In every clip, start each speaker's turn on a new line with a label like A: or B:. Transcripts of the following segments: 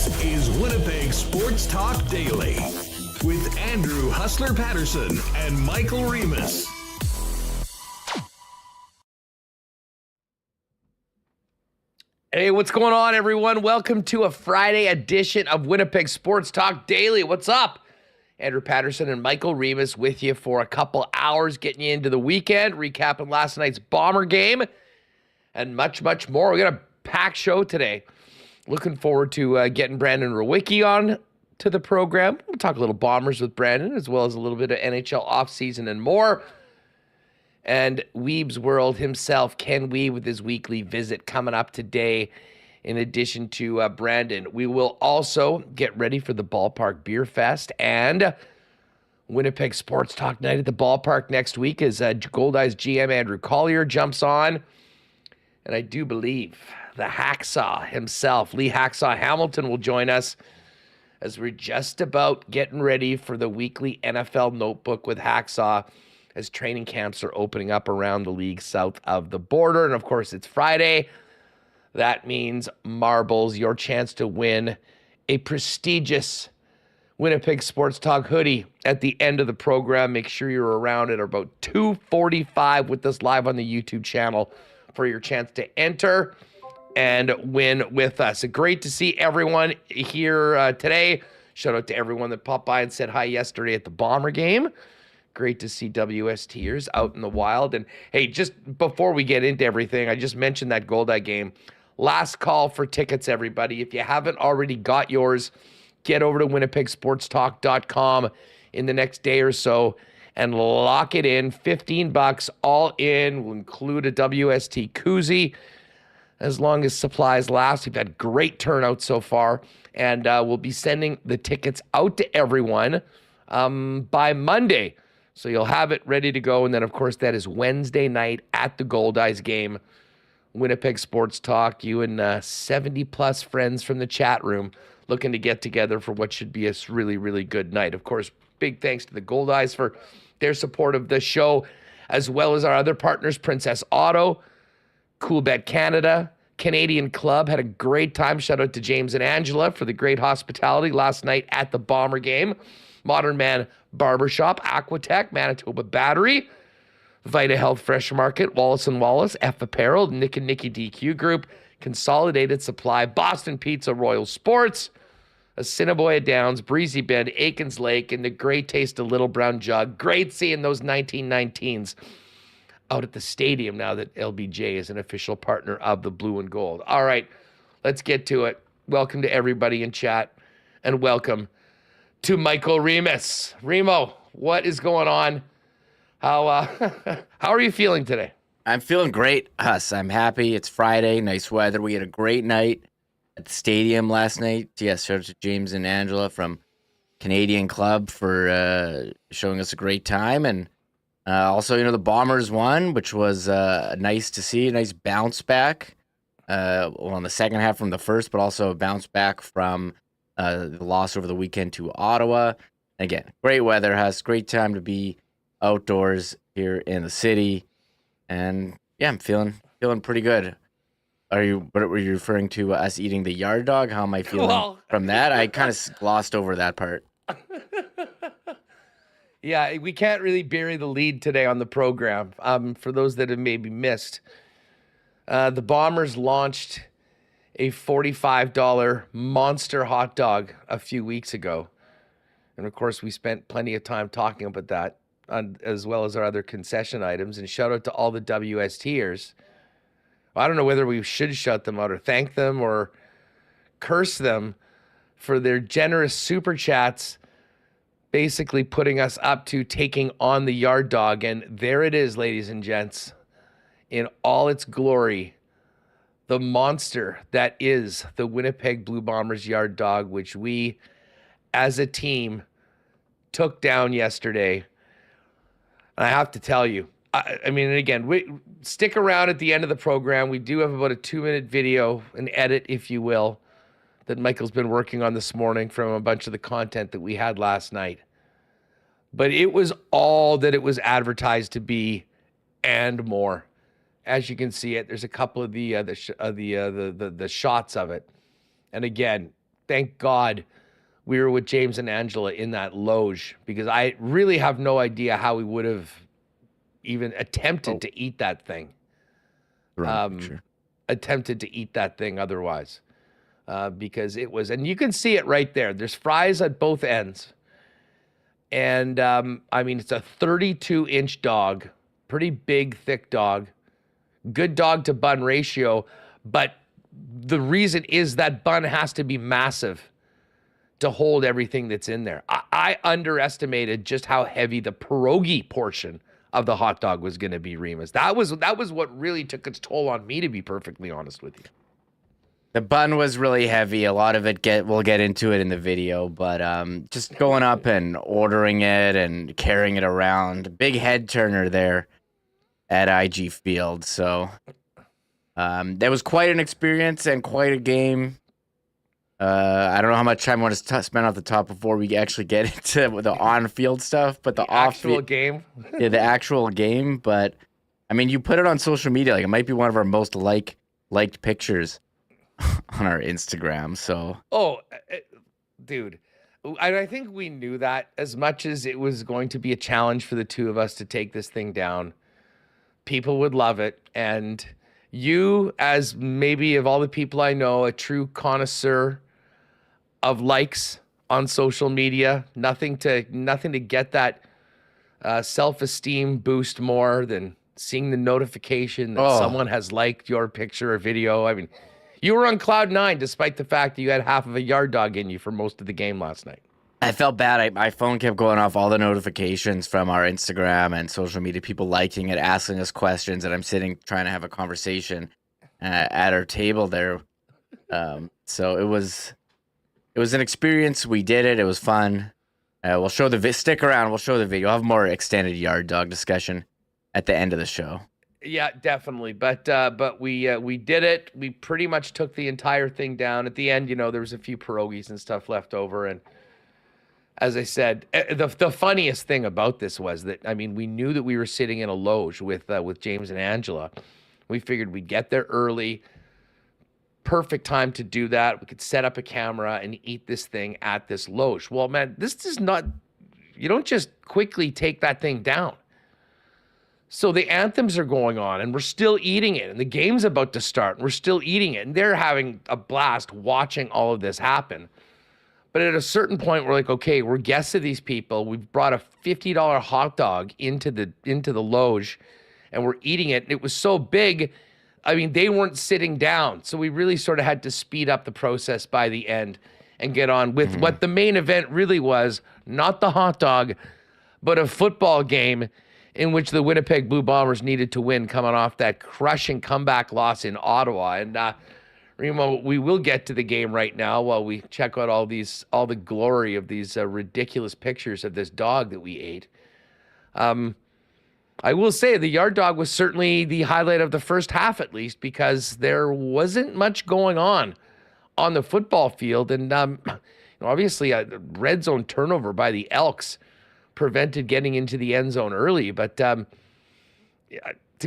A: This is Winnipeg Sports Talk Daily with Andrew Hustler Paterson and Michael Remis.
B: Hey, what's going on, everyone? Welcome to a Friday edition of Winnipeg Sports Talk Daily. What's up? Andrew Paterson and Michael Remis with you for a couple hours, getting you into the weekend, recapping last night's Bomber game, and much, much more. We got a packed show today. Looking forward to getting Brandon Rewucki on to the program. We'll talk a little Bombers with Brandon, as well as a little bit of NHL offseason and more. And Wiebe's World himself, Ken Wiebe, with his weekly visit coming up today, in addition to Brandon. We will also get ready for the Ballpark Beer Fest and Winnipeg Sports Talk Night at the Ballpark next week as Goldeyes GM Andrew Collier jumps on. And I do believe the Hacksaw himself, Lee Hacksaw Hamilton, will join us as we're just about getting ready for the weekly NFL Notebook with Hacksaw as training camps are opening up around the league south of the border. And of course, it's Friday. That means marbles, your chance to win a prestigious Winnipeg Sports Talk hoodie at the end of the program. Make sure you're around at about 2:45 with us live on the YouTube channel for your chance to enter and win with us. Great to see everyone here today. Shout out to everyone that popped by and said hi yesterday at the Bomber game. Great to see WSTers out in the wild. And hey, just before we get into everything, I just mentioned that Goldeyes game. Last call for tickets, everybody. If you haven't already got yours, get over to winnipegsportstalk.com in the next day or so and lock it in. $15 all in. Will include a WST koozie as long as supplies last. We've had great turnout so far, and we'll be sending the tickets out to everyone by Monday. So you'll have it ready to go. And then, of course, that is Wednesday night at the Goldeyes game. Winnipeg Sports Talk, you and 70-plus friends from the chat room looking to get together for what should be a really, really good night. Of course, big thanks to the Goldeyes for their support of the show, as well as our other partners, Princess Auto, Coolbet Canada, Canadian Club. Had a great time. Shout out to James and Angela for the great hospitality last night at the Bomber game. Modern Man Barbershop, Aquatech, Manitoba Battery, Vita Health Fresh Market, Wallace & Wallace, F Apparel, Nick and Nicky DQ Group, Consolidated Supply, Boston Pizza, Royal Sports, Assiniboia Downs, Breezy Bend, Aikens Lake, and the great taste of Little Brown Jug. Great seeing those 1919s out at the stadium now that LBJ is an official partner of the Blue and Gold. All right, let's get to it. Welcome to everybody in chat, and welcome to Michael Remis. Remo, what is going on? How are you feeling today?
C: I'm feeling great, Huss. I'm happy. It's Friday, nice weather. We had a great night at the stadium last night. Yes, shout out to James and Angela from Canadian Club for showing us a great time. And also, the Bombers won, which was nice to see. A nice bounce back on the second half from the first, but also a bounce back from the loss over the weekend to Ottawa. Again, great weather, Huss. Great time to be outdoors here in the city. And yeah, I'm feeling pretty good. What were you referring to, us eating the yard dog? How am I feeling from that? I kind of glossed over that part.
B: Yeah, we can't really bury the lead today on the program. For those that have maybe missed, the Bombers launched a $45 monster hot dog a few weeks ago. And of course, we spent plenty of time talking about that, as well as our other concession items. And shout out to all the WSTers. I don't know whether we should shout them out or thank them or curse them for their generous super chats, basically putting us up to taking on the yard dog. And there it is, ladies and gents, in all its glory. The monster that is the Winnipeg Blue Bombers yard dog, which we as a team took down yesterday. And I have to tell you, I mean, and again, we stick around at the end of the program. We do have about a 2-minute video, an edit, if you will, that Michael's been working on this morning from a bunch of the content that we had last night. But it was all that it was advertised to be and more. As you can see it, there's a couple of the shots of it. And again, thank God we were with James and Angela in that loge, because I really have no idea how we would have even attempted to eat that thing. Attempted to eat that thing otherwise. Because it was, and you can see it right there. There's fries at both ends. And I mean, it's a 32-inch dog, pretty big, thick dog, good dog to bun ratio. But the reason is that bun has to be massive to hold everything that's in there. I underestimated just how heavy the pierogi portion of the hot dog was going to be, Remis. That was what really took its toll on me, to be perfectly honest with you.
C: The bun was really heavy. A lot of it we'll get into it in the video, but just going up and ordering it and carrying it around, big head turner there at IG Field. So that was quite an experience and quite a game. I don't know how much time I want to spend off the top before we actually get into the on-field stuff, but the off-field
B: game.
C: Yeah, the actual game. But I mean, you put it on social media, like it might be one of our most liked pictures on our Instagram. So
B: dude, I think we knew that as much as it was going to be a challenge for the two of us to take this thing down. People would love it, and you, as maybe of all the people I know, a true connoisseur of likes on social media, nothing to get that self-esteem boost more than seeing the notification that someone has liked your picture or video. I mean, you were on cloud nine, despite the fact that you had half of a yard dog in you for most of the game last night.
C: I felt bad. My phone kept going off all the notifications from our Instagram and social media, people liking it, asking us questions, and I'm sitting trying to have a conversation at our table there. So it was an experience. We did it. It was fun. We'll show stick around. We'll show the video. We'll have more extended yard dog discussion at the end of the show.
B: Yeah, definitely. But we did it. We pretty much took the entire thing down. At the end, there was a few pierogies and stuff left over. And as I said, the funniest thing about this was that, I mean, we knew that we were sitting in a loge with James and Angela. We figured we'd get there early. Perfect time to do that. We could set up a camera and eat this thing at this loge. Well, man, this is not, you don't just quickly take that thing down. So the anthems are going on, and we're still eating it, and the game's about to start, and we're still eating it, and they're having a blast watching all of this happen. But at a certain point, we're like, okay, we're guests of these people. We've brought a $50 hot dog into the loge, and we're eating it. And it was so big, I mean, they weren't sitting down. So we really sort of had to speed up the process by the end and get on with what the main event really was, not the hot dog, but a football game in which the Winnipeg Blue Bombers needed to win, coming off that crushing comeback loss in Ottawa. And Remo, we will get to the game right now while we check out all the glory of these ridiculous pictures of this dog that we ate. I will say the yard dog was certainly the highlight of the first half, at least, because there wasn't much going on the football field. And obviously a red zone turnover by the Elks prevented getting into the end zone early. But to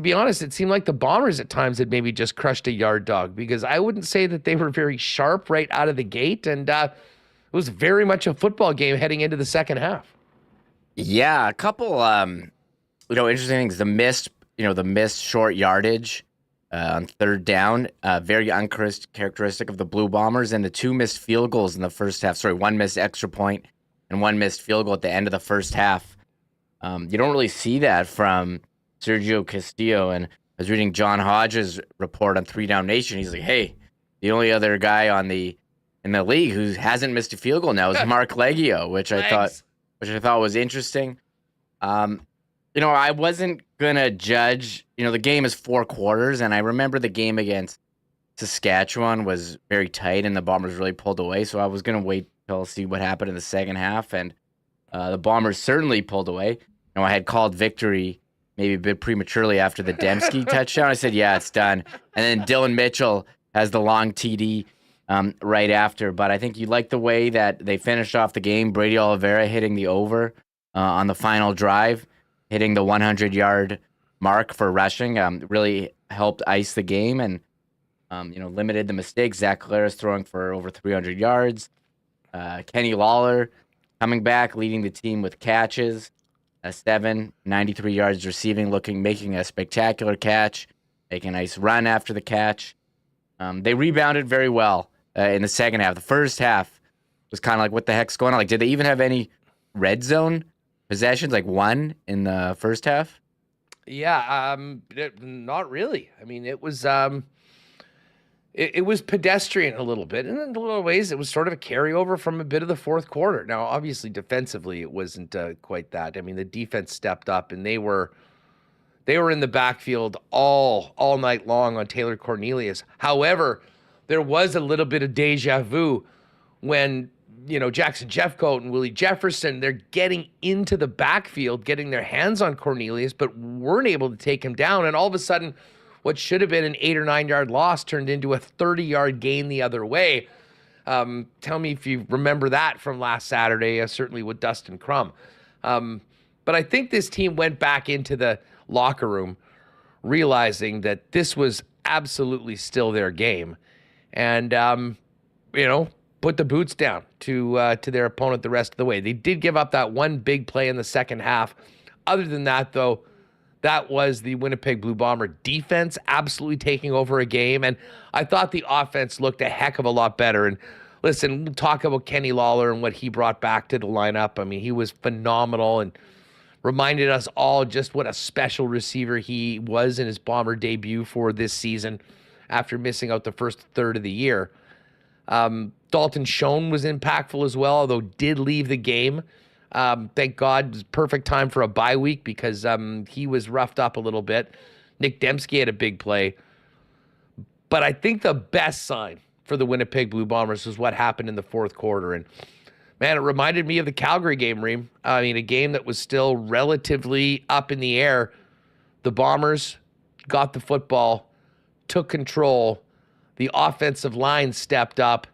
B: be honest, it seemed like the Bombers at times had maybe just crushed a yard dog, because I wouldn't say that they were very sharp right out of the gate. And it was very much a football game heading into the second half.
C: Yeah, a couple, interesting things. The missed short yardage on third down, very uncharacteristic of the Blue Bombers, and the two missed field goals in the first half. Sorry, one missed extra point and one missed field goal at the end of the first half. You don't really see that from Sergio Castillo. And I was reading John Hodges' report on 3 Down Nation. He's like, hey, the only other guy in the league who hasn't missed a field goal now is Mark Leggio, which I thought was interesting. I wasn't gonna judge. The game is 4 quarters, and I remember the game against Saskatchewan was very tight, and the Bombers really pulled away. So I was gonna wait till see what happened in the second half, and the Bombers certainly pulled away. I had called victory maybe a bit prematurely after the Dembski touchdown. I said, yeah, it's done. And then Dylan Mitchell has the long TD right after. But I think you like the way that they finished off the game. Brady Oliveira hitting the over on the final drive, hitting the 100-yard mark for rushing, really helped ice the game. And Limited the mistakes. Zach Collares throwing for over 300 yards. Kenny Lawler coming back, leading the team with catches. 93 yards receiving, making a spectacular catch, making a nice run after the catch. They rebounded very well in the second half. The first half was kind of like, what the heck's going on? Like, did they even have any red zone possessions? Like one in the first half?
B: Yeah, not really. I mean, it was it was pedestrian a little bit, and in a little ways, it was sort of a carryover from a bit of the fourth quarter. Now, obviously, defensively, it wasn't quite that. I mean, the defense stepped up, and they were in the backfield all night long on Taylor Cornelius. However, there was a little bit of deja vu when Jackson Jeffcoat and Willie Jefferson, they're getting into the backfield, getting their hands on Cornelius, but weren't able to take him down, and all of a sudden, what should have been an 8 or 9 yard loss turned into a 30-yard gain the other way. Tell me if you remember that from last Saturday, certainly with Dustin Crum. But I think this team went back into the locker room realizing that this was absolutely still their game, and put the boots down to their opponent the rest of the way. They did give up that one big play in the second half. Other than that, though, that was the Winnipeg Blue Bomber defense absolutely taking over a game. And I thought the offense looked a heck of a lot better. And listen, we'll talk about Kenny Lawler and what he brought back to the lineup. I mean, he was phenomenal and reminded us all just what a special receiver he was in his Bomber debut for this season after missing out the first third of the year. Dalton Schoen was impactful as well, although did leave the game. Thank God, it was perfect time for a bye week because he was roughed up a little bit. Nick Dembski had a big play. But I think the best sign for the Winnipeg Blue Bombers was what happened in the fourth quarter. And, man, it reminded me of the Calgary game, Reem. I mean, a game that was still relatively up in the air. The Bombers got the football, took control. The offensive line stepped up,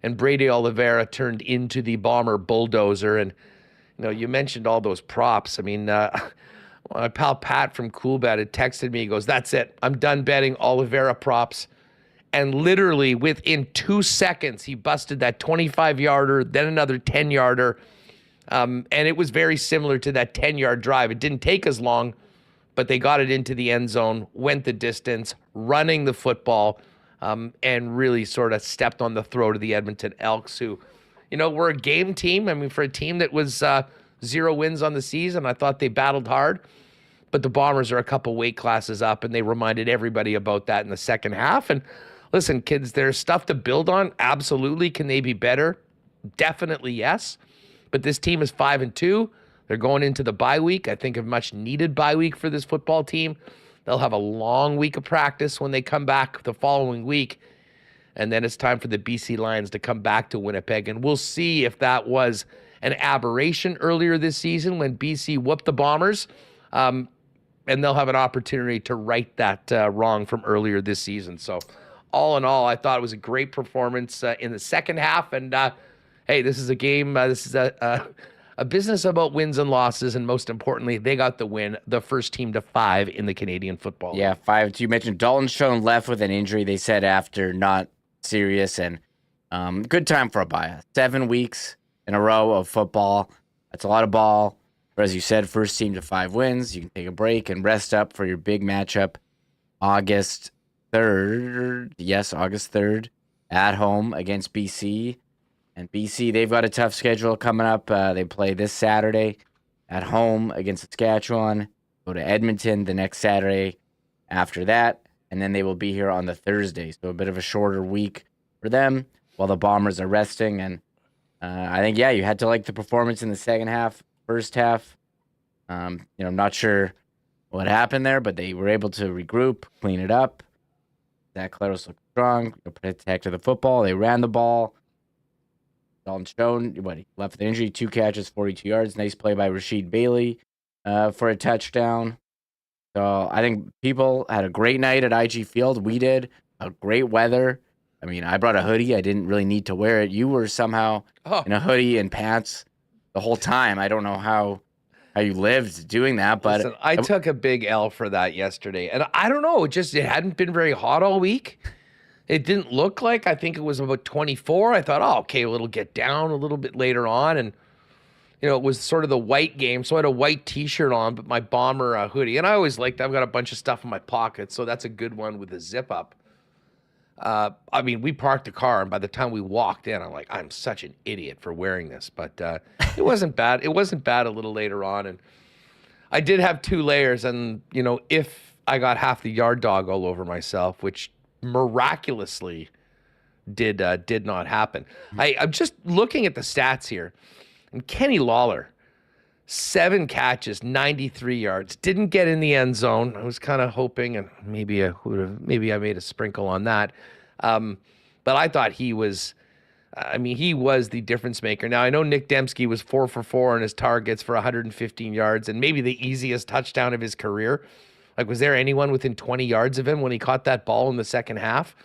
B: and Brady Oliveira turned into the Bomber bulldozer. And you mentioned all those props. I mean, my pal Pat from Coolbet had texted me. He goes, "That's it. I'm done betting Oliveira props." And literally within 2 seconds, he busted that 25-yarder, then another 10-yarder. And it was very similar to that 10-yard drive. It didn't take as long, but they got it into the end zone, went the distance, running the football, and really sort of stepped on the throat of the Edmonton Elks, who we're a game team. I mean, for a team that was 0 wins on the season, I thought they battled hard. But the Bombers are a couple weight classes up, and they reminded everybody about that in the second half. And listen, kids, there's stuff to build on. Absolutely. Can they be better? Definitely yes. But this team is 5-2. They're going into the bye week. I think a much-needed bye week for this football team. They'll have a long week of practice when they come back the following week. And then it's time for the BC Lions to come back to Winnipeg. And we'll see if that was an aberration earlier this season when BC whooped the Bombers. And they'll have an opportunity to right that wrong from earlier this season. So all in all, I thought it was a great performance in the second half. And hey, this is a game. This is a business about wins and losses. And most importantly, they got the win, the first team to 5 in the Canadian Football League.
C: Yeah, 5. You mentioned Dalton Schoen left with an injury, they said, after, not serious, and good time for a bye. 7 weeks in a row of football. That's a lot of ball. But as you said, first team to 5 wins. You can take a break and rest up for your big matchup August 3rd. Yes, August 3rd at home against BC. And BC, they've got a tough schedule coming up. They play this Saturday at home against Saskatchewan. Go to Edmonton the next Saturday after that. And then they will be here on the Thursday. So a bit of a shorter week for them while the Bombers are resting. And I think, you had to like the performance in the second half. First half, not sure what happened there, but they were able to regroup, clean it up. Zach Collares looked strong, protected the football. They ran the ball. Dalton Schoen, he left with injury, 2 catches, 42 yards. Nice play by Rashid Bailey for a touchdown. So I think people had a great night at IG Field. We did. Great weather. I mean, I brought a hoodie. I didn't really need to wear it. You were somehow in a hoodie and pants the whole time. I don't know how you lived doing that, but
B: listen, I took a big L for that yesterday. And I don't know, it hadn't been very hot all week. It didn't look like. I think it was about 24. I thought, oh, okay, well, it'll get down a little bit later on. And, it was sort of the white game. So I had a white T-shirt on, but my Bomber hoodie. And I always liked that. I've got a bunch of stuff in my pocket. So that's a good one with a zip up. We parked the car, and by the time we walked in, I'm like, I'm such an idiot for wearing this. But it wasn't bad. It wasn't bad a little later on. And I did have 2 layers. And, if I got half the yard dog all over myself, which miraculously did not happen. I'm just looking at the stats here. And Kenny Lawler, 7 catches, 93 yards, didn't get in the end zone. I was kind of hoping, and maybe I made a sprinkle on that. But I thought he was the difference maker. Now, I know Nick Dembski was 4 for 4 on his targets for 115 yards and maybe the easiest touchdown of his career. Like, was there anyone within 20 yards of him when he caught that ball in the second half?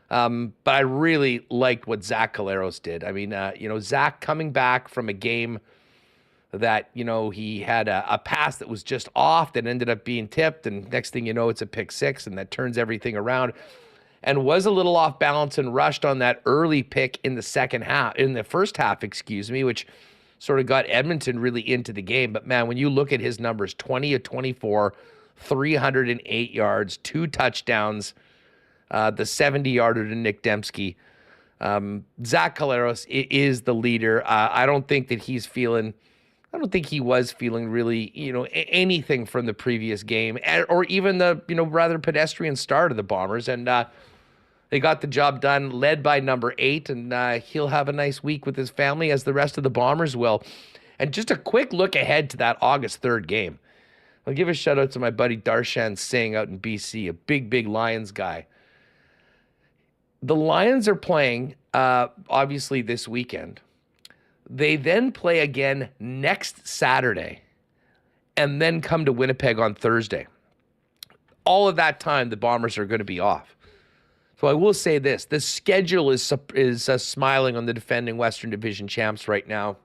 B: But I really liked what Zach Colleros did. Zach coming back from a game that, he had a pass that was just off that ended up being tipped. And next thing you know, it's a pick 6 and that turns everything around, and was a little off balance and rushed on that early pick in the first half, which sort of got Edmonton really into the game. But man, when you look at his numbers, 20 of 24, 308 yards, 2 touchdowns, the 70-yarder to Nick Dembski. Zach Colleros is the leader. I don't think he was feeling really, anything from the previous game or even the, rather pedestrian start of the Bombers. And they got the job done, led by number 8, and he'll have a nice week with his family, as the rest of the Bombers will. And just a quick look ahead to that August 3rd game. I'll give a shout out to my buddy Darshan Singh out in BC, a big Lions guy. The Lions are playing, obviously, this weekend. They then play again next Saturday and then come to Winnipeg on Thursday. All of that time, the Bombers are going to be off. So I will say this. The schedule is smiling on the defending Western Division champs right now.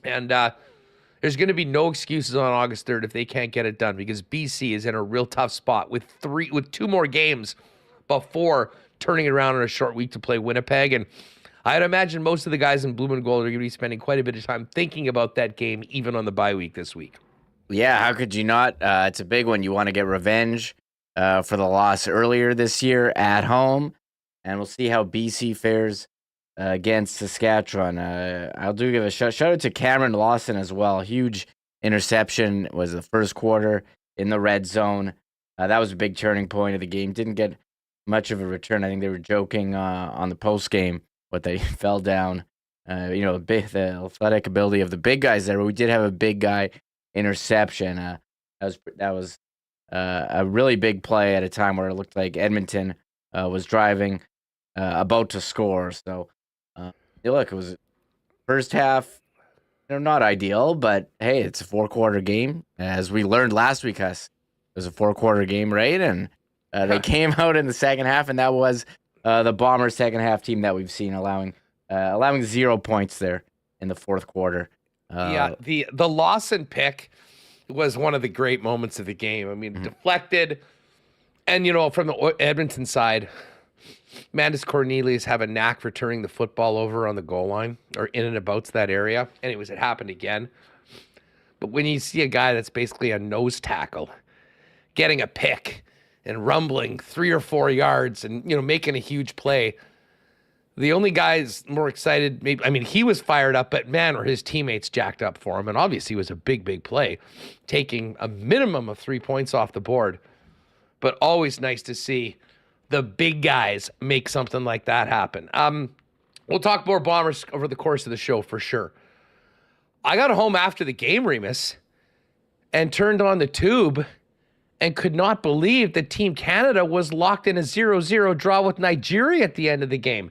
B: And there's going to be no excuses on August 3rd if they can't get it done, because BC is in a real tough spot with 2 more games before turning it around in a short week to play Winnipeg. And I'd imagine most of the guys in Blue and Gold are going to be spending quite a bit of time thinking about that game, even on the bye week this week.
C: Yeah, how could you not? It's a big one. You want to get revenge for the loss earlier this year at home, and we'll see how BC fares against Saskatchewan. I'll give a shout out to Cameron Lawson as well. Huge interception was the first quarter in the red zone. That was a big turning point of the game. Didn't get much of a return. I think they were joking on the post game, but they fell down. The athletic ability of the big guys there. But we did have a big guy interception. That was a really big play at a time where it looked like Edmonton was driving, about to score. So, it was first half, not ideal, but hey, it's a 4-quarter game. As we learned last week, it was a 4-quarter game, right? And they came out in the second half, and that was the Bombers' second half team that we've seen allowing 0 points there in the fourth quarter.
B: The Lawson pick was one of the great moments of the game. Deflected, and from the Edmonton side, Mandis Cornelius have a knack for turning the football over on the goal line or in and about that area. Anyways, it happened again. But when you see a guy that's basically a nose tackle getting a pick and rumbling 3 or 4 yards and, making a huge play, the only guys more excited, he was fired up, but man, were his teammates jacked up for him. And obviously it was a big play, taking a minimum of 3 points off the board. But always nice to see the big guys make something like that happen. We'll talk more Bombers over the course of the show for sure. I got home after the game, Remis, and turned on the tube and could not believe that Team Canada was locked in a 0-0 draw with Nigeria at the end of the game.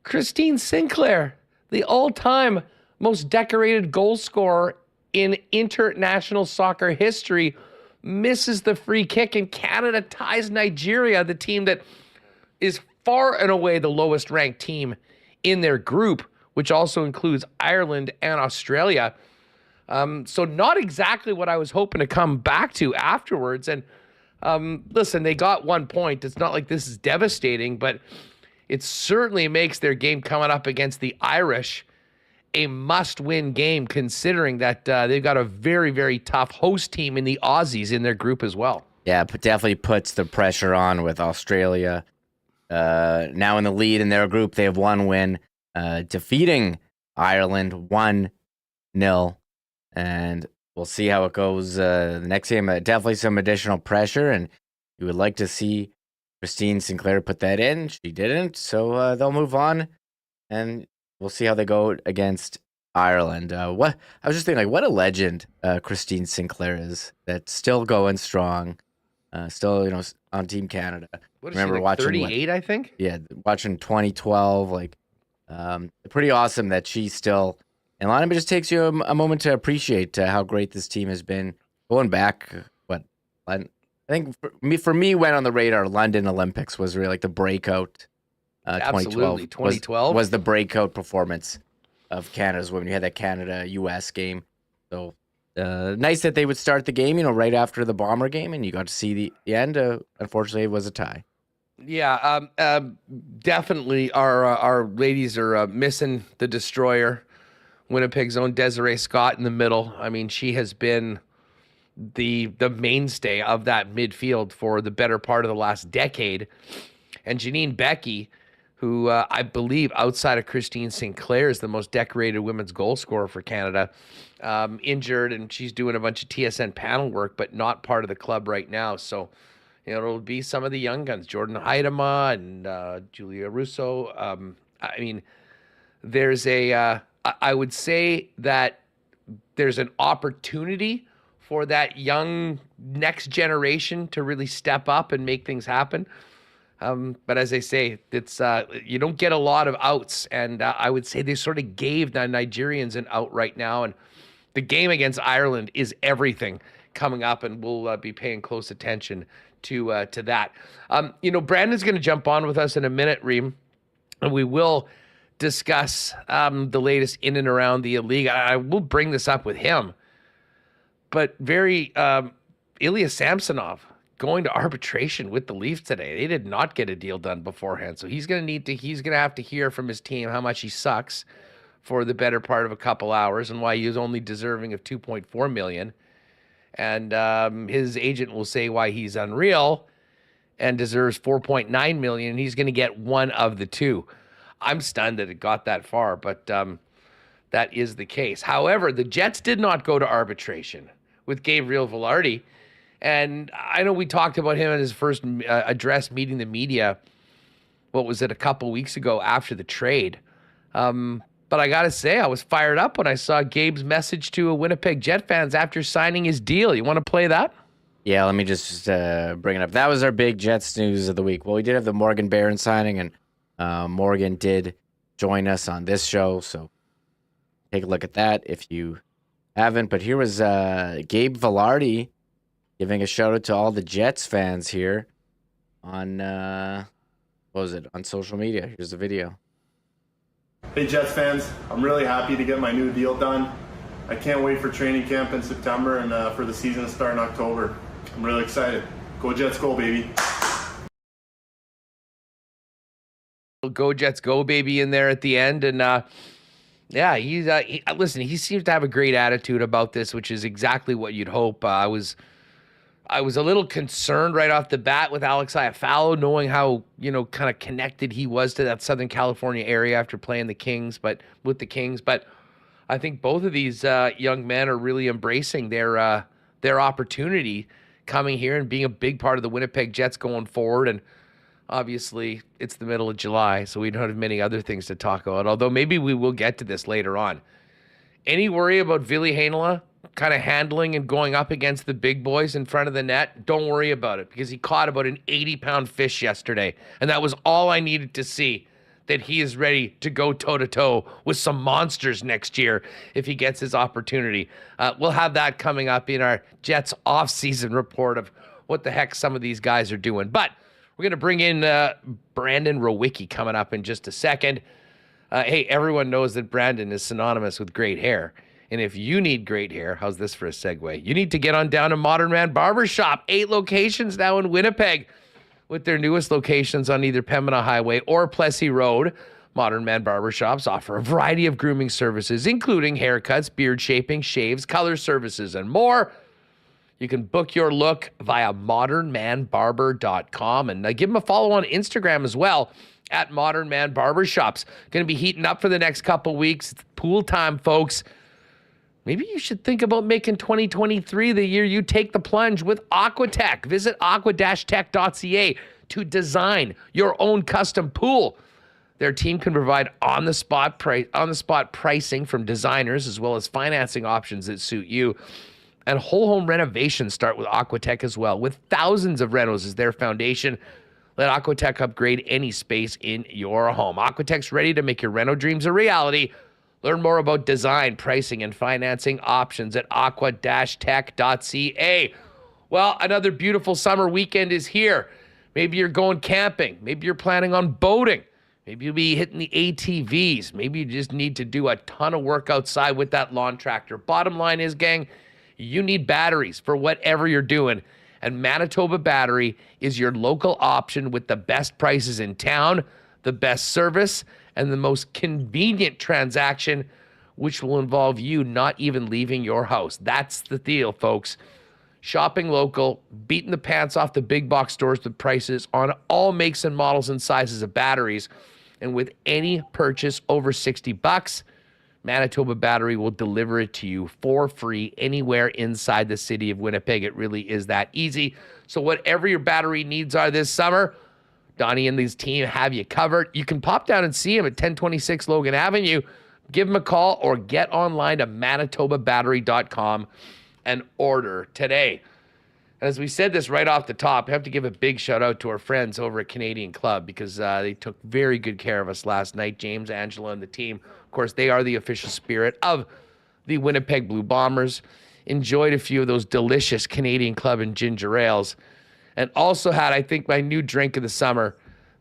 B: Christine Sinclair, the all-time most decorated goal scorer in international soccer history, misses the free kick, and Canada ties Nigeria, the team that is far and away the lowest ranked team in their group, which also includes Ireland and Australia. So not exactly what I was hoping to come back to afterwards. And Listen, they got 1 point. It's not like this is devastating, but it certainly makes their game coming up against the Irish a must-win game, considering that they've got a very, very tough host team in the Aussies in their group as well.
C: Yeah, but definitely puts the pressure on with Australia now in the lead in their group. They have one win, defeating Ireland 1-0, and we'll see how it goes the next game. Definitely some additional pressure, and you would like to see Christine Sinclair put that in. She didn't, so they'll move on, and we'll see how they go against Ireland. What I was just thinking, like, what a legend Christine Sinclair is. That's still going strong. Still, on Team Canada.
B: What is remember she, like watching 38, I think.
C: Yeah, watching 2012. Like, pretty awesome that she's still in line. It just takes you a moment to appreciate how great this team has been. Going back, I think for me, went on the radar. London Olympics was really like the breakout.
B: 2012
C: was the breakout performance of Canada's women. You had that Canada-US game. So nice that they would start the game, right after the Bomber game, and you got to see the end. Unfortunately, it was a tie.
B: Yeah, definitely our ladies are missing the destroyer, Winnipeg's own Desiree Scott in the middle. I mean, she has been the mainstay of that midfield for the better part of the last decade. And Janine Becky, who I believe outside of Christine Sinclair is the most decorated women's goal scorer for Canada, injured, and she's doing a bunch of TSN panel work, but not part of the club right now. So, it'll be some of the young guns, Jordan Heidema and Julia Russo. I mean, there's I would say that there's an opportunity for that young next generation to really step up and make things happen. But as I say, it's you don't get a lot of outs, and I would say they sort of gave the Nigerians an out right now, and the game against Ireland is everything coming up, and we'll be paying close attention to that. Brandon's going to jump on with us in a minute, Reem, and we will discuss the latest in and around the league. I will bring this up with him, but Ilya Samsonov going to arbitration with the Leafs today. They did not get a deal done beforehand, so he's going to have to hear from his team how much he sucks for the better part of a couple hours and why he is only deserving of $2.4 million. And his agent will say why he's unreal and deserves $4.9 million, and he's going to get one of the two. I'm stunned that it got that far, but that is the case. However, the Jets did not go to arbitration with Gabriel Velarde. And I know we talked about him in his first address meeting the media, what was it, a couple weeks ago after the trade. But I got to say, I was fired up when I saw Gabe's message to Winnipeg Jet fans after signing his deal. You want to play that?
C: Yeah, let me just bring it up. That was our big Jets news of the week. Well, we did have the Morgan Barron signing, and Morgan did join us on this show. So take a look at that if you haven't. But here was Gabe Velarde giving a shout out to all the Jets fans here on, on social media. Here's the video.
D: Hey Jets fans, I'm really happy to get my new deal done. I can't wait for training camp in September and for the season to start in October. I'm really excited. Go Jets, go baby.
B: Go Jets, go baby in there at the end. And yeah, listen, he seems to have a great attitude about this, which is exactly what you'd hope. I was a little concerned right off the bat with Alex Iafallo, knowing how, kind of connected he was to that Southern California area after playing the Kings, but I think both of these young men are really embracing their opportunity coming here and being a big part of the Winnipeg Jets going forward. And obviously it's the middle of July, so we don't have many other things to talk about, although maybe we will get to this later on. Any worry about Ville Heinola kind of handling and going up against the big boys in front of the net? Don't worry about it, because he caught about an 80-pound fish yesterday, and that was all I needed to see, that he is ready to go toe-to-toe with some monsters next year if he gets his opportunity. We'll have that coming up in our Jets off-season report of what the heck some of these guys are doing. But we're going to bring in Brandon Rewucki coming up in just a second. Hey, everyone knows that Brandon is synonymous with great hair. And if you need great hair, how's this for a segue? You need to get on down to Modern Man Barbershop. 8 locations now in Winnipeg, with their newest locations on either Pembina Highway or Plessis Road. Modern Man Barbershops offer a variety of grooming services, including haircuts, beard shaping, shaves, color services, and more. You can book your look via modernmanbarber.com, and give them a follow on Instagram as well at Modern Man Barbershops. Going to be heating up for the next couple weeks. It's pool time, folks. Maybe you should think about making 2023 the year you take the plunge with Aquatech. Visit aqua-tech.ca to design your own custom pool. Their team can provide on-the-spot pricing from designers, as well as financing options that suit you. And whole home renovations start with Aquatech as well. With thousands of renos as their foundation, let Aquatech upgrade any space in your home. Aquatech's ready to make your reno dreams a reality. Learn more about design, pricing, and financing options at aqua-tech.ca. Well, another beautiful summer weekend is here. Maybe you're going camping. Maybe you're planning on boating. Maybe you'll be hitting the ATVs. Maybe you just need to do a ton of work outside with that lawn tractor. Bottom line is, gang, you need batteries for whatever you're doing. And Manitoba Battery is your local option with the best prices in town, the best service, and the most convenient transaction, which will involve you not even leaving your house. That's the deal, folks. Shopping local, beating the pants off the big box stores with prices on all makes and models and sizes of batteries. And with any purchase over $60, Manitoba Battery will deliver it to you for free anywhere inside the city of Winnipeg. It really is that easy. So whatever your battery needs are this summer, Donnie and his team have you covered. You can pop down and see him at 1026 Logan Avenue. Give him a call or get online to manitobabattery.com and order today. And as we said this right off the top, I have to give a big shout out to our friends over at Canadian Club, because they took very good care of us last night. James, Angela, and the team. Of course, they are the official spirit of the Winnipeg Blue Bombers. Enjoyed a few of those delicious Canadian Club and ginger ales. And also had, I think, my new drink of the summer,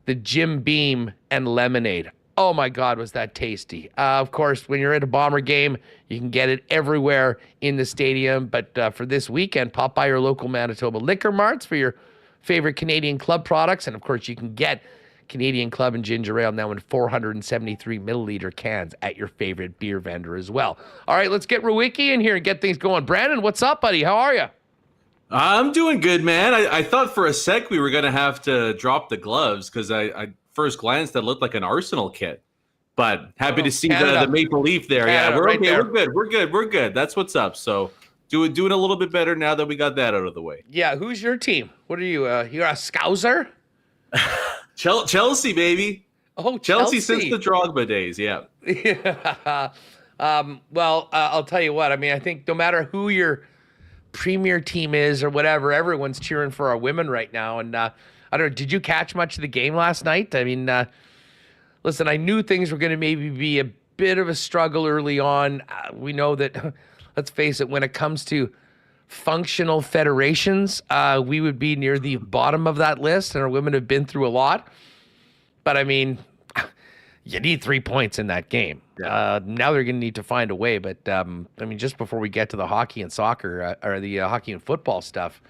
B: the Jim Beam and lemonade. Oh my God, was that tasty. Of course, when you're at a Bomber game, you can get it everywhere in the stadium. But for this weekend, pop by your local Manitoba liquor marts for your favorite Canadian Club products. And of course, you can get Canadian Club and ginger ale now in 473 milliliter cans at your favorite beer vendor as well. All right, let's get Rewucki in here and get things going. Brandon, what's up, buddy? How are you?
E: I'm doing good, man. I thought for a sec we were going to have to drop the gloves, because I first glance that looked like an Arsenal kit. But happy to see the Maple Leaf there.
B: Canada,
E: Yeah, we're
B: right
E: okay.
B: there.
E: We're good. That's what's up. So doing a little bit better now that we got that out of the way.
B: Yeah, who's your team? What are you? You're a Scouser?
E: Chelsea, baby.
B: Oh,
E: Chelsea since the Drogba days, yeah.
B: Yeah. Well, I'll tell you what. I mean, I think no matter who your premier team is or whatever, everyone's cheering for our women right now. And I don't know, did you catch much of the game last night? I mean, listen, I knew things were going to maybe be a bit of a struggle early on. We know that, let's face it, when it comes to functional federations, we would be near the bottom of that list, and our women have been through a lot. But I mean, you need 3 points in that game.
E: Yeah.
B: Now they're going to need to find a way. But I mean, just before we get to the hockey and soccer or the hockey and football stuff,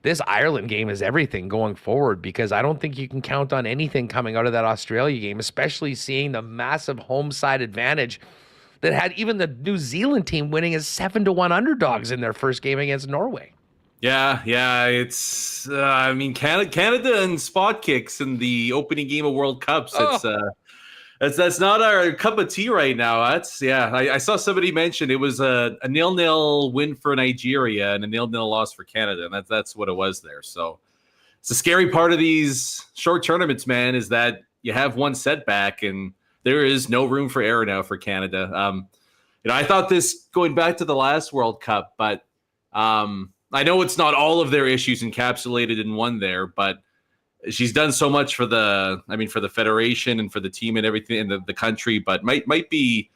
B: this Ireland game is everything going forward, because I don't think you can count on anything coming out of that Australia game, especially seeing the massive home side advantage that had even the New Zealand team winning as 7-1 underdogs in their first game against Norway.
E: Yeah. It's I mean, Canada and spot kicks in the opening game of World Cups. That's not our cup of tea right now. I saw somebody mention it was a 0-0 win for Nigeria and a 0-0 loss for Canada, and that's what it was there. So it's the scary part of these short tournaments, man, is that you have one setback and there is no room for error now for Canada. I thought this going back to the last World Cup, but I know it's not all of their issues encapsulated in one there, but she's done so much for the federation and for the team and everything in the country, but might be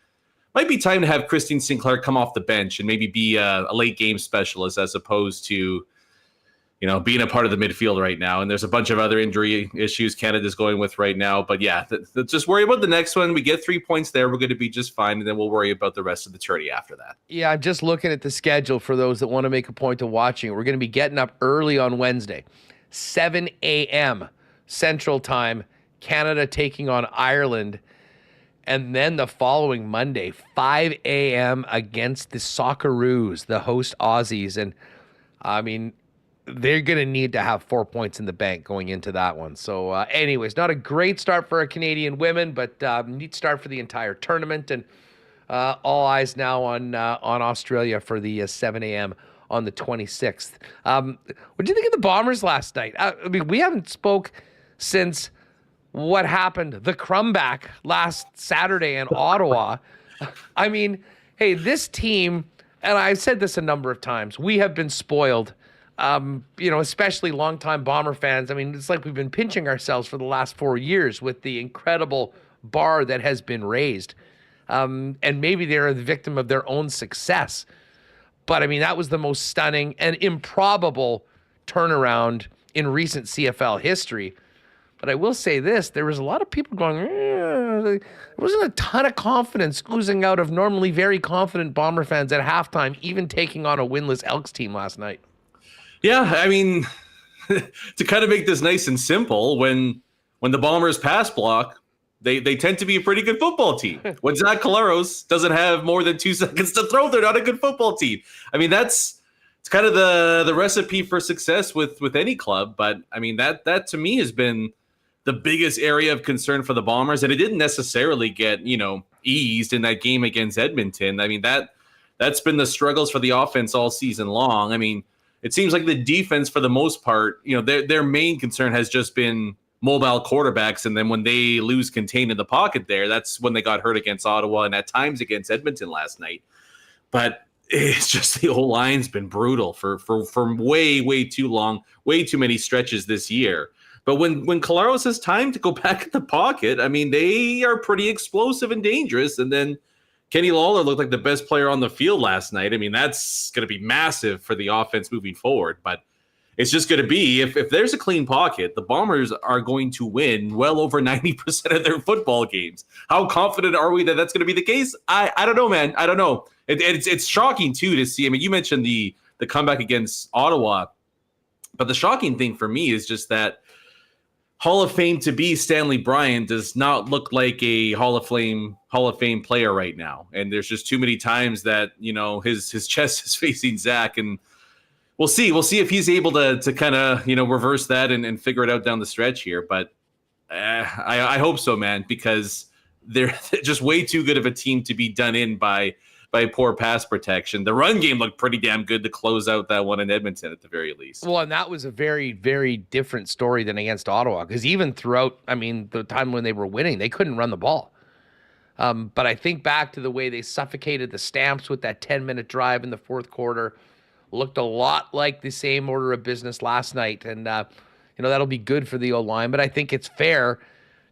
E: time to have Christine Sinclair come off the bench and maybe be a late game specialist as opposed to being a part of the midfield right now. And there's a bunch of other injury issues Canada's going with right now. But yeah, just worry about the next one. We get 3 points there. We're going to be just fine. And then we'll worry about the rest of the tourney after that.
B: Yeah, I'm just looking at the schedule for those that want to make a point of watching. We're going to be getting up early on Wednesday, 7 a.m. Central Time, Canada taking on Ireland. And then the following Monday, 5 a.m. against the Socceroos, the host Aussies. And I mean, they're going to need to have 4 points in the bank going into that one. So anyways, not a great start for our Canadian women, but neat start for the entire tournament. And all eyes now on Australia for the 7 a.m. on the 26th. What did you think of the Bombers last night? I mean, we haven't spoke since what happened, the crumback last Saturday in Ottawa. I mean, hey, this team, and I've said this a number of times, we have been spoiled. Especially longtime Bomber fans. I mean, it's like we've been pinching ourselves for the last 4 years with the incredible bar that has been raised. And maybe they're the victim of their own success. But I mean, that was the most stunning and improbable turnaround in recent CFL history. But I will say this, there was a lot of people going, there wasn't a ton of confidence oozing out of normally very confident Bomber fans at halftime, even taking on a winless Elks team last night.
E: Yeah, I mean, to kind of make this nice and simple, when the Bombers pass block, they tend to be a pretty good football team. When Zach Collaros doesn't have more than 2 seconds to throw, they're not a good football team. I mean, it's kind of the recipe for success with any club. But I mean, that to me has been the biggest area of concern for the Bombers, and it didn't necessarily get eased in that game against Edmonton. I mean, that's been the struggles for the offense all season long. I mean, it seems like the defense, for the most part, their main concern has just been mobile quarterbacks. And then when they lose contained in the pocket there, that's when they got hurt against Ottawa and at times against Edmonton last night. But it's just the whole line's been brutal for way, way too long, way too many stretches this year. But when Collaros has time to go back in the pocket, I mean, they are pretty explosive and dangerous. And then Kenny Lawler looked like the best player on the field last night. I mean, that's going to be massive for the offense moving forward. But it's just going to be, if there's a clean pocket, the Bombers are going to win well over 90% of their football games. How confident are we that that's going to be the case? I don't know, man. I don't know. It's shocking, too, to see. I mean, you mentioned the comeback against Ottawa. But the shocking thing for me is just that Hall of Fame to be Stanley Bryant does not look like a Hall of Fame player right now. And there's just too many times that, his chest is facing Zach, and we'll see if he's able to kind of, reverse that and figure it out down the stretch here. But I hope so, man, because they're just way too good of a team to be done in by poor pass protection. The run game looked pretty damn good to close out that one in Edmonton at the very least.
B: Well, and that was a very, very different story than against Ottawa, because even throughout, I mean, the time when they were winning, they couldn't run the ball. But I think back to the way they suffocated the Stamps with that 10-minute drive in the fourth quarter. Looked a lot like the same order of business last night. And, that'll be good for the O-line. But I think it's fair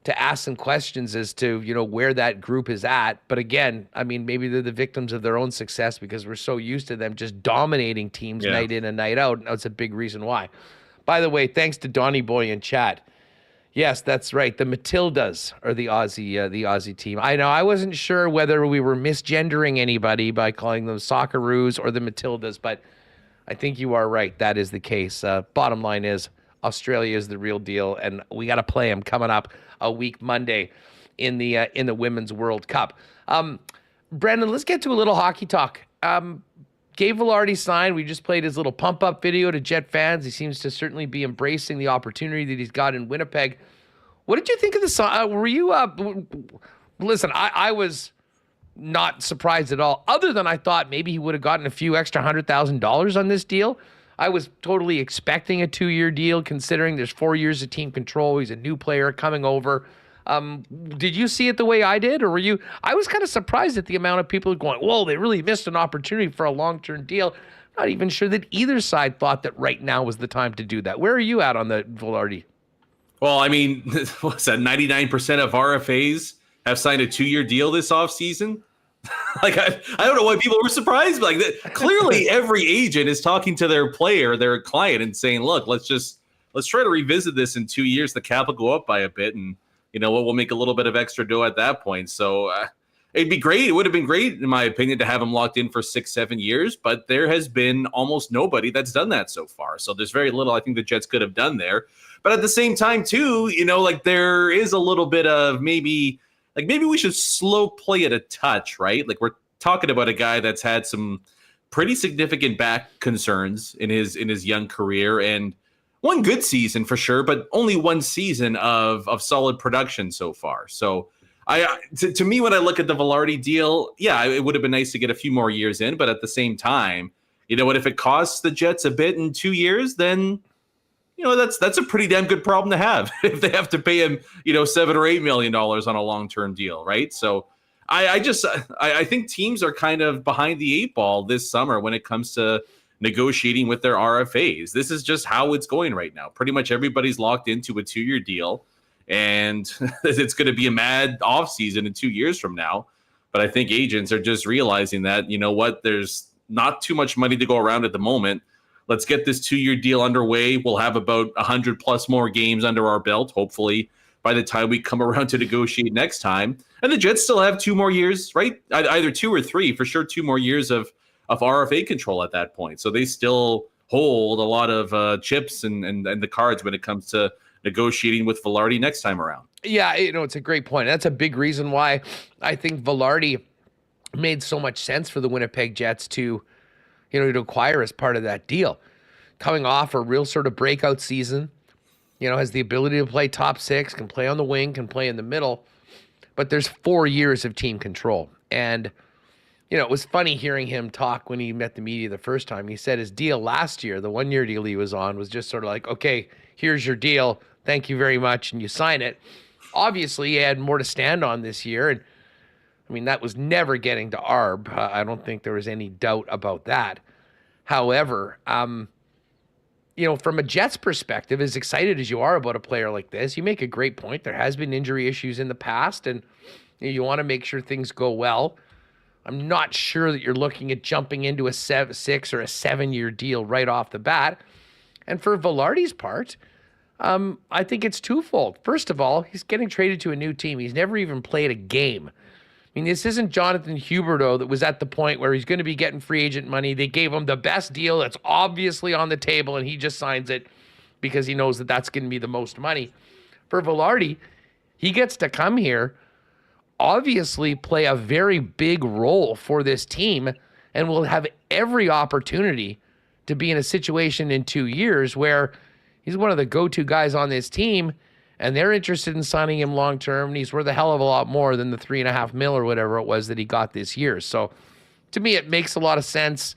B: to ask some questions as to, where that group is at. But again, I mean, maybe they're the victims of their own success because we're so used to them just dominating teams night in and night out. And that's a big reason why. By the way, thanks to Donnie Boy in chat. Yes, that's right. The Matildas are the Aussie team. I know I wasn't sure whether we were misgendering anybody by calling them Socceroos or the Matildas, but I think you are right. That is the case. Bottom line is Australia is the real deal, and we got to play them coming up a week Monday in the Women's World Cup. Brendan, let's get to a little hockey talk. Gabe Vilardi signed. We just played his little pump-up video to Jet fans. He seems to certainly be embracing the opportunity that he's got in Winnipeg. What did you think of the sign? Were you listen, I was not surprised at all, other than I thought maybe he would have gotten a few extra $100,000 on this deal. I was totally expecting a 2-year deal, considering there's 4 years of team control. He's a new player coming over. Did you see it the way I did, or were you? I was kind of surprised at the amount of people going, whoa, they really missed an opportunity for a long-term deal. I'm not even sure that either side thought that right now was the time to do that. Where are you at on the Vilardi?
E: Well, I mean, what's that? 99% of RFAs have signed a 2-year deal this offseason. Like, I don't know why people were surprised. Like, that. Clearly, every agent is talking to their player, their client, and saying, look, let's try to revisit this in 2 years. The cap will go up by a bit, and you know what, we'll make a little bit of extra dough at that point. So it'd be great. It would have been great, in my opinion, to have him locked in for 6-7 years, but there has been almost nobody that's done that so far. So there's very little I think the Jets could have done there. But at the same time, too, you know, like, there is a little bit of maybe we should slow play it a touch, right? Like, we're talking about a guy that's had some pretty significant back concerns in his young career, and one good season for sure, but only one season of solid production so far. So to me, when I look at the Vilardi deal, yeah, it would have been nice to get a few more years in, but at the same time, you know what, if it costs the Jets a bit in 2 years, then you know, that's a pretty damn good problem to have if they have to pay him, you know, $7 or $8 million on a long-term deal, right? So I think teams are kind of behind the eight ball this summer when it comes to negotiating with their RFAs. This is just how it's going right now. Pretty much everybody's locked into a 2-year deal, and it's going to be a mad offseason in 2 years from now. But I think agents are just realizing that, you know what, there's not too much money to go around at the moment. Let's get this 2-year deal underway. We'll have about 100 plus more games under our belt, hopefully, by the time we come around to negotiate next time. And the Jets still have 2 more years, right? Either 2 or 3, for sure, 2 more years of RFA control at that point. So they still hold a lot of chips and the cards when it comes to negotiating with Vilardi next time around.
B: Yeah, you know, it's a great point. That's a big reason why I think Vilardi made so much sense for the Winnipeg Jets to acquire as part of that deal. Coming off a real sort of breakout season, you know, has the ability to play top 6, can play on the wing, can play in the middle, but there's 4 years of team control. And, you know, it was funny hearing him talk when he met the media the first time. He said his deal last year, the 1-year deal he was on, was just sort of like, okay, here's your deal. Thank you very much. And you sign it. Obviously, he had more to stand on this year. And I mean, that was never getting to ARB. I don't think there was any doubt about that. However, you know, from a Jets perspective, as excited as you are about a player like this, you make a great point. There has been injury issues in the past, and you want to make sure things go well. I'm not sure that you're looking at jumping into a 6 or a 7-year deal right off the bat. And for Vilardi's part, I think it's twofold. First of all, he's getting traded to a new team. He's never even played a game. I mean, this isn't Jonathan Huberdeau that was at the point where he's going to be getting free agent money. They gave him the best deal that's obviously on the table, and he just signs it because he knows that that's going to be the most money. For Vilardi, he gets to come here, obviously play a very big role for this team, and will have every opportunity to be in a situation in 2 years where he's one of the go-to guys on this team, and they're interested in signing him long-term, and he's worth a hell of a lot more than the $3.5 million or whatever it was that he got this year. So to me, it makes a lot of sense.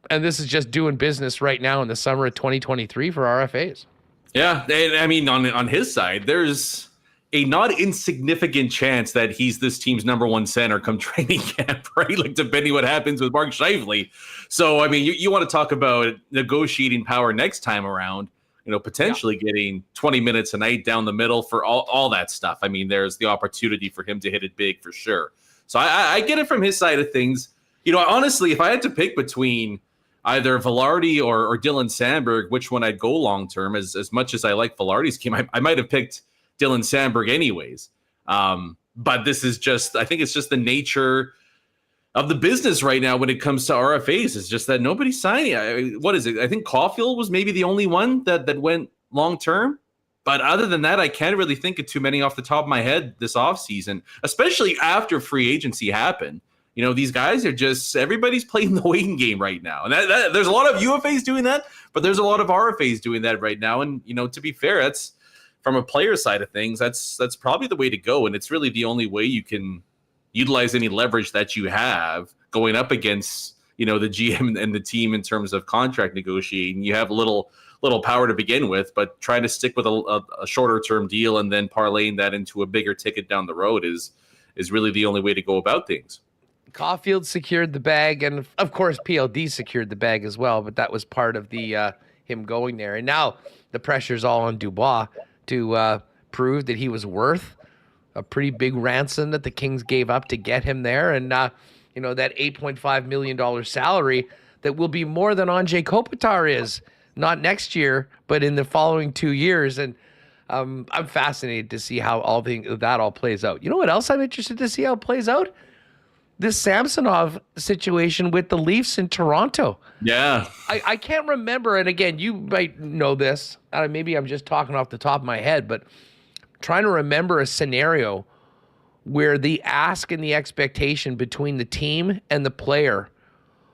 B: And this is just doing business right now in the summer of 2023 for RFAs. Yeah.
E: I mean, on his side, there's a not insignificant chance that he's this team's #1 center come training camp, right? Like, depending what happens with Mark Scheifele. So, I mean, you want to talk about negotiating power next time around. You know, potentially getting 20 minutes a night down the middle for all that stuff. I mean, there's the opportunity for him to hit it big for sure. So I get it from his side of things. You know, honestly, if I had to pick between either Vilardi or Dylan Sandberg, which one I'd go long-term, as much as I like Vilardi's game, I might have picked Dylan Sandberg anyways. But this is just, I think it's just the nature of the business right now when it comes to RFAs. Is just that nobody's signing. What is it? I think Caulfield was maybe the only one that went long term. But other than that, I can't really think of too many off the top of my head this offseason, especially after free agency happened. You know, these guys are just, everybody's playing the waiting game right now. And there's a lot of UFAs doing that, but there's a lot of RFAs doing that right now. And, you know, to be fair, that's from a player side of things, that's probably the way to go. And it's really the only way you can utilize any leverage that you have going up against, you know, the GM and the team in terms of contract negotiating. You have little power to begin with, but trying to stick with a shorter term deal and then parlaying that into a bigger ticket down the road is really the only way to go about things.
B: Caulfield secured the bag, and of course PLD secured the bag as well, but that was part of the him going there. And now the pressure's all on Dubois to prove that he was worth a pretty big ransom that the Kings gave up to get him there. And, you that $8.5 million salary that will be more than Anze Kopitar is, not next year, but in the following 2 years. And I'm fascinated to see how that all plays out. You know what else I'm interested to see how it plays out? This Samsonov situation with the Leafs in Toronto.
E: Yeah.
B: I can't remember. And again, you might know this. Maybe I'm just talking off the top of my head, but trying to remember a scenario where the ask and the expectation between the team and the player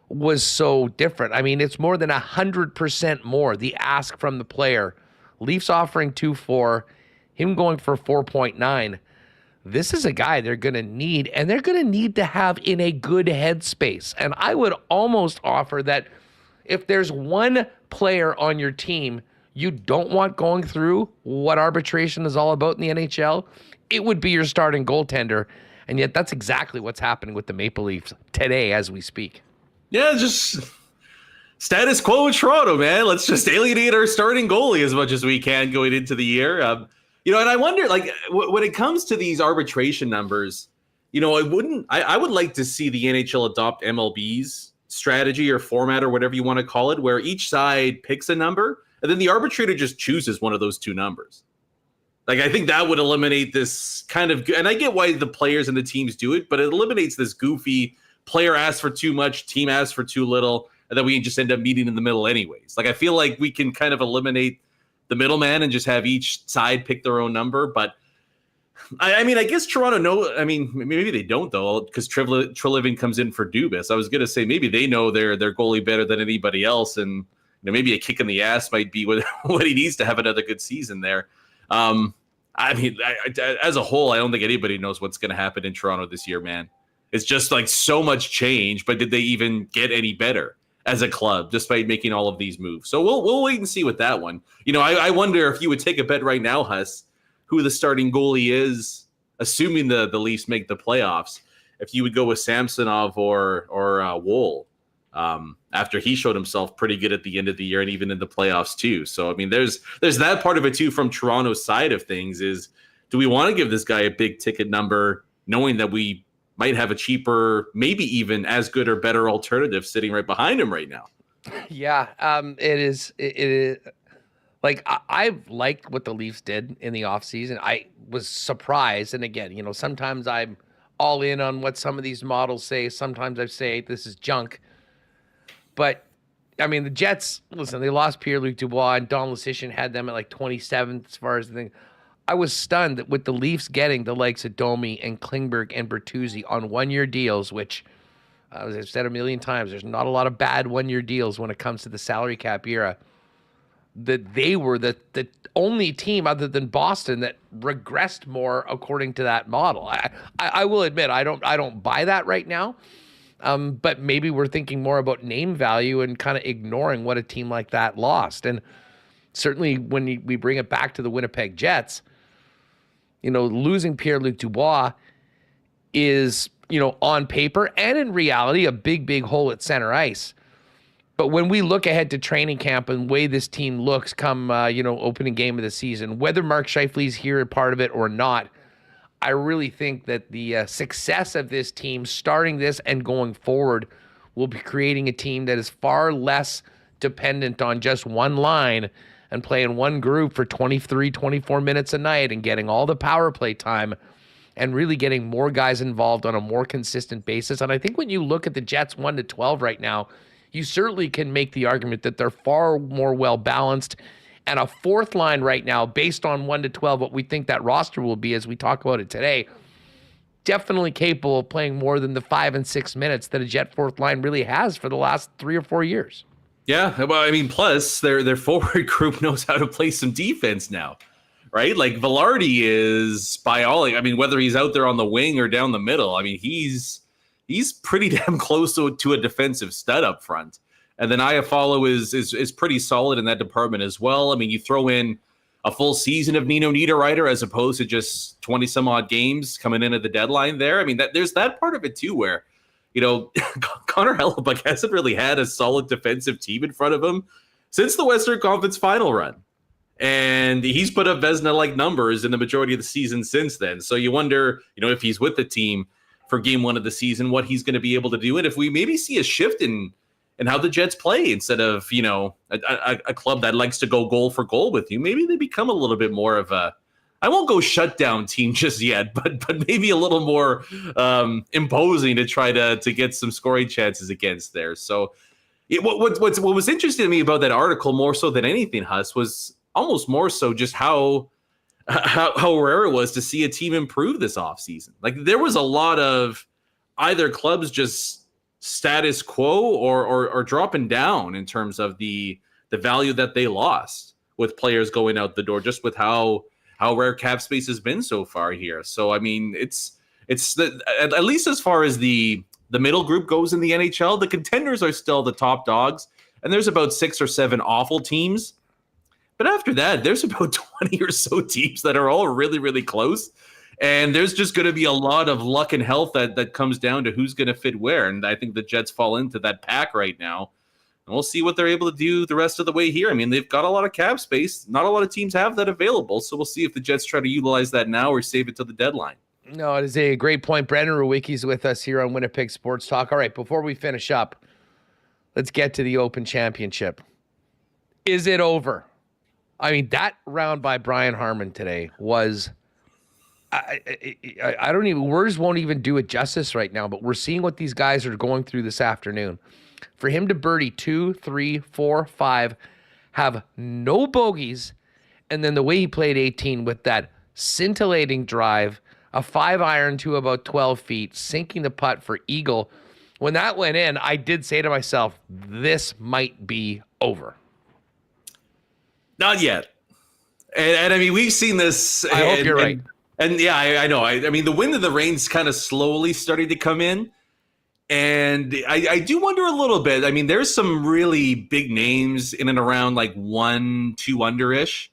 B: was so different. I mean, it's more than 100% more, the ask from the player. Leafs offering 2.4, him going for 4.9. This is a guy they're going to need, and they're going to need to have in a good headspace. And I would almost offer that if there's one player on your team you don't want going through what arbitration is all about in the NHL, it would be your starting goaltender. And yet that's exactly what's happening with the Maple Leafs today as we speak.
E: Yeah, just status quo in Toronto, man. Let's just alienate our starting goalie as much as we can going into the year. And I wonder, like, when it comes to these arbitration numbers, I would like to see the NHL adopt MLB's strategy or format or whatever you want to call it, where each side picks a number and then the arbitrator just chooses one of those two numbers. Like, I think that would eliminate this kind of, and I get why the players and the teams do it, but it eliminates this goofy player asks for too much, team asks for too little, and then we just end up meeting in the middle anyways. Like, I feel like we can kind of eliminate the middleman and just have each side pick their own number. But I mean, I guess Toronto maybe they don't though, because Treliving comes in for Dubas. I was going to say maybe they know their goalie better than anybody else. And maybe a kick in the ass might be what he needs to have another good season there. I mean, as a whole, I don't think anybody knows what's going to happen in Toronto this year, man. It's just like so much change, but did they even get any better as a club despite making all of these moves? So we'll wait and see with that one. I wonder if you would take a bet right now, Huss, who the starting goalie is, assuming the Leafs make the playoffs, if you would go with Samsonov or Woll, after he showed himself pretty good at the end of the year and even in the playoffs too. So, I mean, there's that part of it too from Toronto's side of things is, do we want to give this guy a big ticket number knowing that we might have a cheaper, maybe even as good or better alternative sitting right behind him right now?
B: Yeah, it is. Like, I've liked what the Leafs did in the offseason. I was surprised. And again, sometimes I'm all in on what some of these models say. Sometimes I say this is junk. But, I mean, the Jets, listen, they lost Pierre-Luc Dubois, and Don Lucian had them at like 27th as far as the thing. I was stunned that with the Leafs getting the likes of Domi and Klingberg and Bertuzzi on one-year deals, which, as I've said a million times, there's not a lot of bad one-year deals when it comes to the salary cap era, that they were the only team other than Boston that regressed more according to that model. I will admit, I don't buy that right now, but maybe we're thinking more about name value and kind of ignoring what a team like that lost. And certainly when we bring it back to the Winnipeg Jets, losing Pierre-Luc Dubois is, on paper and in reality, a big, big hole at center ice. But when we look ahead to training camp and the way this team looks come, opening game of the season, whether Mark Scheifele's here a part of it or not, I really think that the success of this team starting this and going forward will be creating a team that is far less dependent on just one line and playing one group for 23, 24 minutes a night and getting all the power play time and really getting more guys involved on a more consistent basis. And I think when you look at the Jets 1-12 right now, you certainly can make the argument that they're far more well-balanced. And a fourth line right now, based on 1-12, what we think that roster will be as we talk about it today, definitely capable of playing more than the 5 and 6 minutes that a Jet fourth line really has for the last 3 or 4 years.
E: Yeah, well, I mean, plus their forward group knows how to play some defense now, right? Like Balharry is, by all, I mean, whether he's out there on the wing or down the middle, I mean, he's pretty damn close to a defensive stud up front. And then Iafallo is pretty solid in that department as well. I mean, you throw in a full season of Nino Niederreiter as opposed to just 20 some odd games coming in at the deadline there. I mean, there's that part of it too, where, Connor Hellebuyck hasn't really had a solid defensive team in front of him since the Western Conference final run. And he's put up Vezina-like numbers in the majority of the season since then. So you wonder, if he's with the team for game 1 of the season, what he's going to be able to do. And if we maybe see a shift in how the Jets play, instead of, a club that likes to go goal for goal with you, maybe they become a little bit more of a, I won't go shutdown team just yet, but maybe a little more imposing to try to get some scoring chances against there. So what was interesting to me about that article more so than anything, Huss, was almost more so just how rare it was to see a team improve this offseason. Like, there was a lot of either clubs just status quo or dropping down in terms of the value that they lost with players going out the door, just with how rare cap space has been so far here. So, I mean, it's at least as far as the middle group goes in the NHL, the contenders are still the top dogs, and there's about 6 or 7 awful teams. But after that, there's about 20 or so teams that are all really, really close. And there's just going to be a lot of luck and health that comes down to who's going to fit where. And I think the Jets fall into that pack right now. And we'll see what they're able to do the rest of the way here. I mean, they've got a lot of cap space. Not a lot of teams have that available. So we'll see if the Jets try to utilize that now or save it to the deadline.
B: No, it is a great point. Brandon Rewucki's with us here on Winnipeg Sports Talk. All right, before we finish up, let's get to the Open Championship. Is it over? I mean, that round by Brian Harman today was... I don't even, words won't even do it justice right now, but we're seeing what these guys are going through this afternoon. For him to birdie 2, 3, 4, 5, have no bogeys, and then the way he played 18 with that scintillating drive, a 5-iron to about 12 feet, sinking the putt for eagle. When that went in, I did say to myself, this might be over.
E: Not yet. And I mean, we've seen this.
B: I hope you're right.
E: And yeah, I know. I mean, the wind and the rain's kind of slowly starting to come in. And I do wonder a little bit. I mean, there's some really big names in and around like 1, 2 under-ish.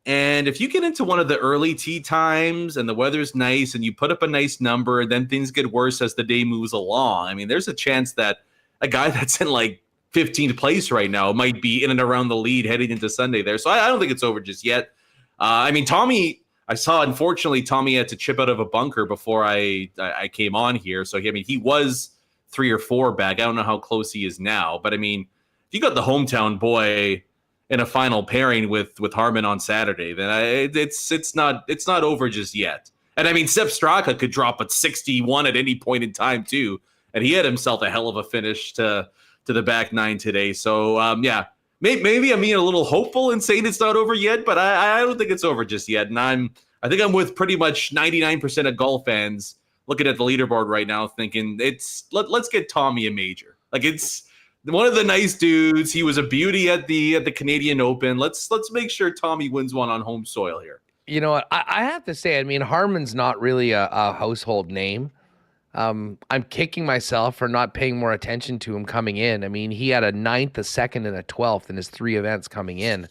E: And if you get into one of the early tee times and the weather's nice and you put up a nice number and then things get worse as the day moves along, I mean, there's a chance that a guy that's in like 15th place right now might be in and around the lead heading into Sunday there. So I don't think it's over just yet. I mean, Tommy... I saw, unfortunately, Tommy had to chip out of a bunker before I came on here. So, I mean, he was 3 or 4 back. I don't know how close he is now. But, I mean, if you got the hometown boy in a final pairing with Harman on Saturday, then it's not over just yet. And, I mean, Sepp Straka could drop at 61 at any point in time, too. And he had himself a hell of a finish to the back 9 today. So, yeah. Maybe I'm being a little hopeful and saying it's not over yet, but I don't think it's over just yet. And I think I'm with pretty much 99% of golf fans looking at the leaderboard right now thinking let's get Tommy a major. Like, it's one of the nice dudes. He was a beauty at the Canadian Open. Let's make sure Tommy wins one on home soil here.
B: You know what? I have to say, I mean, Harman's not really a household name. I'm kicking myself for not paying more attention to him coming in. I mean, he had a 9th, a 2nd, and a 12th in his 3 events coming in.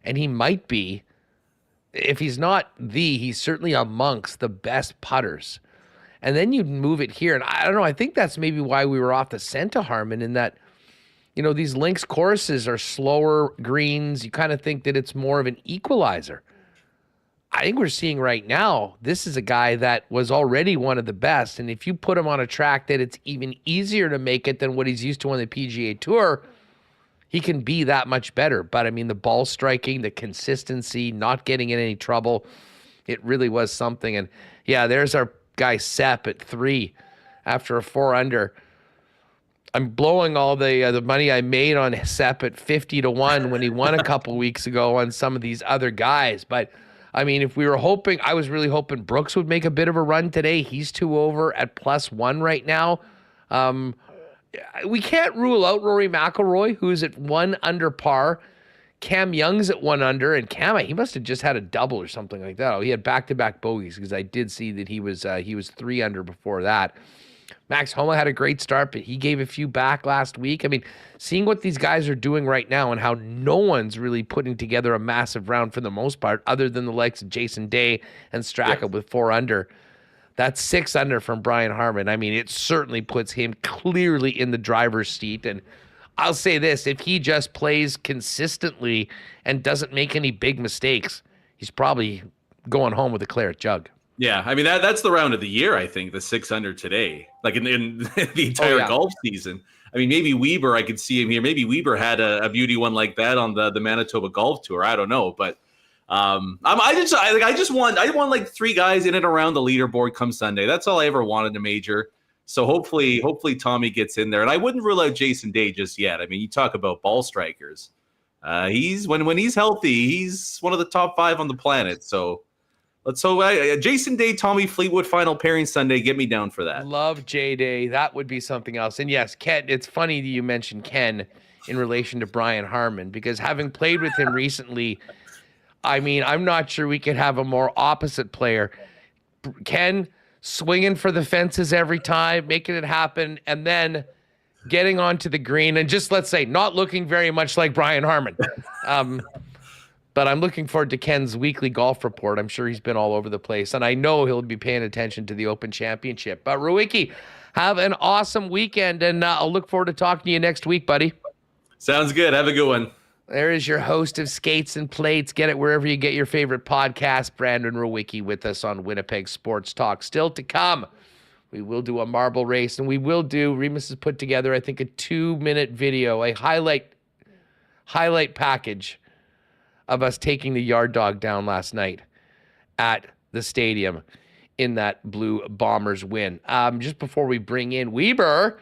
B: And he might be, if he's not he's certainly amongst the best putters. And then you move it here. And I don't know, I think that's maybe why we were off the scent of Harman, in that, you know, these links courses are slower greens. You kind of think that it's more of an equalizer. I think we're seeing right now, this is a guy that was already one of the best. And if you put him on a track that it's even easier to make it than what he's used to on the PGA Tour, he can be that much better. But I mean, the ball striking, the consistency, not getting in any trouble, it really was something. And yeah, there's our guy Sepp at 3 after a 4 under. I'm blowing all the money I made on Sepp at 50-1 when he won a couple weeks ago on some of these other guys. But I mean, if we were hoping, I was really hoping Brooks would make a bit of a run today. He's 2 over at +1 right now. We can't rule out Rory McIlroy, who's at 1 under par. Cam Young's at 1 under, and Cam, he must have just had a double or something like that. Oh, he had back-to-back bogeys, because I did see that he was 3 under before that. Max Homa had a great start, but he gave a few back last week. I mean, seeing what these guys are doing right now and how no one's really putting together a massive round for the most part, other than the likes of Jason Day and Straka with 4 under. That's 6 under from Brian Harman. I mean, it certainly puts him clearly in the driver's seat. And I'll say this, if he just plays consistently and doesn't make any big mistakes, he's probably going home with a claret jug.
E: Yeah, I mean that's the round of the year. I think the 6 under today, like in the entire golf season. I mean, maybe Weber, I could see him here. Maybe Weber had a beauty one like that on the Manitoba Golf Tour. I don't know, but I want like 3 guys in and around the leaderboard come Sunday. That's all I ever wanted in a major. So hopefully Tommy gets in there, and I wouldn't rule out Jason Day just yet. I mean, you talk about ball strikers. He's when he's healthy, he's one of the top 5 on the planet. So. Let's hope Jason Day, Tommy Fleetwood final pairing Sunday. Get me down for that.
B: Love J Day. That would be something else. And yes, Ken, it's funny that you mentioned Ken in relation to Brian Harmon, because having played with him recently, I mean, I'm not sure we could have a more opposite player. Ken swinging for the fences every time, making it happen, and then getting onto the green and just, let's say, not looking very much like Brian Harmon. But I'm looking forward to Ken's weekly golf report. I'm sure he's been all over the place, and I know he'll be paying attention to the Open Championship. But Rewucki, have an awesome weekend, and I'll look forward to talking to you next week, buddy.
E: Sounds good. Have a good one.
B: There is your host of Skates and Plates. Get it wherever you get your favorite podcast, Brandon Rewucki, with us on Winnipeg Sports Talk. Still to come, we will do a marble race, and we will do, Remis has put together, I think, a 2-minute video, a highlight package of us taking the Yard Dog down last night at the stadium in that Blue Bombers win. Just before we bring in Weber,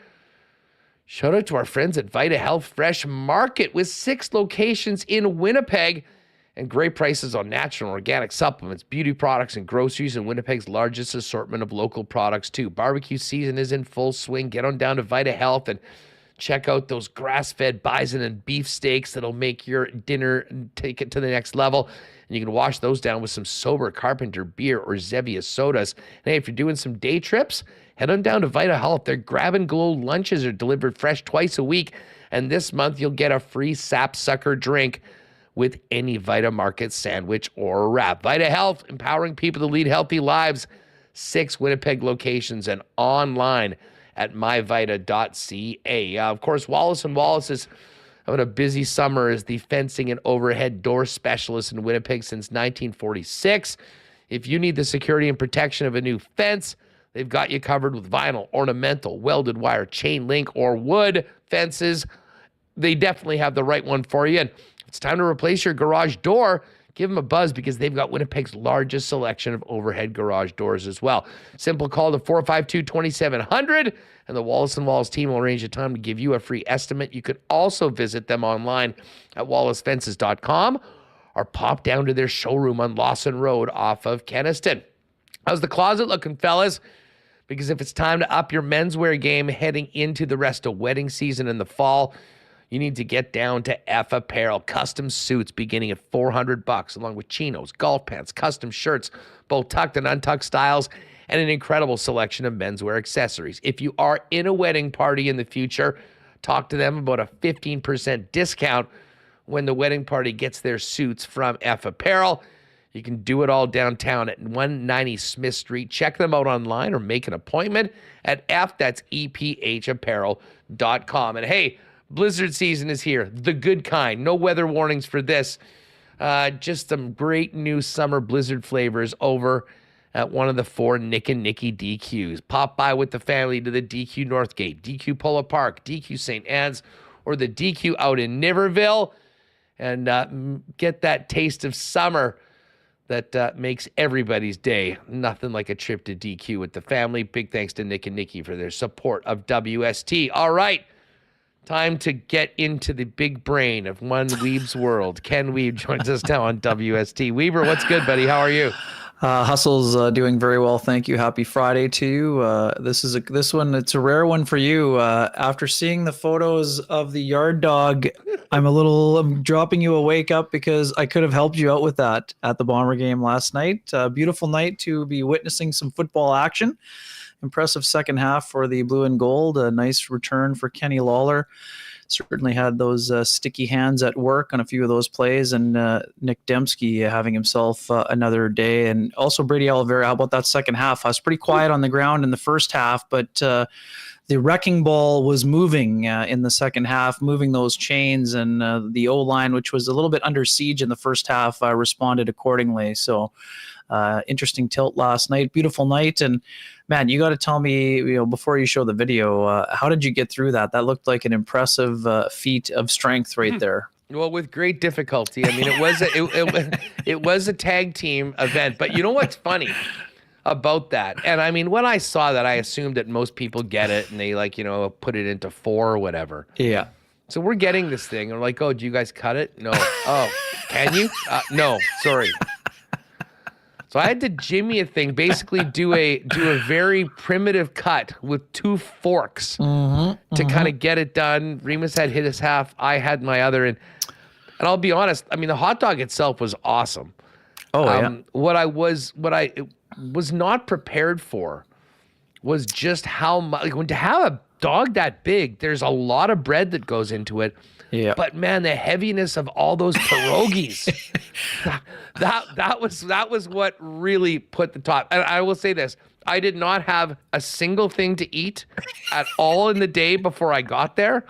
B: shout out to our friends at Vita Health Fresh Market with 6 locations in Winnipeg and great prices on natural and organic supplements, beauty products, and groceries, and Winnipeg's largest assortment of local products too. Barbecue season is in full swing. Get on down to Vita Health and check out those grass-fed bison and beef steaks that'll make your dinner take it to the next level. And you can wash those down with some sober Carpenter beer or Zevia sodas. And hey, if you're doing some day trips, head on down to Vita Health. Their grab-and-go lunches are delivered fresh twice a week. And this month, you'll get a free sapsucker drink with any Vita Market sandwich or wrap. Vita Health, empowering people to lead healthy lives. 6 Winnipeg locations and online at myvita.ca. Of course, Wallace & Wallace is having a busy summer as the fencing and overhead door specialist in Winnipeg since 1946. If you need the security and protection of a new fence, they've got you covered with vinyl, ornamental, welded wire, chain link, or wood fences. They definitely have the right one for you. And if it's time to replace your garage door, give them a buzz because they've got Winnipeg's largest selection of overhead garage doors as well. Simple call to 452-2700, and the Wallace & Wallace team will arrange a time to give you a free estimate. You could also visit them online at wallacefences.com or pop down to their showroom on Lawson Road off of Kenniston. How's the closet looking, fellas? Because if it's time to up your menswear game heading into the rest of wedding season in the fall, you need to get down to F Apparel. Custom suits beginning at $400, along with chinos, golf pants, custom shirts, both tucked and untucked styles, and an incredible selection of menswear accessories. If you are in a wedding party in the future, talk to them about a 15% discount when the wedding party gets their suits from F Apparel. You can do it all downtown at 190 Smith Street. Check them out online or make an appointment at EPHapparel.com. And hey, blizzard season is here, the good kind. No weather warnings for this. Just some great new summer blizzard flavors over at one of the 4 Nick and Nicky DQs. Pop by with the family to the DQ Northgate, DQ Polo Park, DQ St. Anne's, or the DQ out in Niverville, and get that taste of summer that makes everybody's day. Nothing like a trip to DQ with the family. Big thanks to Nick and Nicky for their support of WST. All right. Time to get into the big brain of one Weeb's world. Ken Wiebe joins us now on WST. Weber, what's good, buddy? How are you?
F: Hustle's doing very well, thank you. Happy Friday to you. This one, it's a rare one for you. After seeing the photos of the Yard Dog, I'm dropping you a wake up because I could have helped you out with that at the Bomber game last night. Beautiful night to be witnessing some football action. Impressive second half for the blue and gold. A nice return for Kenny Lawler. Certainly had those sticky hands at work on a few of those plays, and Nick Dembski having himself another day. And also Brady Oliveira. How about that second half? I was pretty quiet on the ground in the first half, but the wrecking ball was moving in the second half, moving those chains, and the O-line, which was a little bit under siege in the first half, responded accordingly. So interesting tilt last night, beautiful night. And man, you got to tell me, before you show the video, how did you get through that? That looked like an impressive feat of strength right there.
B: Well, with great difficulty. I mean, it was a tag team event, but you know what's funny about that? And I mean, when I saw that, I assumed that most people get it and they put it into 4 or whatever.
F: Yeah.
B: So we're getting this thing. And we're like, oh, do you guys cut it? No. Oh, can you? No, sorry. So I had to jimmy a thing, basically do a very primitive cut with 2 forks to kind of get it done. Remis had hit his half, I had my other, and I'll be honest, I mean, the hot dog itself was awesome.
F: Oh yeah.
B: What I was not prepared for was just how much, when to have a dog that big, there's a lot of bread that goes into it.
F: Yeah.
B: But man, the heaviness of all those pierogies, that was what really put the top. And I will say this, I did not have a single thing to eat at all in the day before I got there.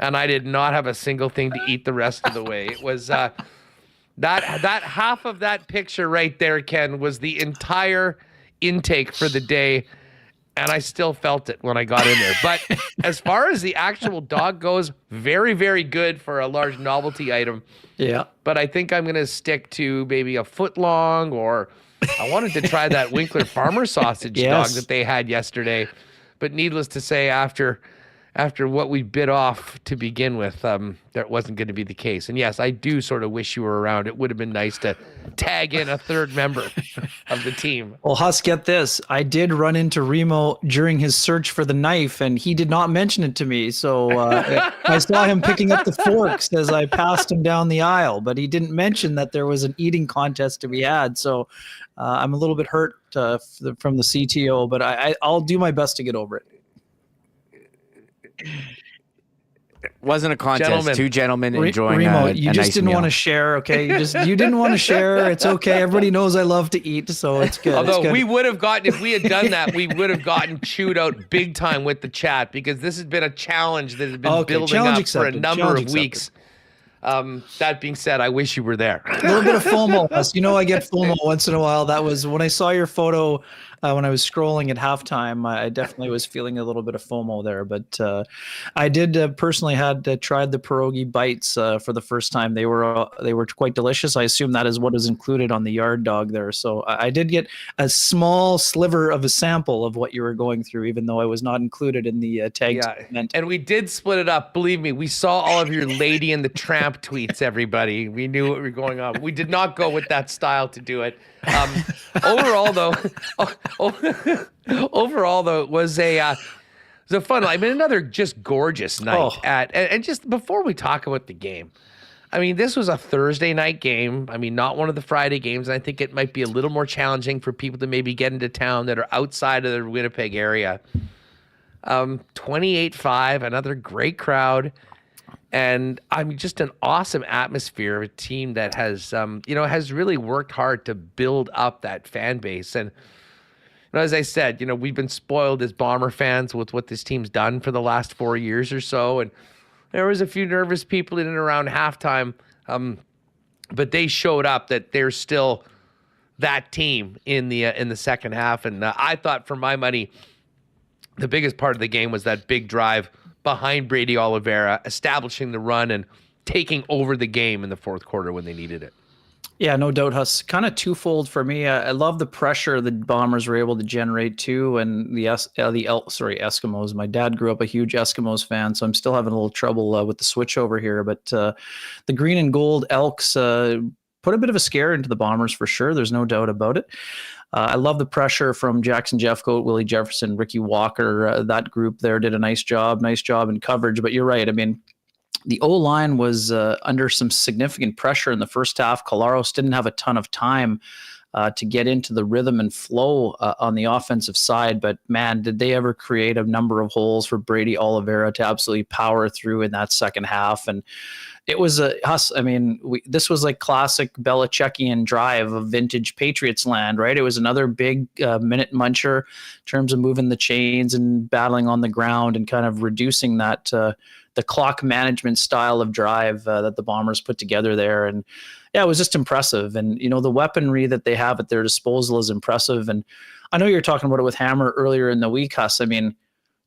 B: And I did not have a single thing to eat the rest of the way. It was that half of that picture right there, Ken, was the entire intake for the day. And I still felt it when I got in there. But as far as the actual dog goes, very, very good for a large novelty item.
F: Yeah.
B: But I think I'm going to stick to maybe a foot long, or I wanted to try that Winkler farmer sausage dog that they had yesterday. But needless to say, after what we bit off to begin with, that wasn't going to be the case. And yes, I do sort of wish you were around. It would have been nice to tag in a third member of the team.
F: Well, Huss, get this. I did run into Remo during his search for the knife, and he did not mention it to me. So I saw him picking up the forks as I passed him down the aisle, but he didn't mention that there was an eating contest to be had. So I'm a little bit hurt from the CTO, but I'll do my best to get over it.
C: Wasn't a contest. Two gentlemen enjoying
F: Remo,
C: a
F: you just
C: nice
F: didn't
C: meal.
F: want to share, okay? You didn't want to share. It's okay. Everybody knows I love to eat, so it's good.
B: Although we would have gotten, if we had done that, we would have gotten chewed out big time with the chat, because this has been a challenge that has been building up for a number of weeks. That being said, I wish you were there.
F: A little bit of FOMO. You know, I get FOMO once in a while. That was when I saw your photo when I was scrolling at halftime. I definitely was feeling a little bit of FOMO there. But I did personally had tried the pierogi bites for the first time. They were quite delicious. I assume that is what is included on the yard dog there. So I did get a small sliver of a sample of what you were going through, even though I was not included in the tag segment.
B: And we did split it up. Believe me, we saw all of your Lady and the Tramp tweets, everybody. We knew what was going on. We did not go with that style to do it. Overall, though, it was a fun. I mean, another just gorgeous night and just before we talk about the game, I mean, this was a Thursday night game. I mean, not one of the Friday games. And I think it might be a little more challenging for people to maybe get into town that are outside of the Winnipeg area. 28-5, another great crowd. And I mean, just an awesome atmosphere of a team that has, has really worked hard to build up that fan base. And as I said, we've been spoiled as Bomber fans with what this team's done for the last 4 years or so. And there was a few nervous people in and around halftime, but they showed up that they're still that team in the second half. And I thought, for my money, the biggest part of the game was that big drive behind Brady Oliveira, establishing the run and taking over the game in the fourth quarter when they needed it.
F: Yeah, no doubt, Huss. Kind of twofold for me. I love the pressure the Bombers were able to generate too, and the Eskimos. My dad grew up a huge Eskimos fan, so I'm still having a little trouble with the switch over here. But the green and gold Elks put a bit of a scare into the Bombers for sure. There's no doubt about it. I love the pressure from Jackson Jeffcoat, Willie Jefferson, Ricky Walker. That group there did a nice job in coverage. But you're right. I mean, the O-line was under some significant pressure in the first half. Collaros didn't have a ton of time to get into the rhythm and flow on the offensive side. But man, did they ever create a number of holes for Brady Oliveira to absolutely power through in that second half. And it was this was like classic Belichickian drive of vintage Patriots land, right? It was another big minute muncher in terms of moving the chains and battling on the ground and kind of reducing that the clock management style of drive that the Bombers put together there. And yeah, it was just impressive. And, the weaponry that they have at their disposal is impressive. And I know you're talking about it with Hammer earlier in the week, Huss. I mean,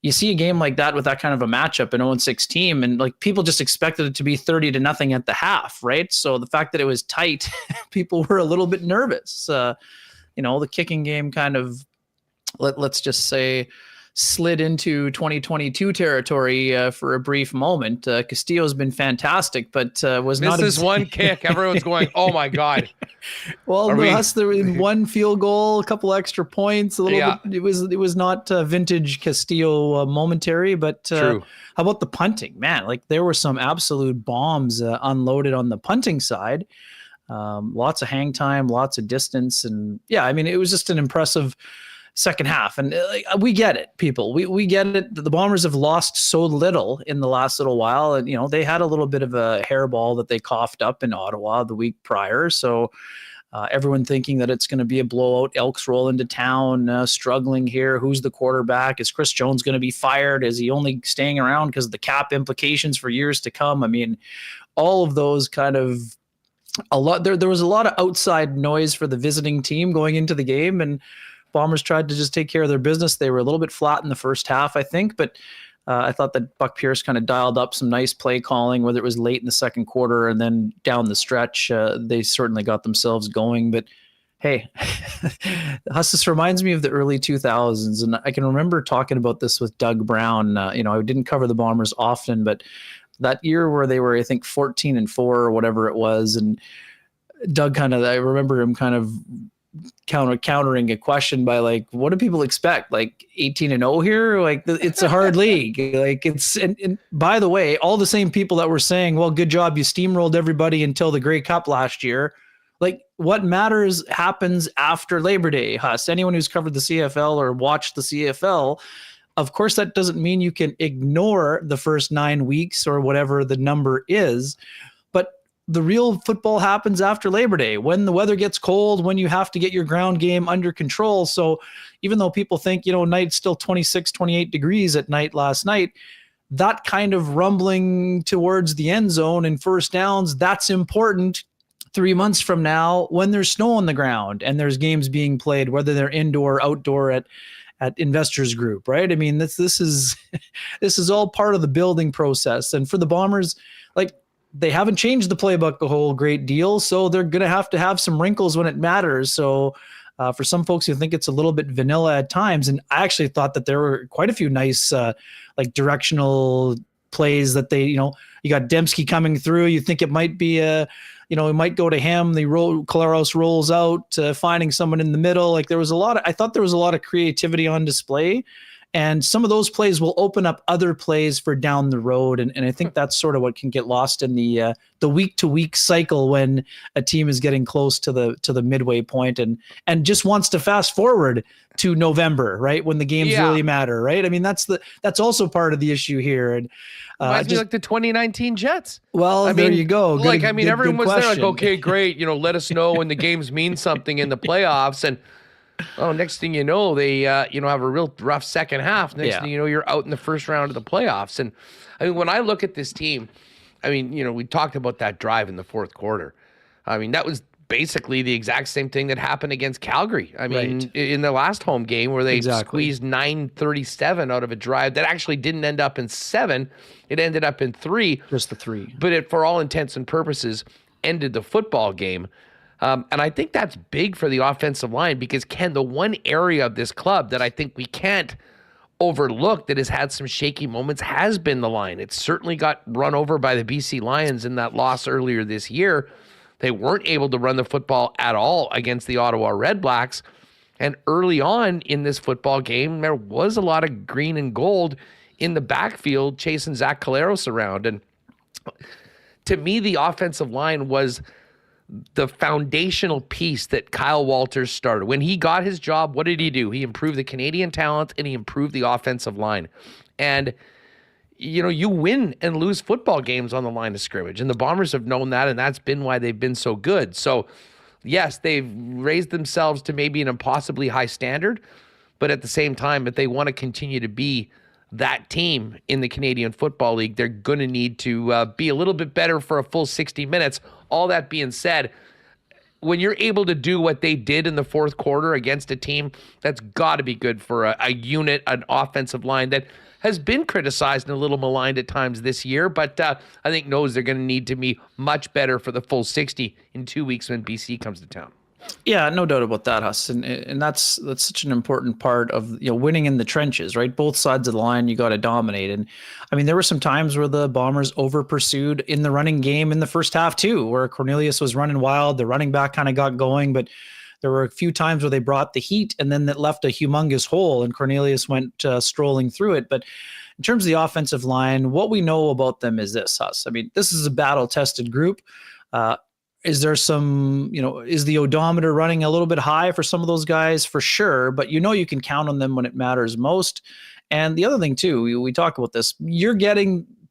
F: you see a game like that with that kind of a matchup, an 0-6 team, and like people just expected it to be 30-0 at the half, right? So the fact that it was tight, people were a little bit nervous. The kicking game kind of, let's just say, slid into 2022 territory for a brief moment. Castillo's been fantastic, but was not.
B: This one kick, everyone's going, "Oh my god!"
F: Well, there was one field goal, a couple extra points, a little bit. It was not vintage Castillo momentary, but
B: True.
F: How about the punting? Man, like there were some absolute bombs unloaded on the punting side. Lots of hang time, lots of distance, and yeah, I mean, it was just an impressive second half. And we get it, people. We get it. The Bombers have lost so little in the last little while. And, they had a little bit of a hairball that they coughed up in Ottawa the week prior. So everyone thinking that it's going to be a blowout. Elks roll into town, struggling here. Who's the quarterback? Is Chris Jones going to be fired? Is he only staying around because of the cap implications for years to come? I mean, all of those kind of there was a lot of outside noise for the visiting team going into the game, and Bombers tried to just take care of their business. They were a little bit flat in the first half, I think, but I thought that Buck Pierce kind of dialed up some nice play calling, whether it was late in the second quarter and then down the stretch. They certainly got themselves going. But hey, this reminds me of the early 2000s, and I can remember talking about this with Doug Brown. I didn't cover the Bombers often, but that year where they were, I think, 14-4 or whatever it was, and Doug I remember him kind of countering a question by like, what do people expect? Like 18-0 here? Like it's a hard league. Like and by the way, all the same people that were saying, well, good job, you steamrolled everybody until the Grey Cup last year. Like what matters happens after Labor Day, Huss. Anyone who's covered the CFL or watched the CFL, of course, that doesn't mean you can ignore the first 9 weeks or whatever the number is, but the real football happens after Labor Day, when the weather gets cold, when you have to get your ground game under control. So even though people think, night's still 26, 28 degrees at night last night, that kind of rumbling towards the end zone and first downs, that's important 3 months from now when there's snow on the ground and there's games being played, whether they're indoor or outdoor at Investors Group, right? I mean, this is all part of the building process. And for the Bombers, like, they haven't changed the playbook a whole great deal, so they're going to have some wrinkles when it matters. So for some folks who think it's a little bit vanilla at times, and I actually thought that there were quite a few nice directional plays that they, you got Dembski coming through. You think it might be it might go to him. Collaros rolls out, finding someone in the middle. Like I thought there was a lot of creativity on display. And some of those plays will open up other plays for down the road. And I think that's sort of what can get lost in the week-to-week cycle when a team is getting close to the midway point and just wants to fast forward to November, right? When the games really matter, right? I mean, that's also part of the issue here. And
B: reminds me like the 2019 Jets.
F: Well, there you go.
B: Everyone was there like, okay, great. Let us know when the games mean something in the playoffs. And next thing you know, they have a real rough second half. Next thing you know, you're out in the first round of the playoffs. And I mean, when I look at this team, I mean, we talked about that drive in the fourth quarter. I mean, that was basically the exact same thing that happened against Calgary. I mean, in the last home game where they squeezed 9:37 out of a drive that actually didn't end up in 7. It ended up in 3.
F: Just the 3.
B: But it, for all intents and purposes, ended the football game. And I think that's big for the offensive line because, Ken, the one area of this club that I think we can't overlook that has had some shaky moments has been the line. It certainly got run over by the BC Lions in that loss earlier this year. They weren't able to run the football at all against the Ottawa Red Blacks. And early on in this football game, there was a lot of green and gold in the backfield chasing Zach Collaros around. And to me, the offensive line was the foundational piece that Kyle Walters started. When he got his job, what did he do? He improved the Canadian talent and he improved the offensive line. And, you win and lose football games on the line of scrimmage. And the Bombers have known that, and that's been why they've been so good. So, yes, they've raised themselves to maybe an impossibly high standard, but at the same time, if they want to continue to be that team in the Canadian Football League, they're going to need to be a little bit better for a full 60 minutes. All that being said, when you're able to do what they did in the fourth quarter against a team, that's got to be good for a unit, an offensive line that has been criticized and a little maligned at times this year, but I think knows they're going to need to be much better for the full 60 in 2 weeks when BC comes to town.
F: Yeah, no doubt about that, Huss, and that's such an important part of winning in the trenches, right? Both sides of the line, you got to dominate. And I mean, there were some times where the Bombers over pursued in the running game in the first half too, where Cornelius was running wild, the running back kind of got going, but there were a few times where they brought the heat, and then that left a humongous hole, and Cornelius went strolling through it. But in terms of the offensive line, what we know about them is this, Huss. I mean, this is a battle-tested group. Is there some, is the odometer running a little bit high for some of those guys? For sure, but you can count on them when it matters most. And the other thing too, we talk about this,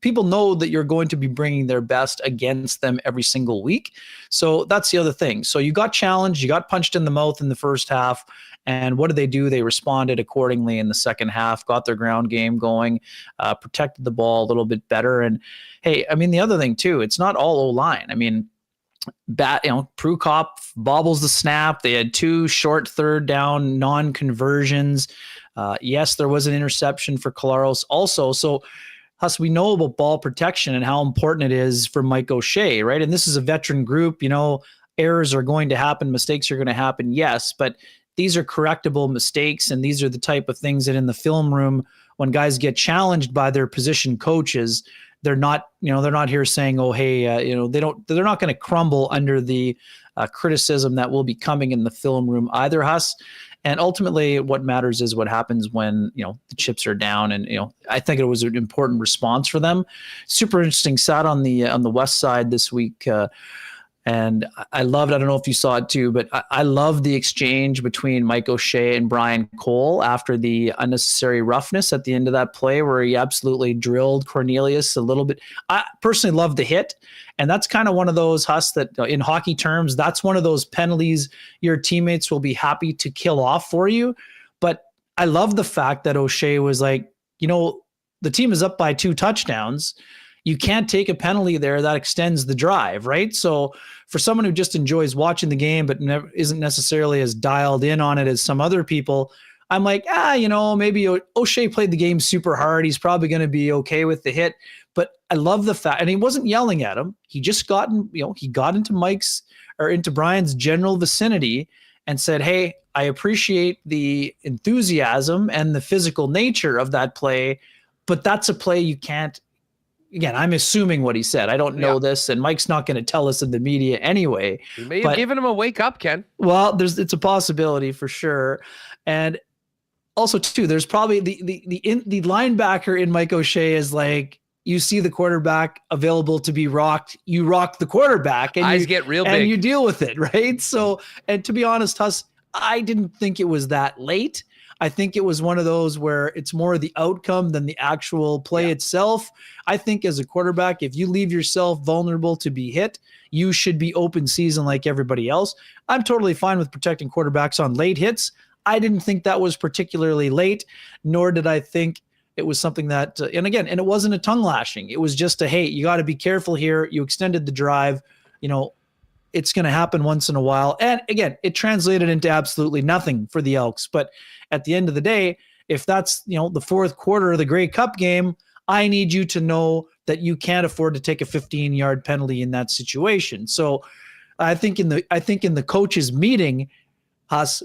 F: people know that you're going to be bringing their best against them every single week. So that's the other thing. So you got challenged, you got punched in the mouth in the first half. And what did they do? They responded accordingly in the second half, got their ground game going, protected the ball a little bit better. And hey, I mean, the other thing too, it's not all O-line. I mean, Prukop bobbles the snap. They had 2 short third down non-conversions. Yes, there was an interception for Collaros also. So, Huss, we know about ball protection and how important it is for Mike O'Shea, right? And this is a veteran group. Errors are going to happen. Mistakes are going to happen. Yes, but these are correctable mistakes. And these are the type of things that in the film room, when guys get challenged by their position coaches, they're not here saying, oh, hey, they're not going to crumble under the criticism that will be coming in the film room either, Huss. And ultimately what matters is what happens when, the chips are down. And, I think it was an important response for them. Super interesting. Sat on the west side this week. And I loved, I don't know if you saw it too, but I love the exchange between Mike O'Shea and Brian Cole after the unnecessary roughness at the end of that play where he absolutely drilled Cornelius a little bit. I personally love the hit. And that's kind of one of those, Huss, that in hockey terms, that's one of those penalties your teammates will be happy to kill off for you. But I love the fact that O'Shea was like, the team is up by 2 touchdowns. You can't take a penalty there that extends the drive, right? So for someone who just enjoys watching the game but isn't necessarily as dialed in on it as some other people, I'm like, maybe O'Shea played the game super hard. He's probably going to be okay with the hit. But I love the fact, and he wasn't yelling at him. He just he got into Brian's general vicinity and said, hey, I appreciate the enthusiasm and the physical nature of that play, but that's a play you can't. Again, I'm assuming what he said. I don't know this, and Mike's not going to tell us in the media anyway.
B: You may have given him a wake up, Ken.
F: Well, it's a possibility for sure. And also, too, there's probably the linebacker in Mike O'Shea is like, you see the quarterback available to be rocked, you rock the quarterback. And
B: eyes get real big.
F: And you deal with it, right? So, and to be honest, Huss, I didn't think it was that late. I think it was one of those where it's more the outcome than the actual play itself. I think as a quarterback, if you leave yourself vulnerable to be hit, you should be open season like everybody else. I'm totally fine with protecting quarterbacks on late hits. I didn't think that was particularly late, nor did I think it was something that, and it wasn't a tongue lashing. It was just hey, you got to be careful here. You extended the drive, it's going to happen once in a while. And again, it translated into absolutely nothing for the Elks. But at the end of the day, if that's, the fourth quarter of the Grey Cup game, I need you to know that you can't afford to take a 15-yard penalty in that situation. So I think in the coaches meeting,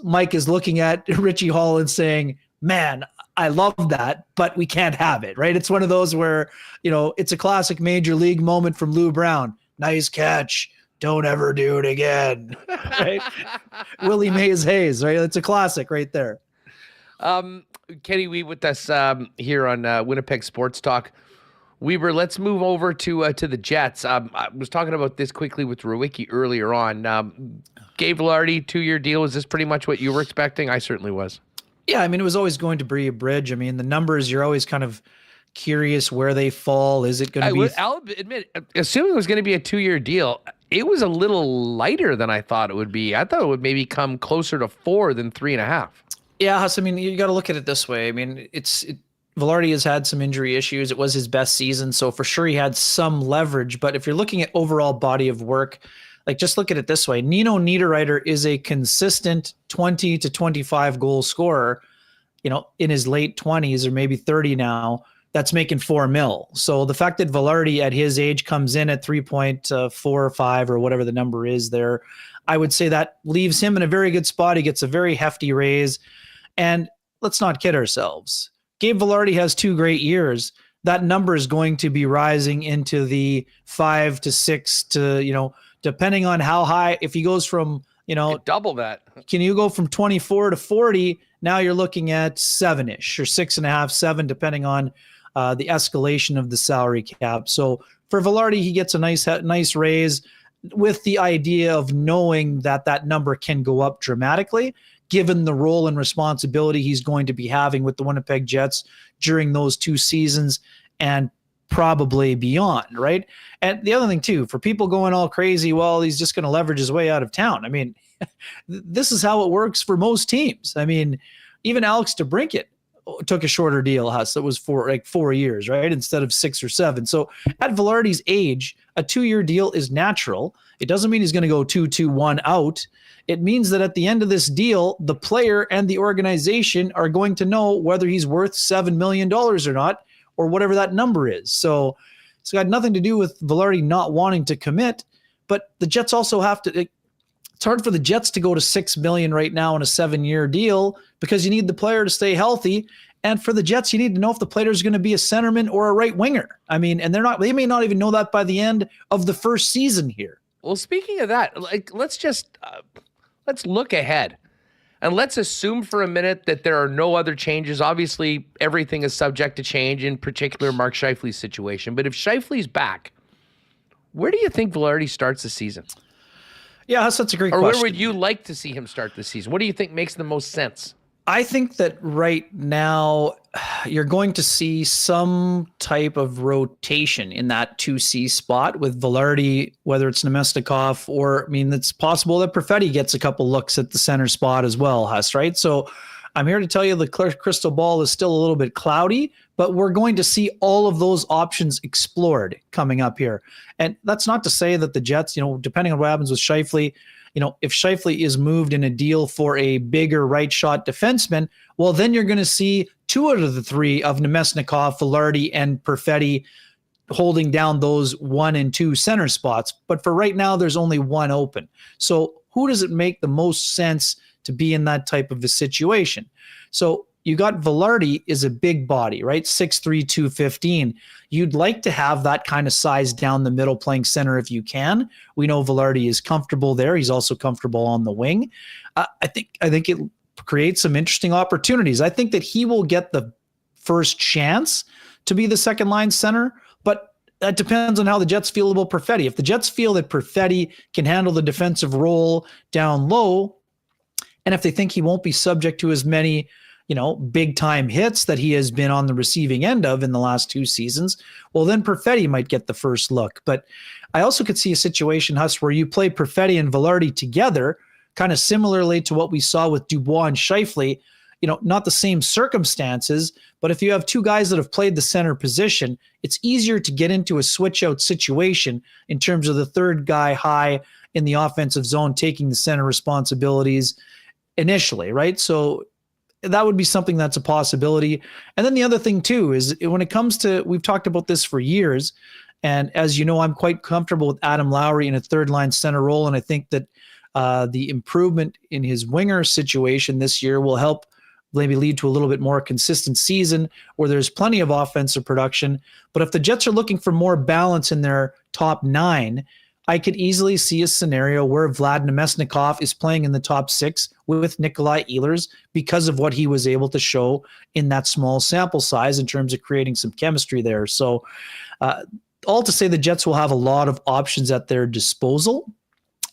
F: Mike is looking at Richie Hall and saying, man, I love that, but we can't have it, right? It's one of those where, it's a classic major league moment from Lou Brown. Nice catch. Don't ever do it again. Right? Willie Mays Hayes, right? It's a classic right there.
B: Kenny Wiebe with us here on Winnipeg Sports Talk. Weber, let's move over to the Jets. I was talking about this quickly with Rewucki earlier on. Gabe Vilardi, 2-year deal. Is this pretty much what you were expecting? I certainly was.
F: Yeah, I mean, it was always going to be a bridge. I mean, the numbers, you're always kind of curious where they fall. Is it going to be?
B: I'll admit, assuming it was going to be a 2-year deal, it was a little lighter than I thought it would be. I thought it would maybe come closer to 4 than 3.5.
F: Yeah, Huss, I mean, you got to look at it this way. I mean, Vilardi has had some injury issues. It was his best season, so for sure he had some leverage. But if you're looking at overall body of work, like just look at it this way. Nino Niederreiter is a consistent 20 to 25 goal scorer, in his late 20s or maybe 30 now, that's making $4 million. So the fact that Vilardi at his age comes in at 3.4 or 5 or whatever the number is there, I would say that leaves him in a very good spot. He gets a very hefty raise. And let's not kid ourselves. Gabe Vilardi has 2 great years. That number is going to be rising into the 5 to 6 to, depending on how high. If he goes from,
B: double that.
F: Can you go from 24 to 40? Now you're looking at 7-ish or 6.5, 7, depending on the escalation of the salary cap. So for Vilardi, he gets a nice raise with the idea of knowing that number can go up dramatically, given the role and responsibility he's going to be having with the Winnipeg Jets during those 2 seasons and probably beyond, right? And the other thing too, for people going all crazy, well, he's just going to leverage his way out of town. I mean, this is how it works for most teams. I mean, even Alex DeBrincat took a shorter deal, Huss, that was for 4 years, right? Instead of 6 or 7. So at Vilardi's age, a 2-year deal is natural. It doesn't mean he's going to go 2-2-1 out. It means that at the end of this deal, the player and the organization are going to know whether he's worth $7 million or not, or whatever that number is. So it's got nothing to do with Vilardi not wanting to commit, but the Jets also have to. It's hard for the Jets to go to $6 million right now in a 7-year deal because you need the player to stay healthy. And for the Jets, you need to know if the player is going to be a centerman or a right winger. I mean, and they may not even know that by the end of the first season here.
B: Well, speaking of that, let's look ahead. And let's assume for a minute that there are no other changes. Obviously, everything is subject to change, in particular Mark Scheifele's situation. But if Scheifele's back, where do you think Vilardi starts the season?
F: Yeah, that's a great question.
B: Or where would you like to see him start the season? What do you think makes the most sense?
F: I think that right now you're going to see some type of rotation in that 2C spot with Vilardi, whether it's Nemesnikov or, it's possible that Perfetti gets a couple looks at the center spot as well, Huss, right? So I'm here to tell you the crystal ball is still a little bit cloudy, but we're going to see all of those options explored coming up here. And that's not to say that the Jets, depending on what happens with Scheifele, if Scheifele is moved in a deal for a bigger right shot defenseman, well, then you're going to see 2 out of the 3 of Nemesnikov, Vilardi, and Perfetti holding down those 1 and 2 center spots. But for right now, there's only 1 open. So who does it make the most sense to be in that type of a situation? So you got Vilardi is a big body, right? 6'3", 215. You'd like to have that kind of size down the middle playing center if you can. We know Vilardi is comfortable there. He's also comfortable on the wing. I think it creates some interesting opportunities. I think that he will get the first chance to be the second line center, but that depends on how the Jets feel about Perfetti. If the Jets feel that Perfetti can handle the defensive role down low, and if they think he won't be subject to as many big time hits that he has been on the receiving end of in the last 2 seasons, well, then Perfetti might get the first look. But I also could see a situation, Huss, where you play Perfetti and Vilardi together, kind of similarly to what we saw with Dubois and Scheifele, not the same circumstances, but if you have 2 guys that have played the center position, it's easier to get into a switch out situation in terms of the third guy high in the offensive zone taking the center responsibilities initially, right? So that would be something that's a possibility. And then the other thing too is when it comes to, we've talked about this for years, and as you know, I'm quite comfortable with Adam Lowry in a third line center role, and I think that the improvement in his winger situation this year will help maybe lead to a little bit more consistent season where there's plenty of offensive production. But if the Jets are looking for more balance in their top 9, I could easily see a scenario where Vlad Nemesnikov is playing in the top 6 with Nikolai Ehlers because of what he was able to show in that small sample size in terms of creating some chemistry there. So all to say the Jets will have a lot of options at their disposal,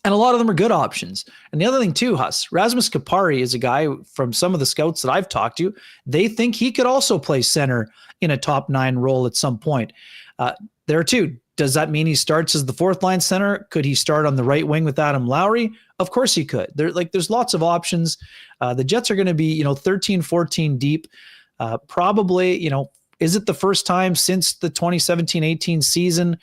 F: and a lot of them are good options. And the other thing too, Huss, Rasmus Kupari is a guy from some of the scouts that I've talked to. They think he could also play center in a top 9 role at some point. There too. Does that mean he starts as the 4th line center? Could he start on the right wing with Adam Lowry? Of course he could. There's lots of options. The Jets are going to be, 13, 14 deep. Probably, is it the first time since the 2017-18 season?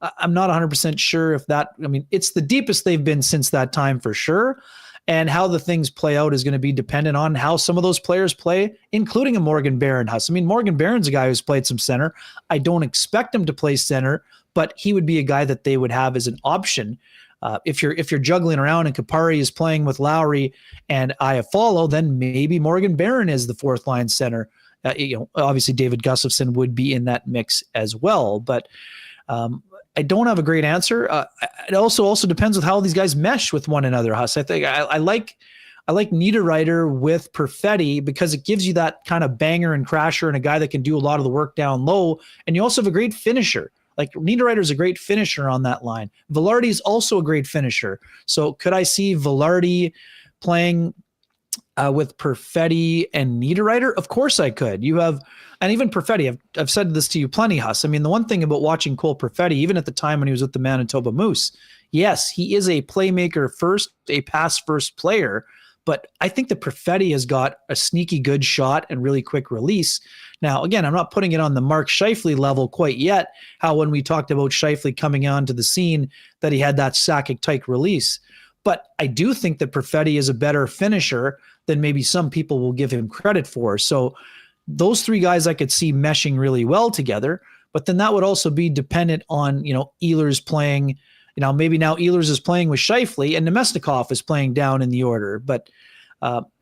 F: I'm not 100% sure if that, it's the deepest they've been since that time for sure. And how the things play out is going to be dependent on how some of those players play, including a Morgan Barron. Morgan Barron's a guy who's played some center. I don't expect him to play center, but he would be a guy that they would have as an option. If you're juggling around and Kupari is playing with Lowry and Iafallo, then maybe Morgan Barron is the 4th line center. Obviously David Gustafsson would be in that mix as well, but I don't have a great answer. It also depends with how these guys mesh with one another, Huss. I think I like Niederreiter with Perfetti because it gives you that kind of banger and crasher and a guy that can do a lot of the work down low. And you also have a great finisher. Like Niederreiter is a great finisher on that line. Velarde is also a great finisher. So could I see Velarde playing with Perfetti and Niederreiter? Of course I could. And even Perfetti, I've said this to you plenty, Huss. The one thing about watching Cole Perfetti, even at the time when he was with the Manitoba Moose, yes, he is a playmaker first, a pass first player, but I think that Perfetti has got a sneaky good shot and really quick release. Now, again, I'm not putting it on the Mark Scheifele level quite yet, how when we talked about Scheifele coming onto the scene, that he had that Sakic-type release. But I do think that Perfetti is a better finisher than maybe some people will give him credit for. So those 3 guys I could see meshing really well together, but then that would also be dependent on, Ehlers playing, maybe now Ehlers is playing with Scheifele and Nemesnikov is playing down in the order. But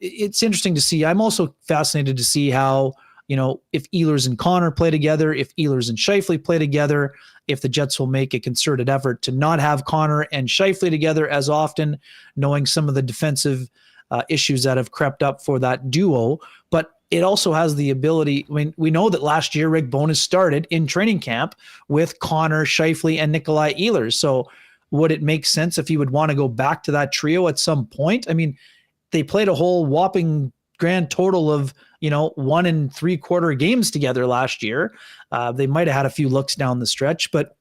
F: it's interesting to see. I'm also fascinated to see how, if Ehlers and Connor play together, if Ehlers and Scheifele play together, if the Jets will make a concerted effort to not have Connor and Scheifele together as often, knowing some of the defensive issues that have crept up for that duo. But it also has the ability, we know that last year Rick Bowness started in training camp with Connor, Scheifele, and Nikolai Ehlers. So would it make sense if he would want to go back to that trio at some point? They played a whole whopping grand total of 1 3/4 games together last year. They might have had a few looks down the stretch, but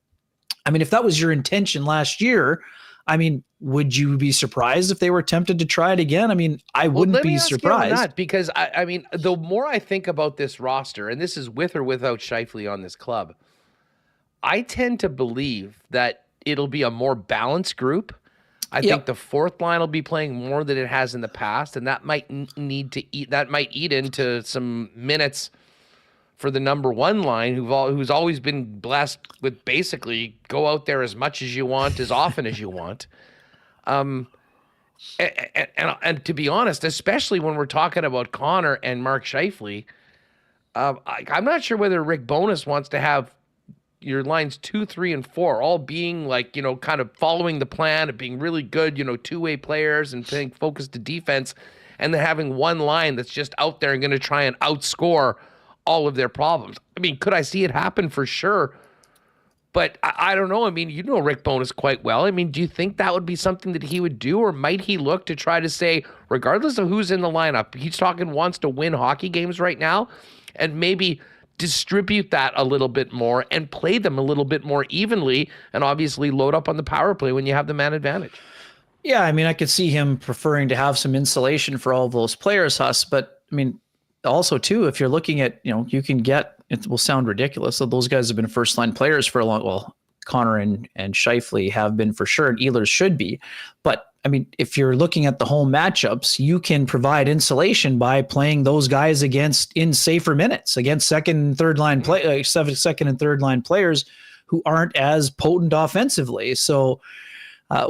F: if that was your intention last year, would you be surprised if they were tempted to try it again? I wouldn't be surprised.
B: Not, because the more I think about this roster, and this is with or without Scheifele on this club, I tend to believe that it'll be a more balanced group. I think the 4th line will be playing more than it has in the past, and that might eat into some minutes for the number 1 line, who's always been blessed with basically go out there as much as you want, as often as you want. And to be honest, especially when we're talking about Connor and Mark Scheifele, I'm not sure whether Rick Bowness wants to have your lines 2, 3, and 4 all being kind of following the plan of being really good, two-way players and playing focused to defense, and then having one line that's just out there and going to try and outscore all of their problems. Could I see it happen? For sure. But I don't know. Rick Bowness quite well. Do you think that would be something that he would do, or might he look to try to say, regardless of who's in the lineup, he's wants to win hockey games right now, and maybe distribute that a little bit more and play them a little bit more evenly, and obviously load up on the power play when you have the man advantage?
F: Yeah, I could see him preferring to have some insulation for all of those players, Huss. But also too, if you're looking at, you can get, it will sound ridiculous, so those guys have been first line players for a long, well, Connor and Scheifele have been for sure, and Ehlers should be. But if you're looking at the home matchups, you can provide insulation by playing those guys in safer minutes against second and third line players who aren't as potent offensively. So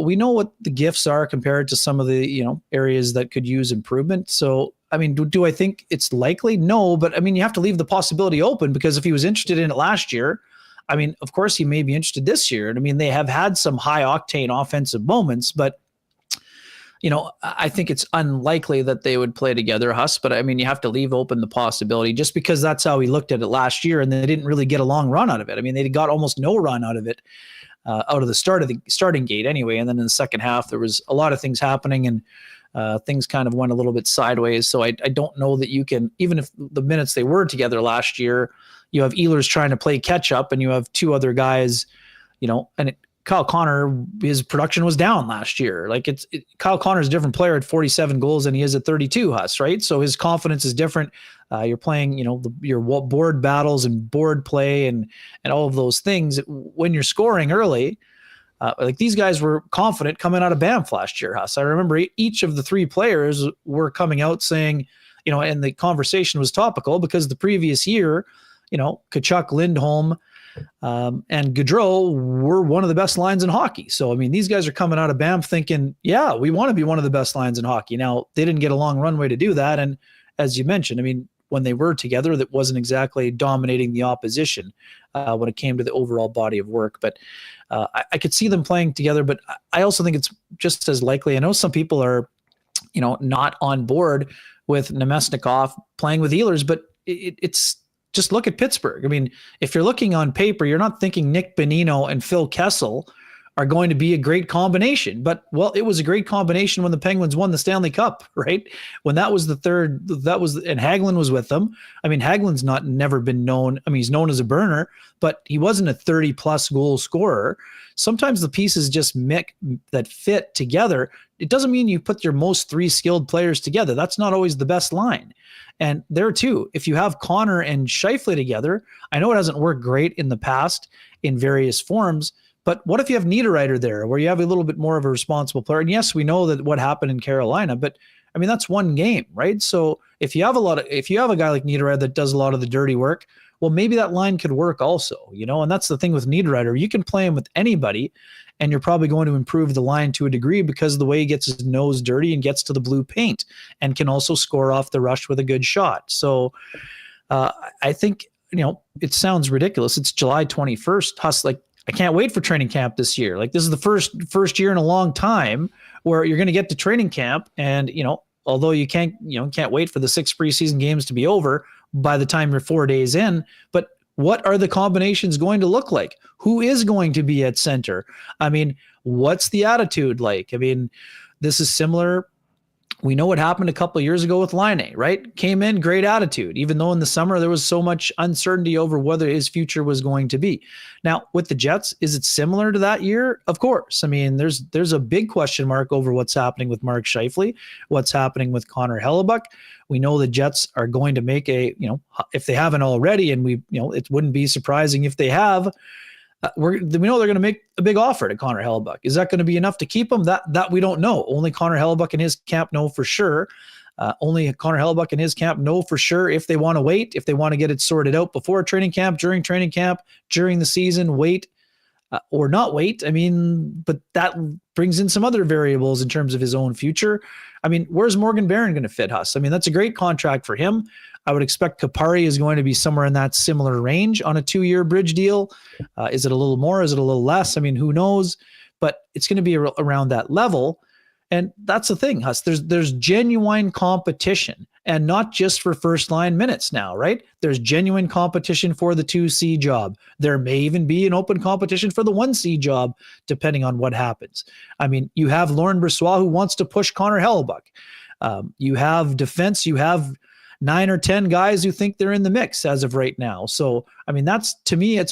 F: we know what the gifts are compared to some of the areas that could use improvement. So do I think it's likely? No, but you have to leave the possibility open, because if he was interested in it last year, I mean, of course he may be interested this year. And I mean, they have had some high octane offensive moments, but I think it's unlikely that they would play together, Huss. But I mean, you have to leave open the possibility just because that's how we looked at it last year, and they didn't really get a long run out of it. I mean, they got almost no run out of it, out of the starting gate anyway. And then in the second half, there was a lot of things happening, and things kind of went a little bit sideways. So I don't know that you can, even if the minutes they were together last year, you have Ehlers trying to play catch up, and you have two other guys, Kyle Connor, his production was down last year. Like Kyle Connor's a different player at 47 goals than he is at 32, Huss, right? So his confidence is different. You're playing, your board battles and board play and all of those things. When you're scoring early, like these guys were confident coming out of Banff last year, Huss. I remember each of the three players were coming out saying, and the conversation was topical because the previous year, Tkachuk, Lindholm, and Gaudreau were one of the best lines in hockey. So, I mean, these guys are coming out of Banff thinking, yeah, we want to be one of the best lines in hockey. Now, they didn't get a long runway to do that. And as you mentioned, I mean, when they were together, that wasn't exactly dominating the opposition when it came to the overall body of work. But I could see them playing together, but I also think it's just as likely. I know some people are, not on board with Nemesnikov playing with Ehlers, but it's just look at Pittsburgh. I mean, if you're looking on paper, you're not thinking Nick Bonino and Phil Kessel are going to be a great combination. But, well, it was a great combination when the Penguins won the Stanley Cup, right? When that was the third, and Hagelin was with them. I mean, Hagelin's never been known. I mean, he's known as a burner, but he wasn't a 30-plus goal scorer. Sometimes the pieces just that fit together. It doesn't mean you put your most three skilled players together. That's not always the best line. And there too, if you have Connor and Scheifele together, I know it hasn't worked great in the past in various forms, but what if you have Niederreiter there where you have a little bit more of a responsible player? And yes, we know that what happened in Carolina, but I mean, that's one game, right? So if you have a guy like Niederreiter that does a lot of the dirty work, well, maybe that line could work also, and that's the thing with Niederreiter. You can play him with anybody, and you're probably going to improve the line to a degree because of the way he gets his nose dirty and gets to the blue paint and can also score off the rush with a good shot. So I think, it sounds ridiculous. It's July 21st. Huss, like, I can't wait for training camp this year. Like, this is the first year in a long time where you're going to get to training camp, and, although you can't wait for the 6 preseason games to be over by the time you're 4 days in, but what are the combinations going to look like? Who is going to be at center? I mean, what's the attitude like? I mean, this is similar. We know what happened a couple of years ago with Laine, right? Came in, great attitude, even though in the summer there was so much uncertainty over whether his future was going to be. Now, with the Jets, is it similar to that year? Of course. I mean, there's a big question mark over what's happening with Mark Scheifele, what's happening with Connor Hellebuck. We know the Jets are going to make if they haven't already, and it wouldn't be surprising if they have, we know they're going to make a big offer to Connor Hellebuck. Is that going to be enough to keep him? That we don't know. Only Connor Hellebuck and his camp know for sure. Only Connor Hellebuck and his camp know for sure if they want to wait, if they want to get it sorted out before training camp, during the season, wait or not wait. I mean, but that brings in some other variables in terms of his own future. I mean, where's Morgan Barron going to fit, Huss? I mean, that's a great contract for him. I would expect Kupari is going to be somewhere in that similar range on a 2-year bridge deal. Is it a little more? Is it a little less? I mean, who knows? But it's going to be around that level. And that's the thing, Huss. There's genuine competition, and not just for first line minutes now, right? There's genuine competition for the 2C job. There may even be an open competition for the 1C job, depending on what happens. I mean, you have Laurent Brossoit who wants to push Connor Hellebuck. You have defense. You have 9 or 10 guys who think they're in the mix as of right now. So, I mean, that's, to me,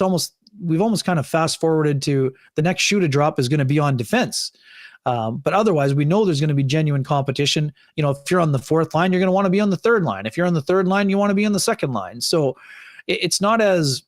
F: we've almost kind of fast forwarded to the next shoe to drop is going to be on defense. But otherwise, we know there's going to be genuine competition. If you're on the 4th line, you're going to want to be on the 3rd line. If you're on the 3rd line, you want to be on the 2nd line. So it's not as,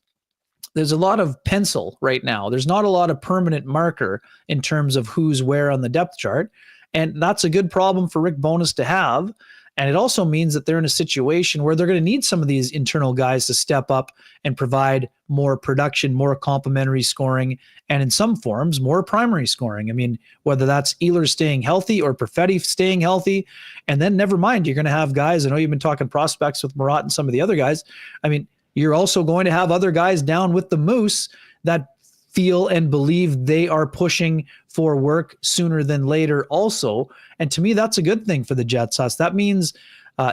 F: there's a lot of pencil right now. There's not a lot of permanent marker in terms of who's where on the depth chart. And that's a good problem for Rick Bowness to have. And it also means that they're in a situation where they're going to need some of these internal guys to step up and provide more production, more complementary scoring, and in some forms, more primary scoring. I mean, whether that's Ehlers staying healthy or Perfetti staying healthy. And then never mind, you're going to have guys, I know you've been talking prospects with Murat and some of the other guys. I mean, you're also going to have other guys down with the Moose that feel and believe they are pushing for work sooner than later also. And to me, that's a good thing for the Jets. That means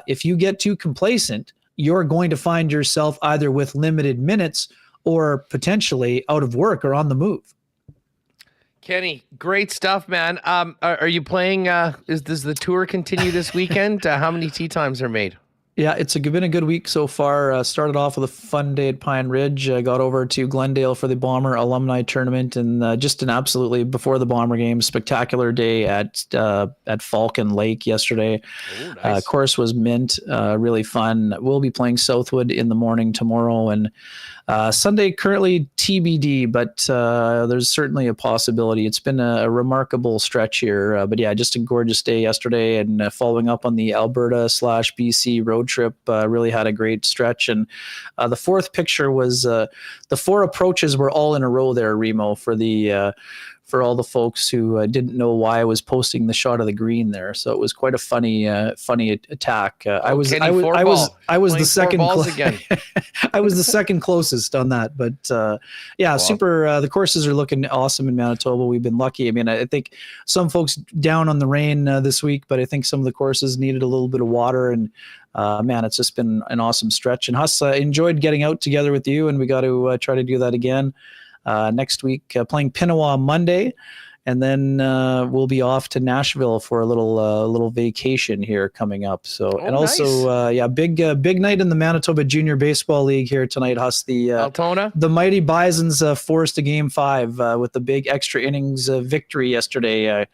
F: if you get too complacent, you're going to find yourself either with limited minutes or potentially out of work or on the move.
B: Kenny, great stuff, man. Are you playing? Does the tour continue this weekend? How many tee times are made?
F: Yeah, it's been a good week so far. Started off with a fun day at Pine Ridge. Got over to Glendale for the Bomber Alumni Tournament, and just an absolutely, before the Bomber game, spectacular day at Falcon Lake yesterday.
B: Ooh, nice.
F: Course was mint, really fun. We'll be playing Southwood in the morning tomorrow, and Sunday currently TBD, but there's certainly a possibility. It's been a remarkable stretch here, but yeah, just a gorgeous day yesterday, and following up on the Alberta/BC road trip, really had a great stretch. And the fourth picture was the 4 approaches were all in a row there, Remo, for all the folks who didn't know why I was posting the shot of the green there. So it was quite a funny attack. I was the second
B: again.
F: I was the second closest on that, but yeah, wow. Super. The courses are looking awesome in Manitoba. We've been lucky. I mean, I think some folks down on the rain this week, but I think some of the courses needed a little bit of water, and man, it's just been an awesome stretch. And Huss, enjoyed getting out together with you, and we got to try to do that again. Next week, playing Pinawa Monday, and then we'll be off to Nashville for a little vacation here coming up. So, and also, nice. Big night in the Manitoba Junior Baseball League here tonight. Huss, the Mighty Bisons forced a Game 5 with the big extra innings victory yesterday.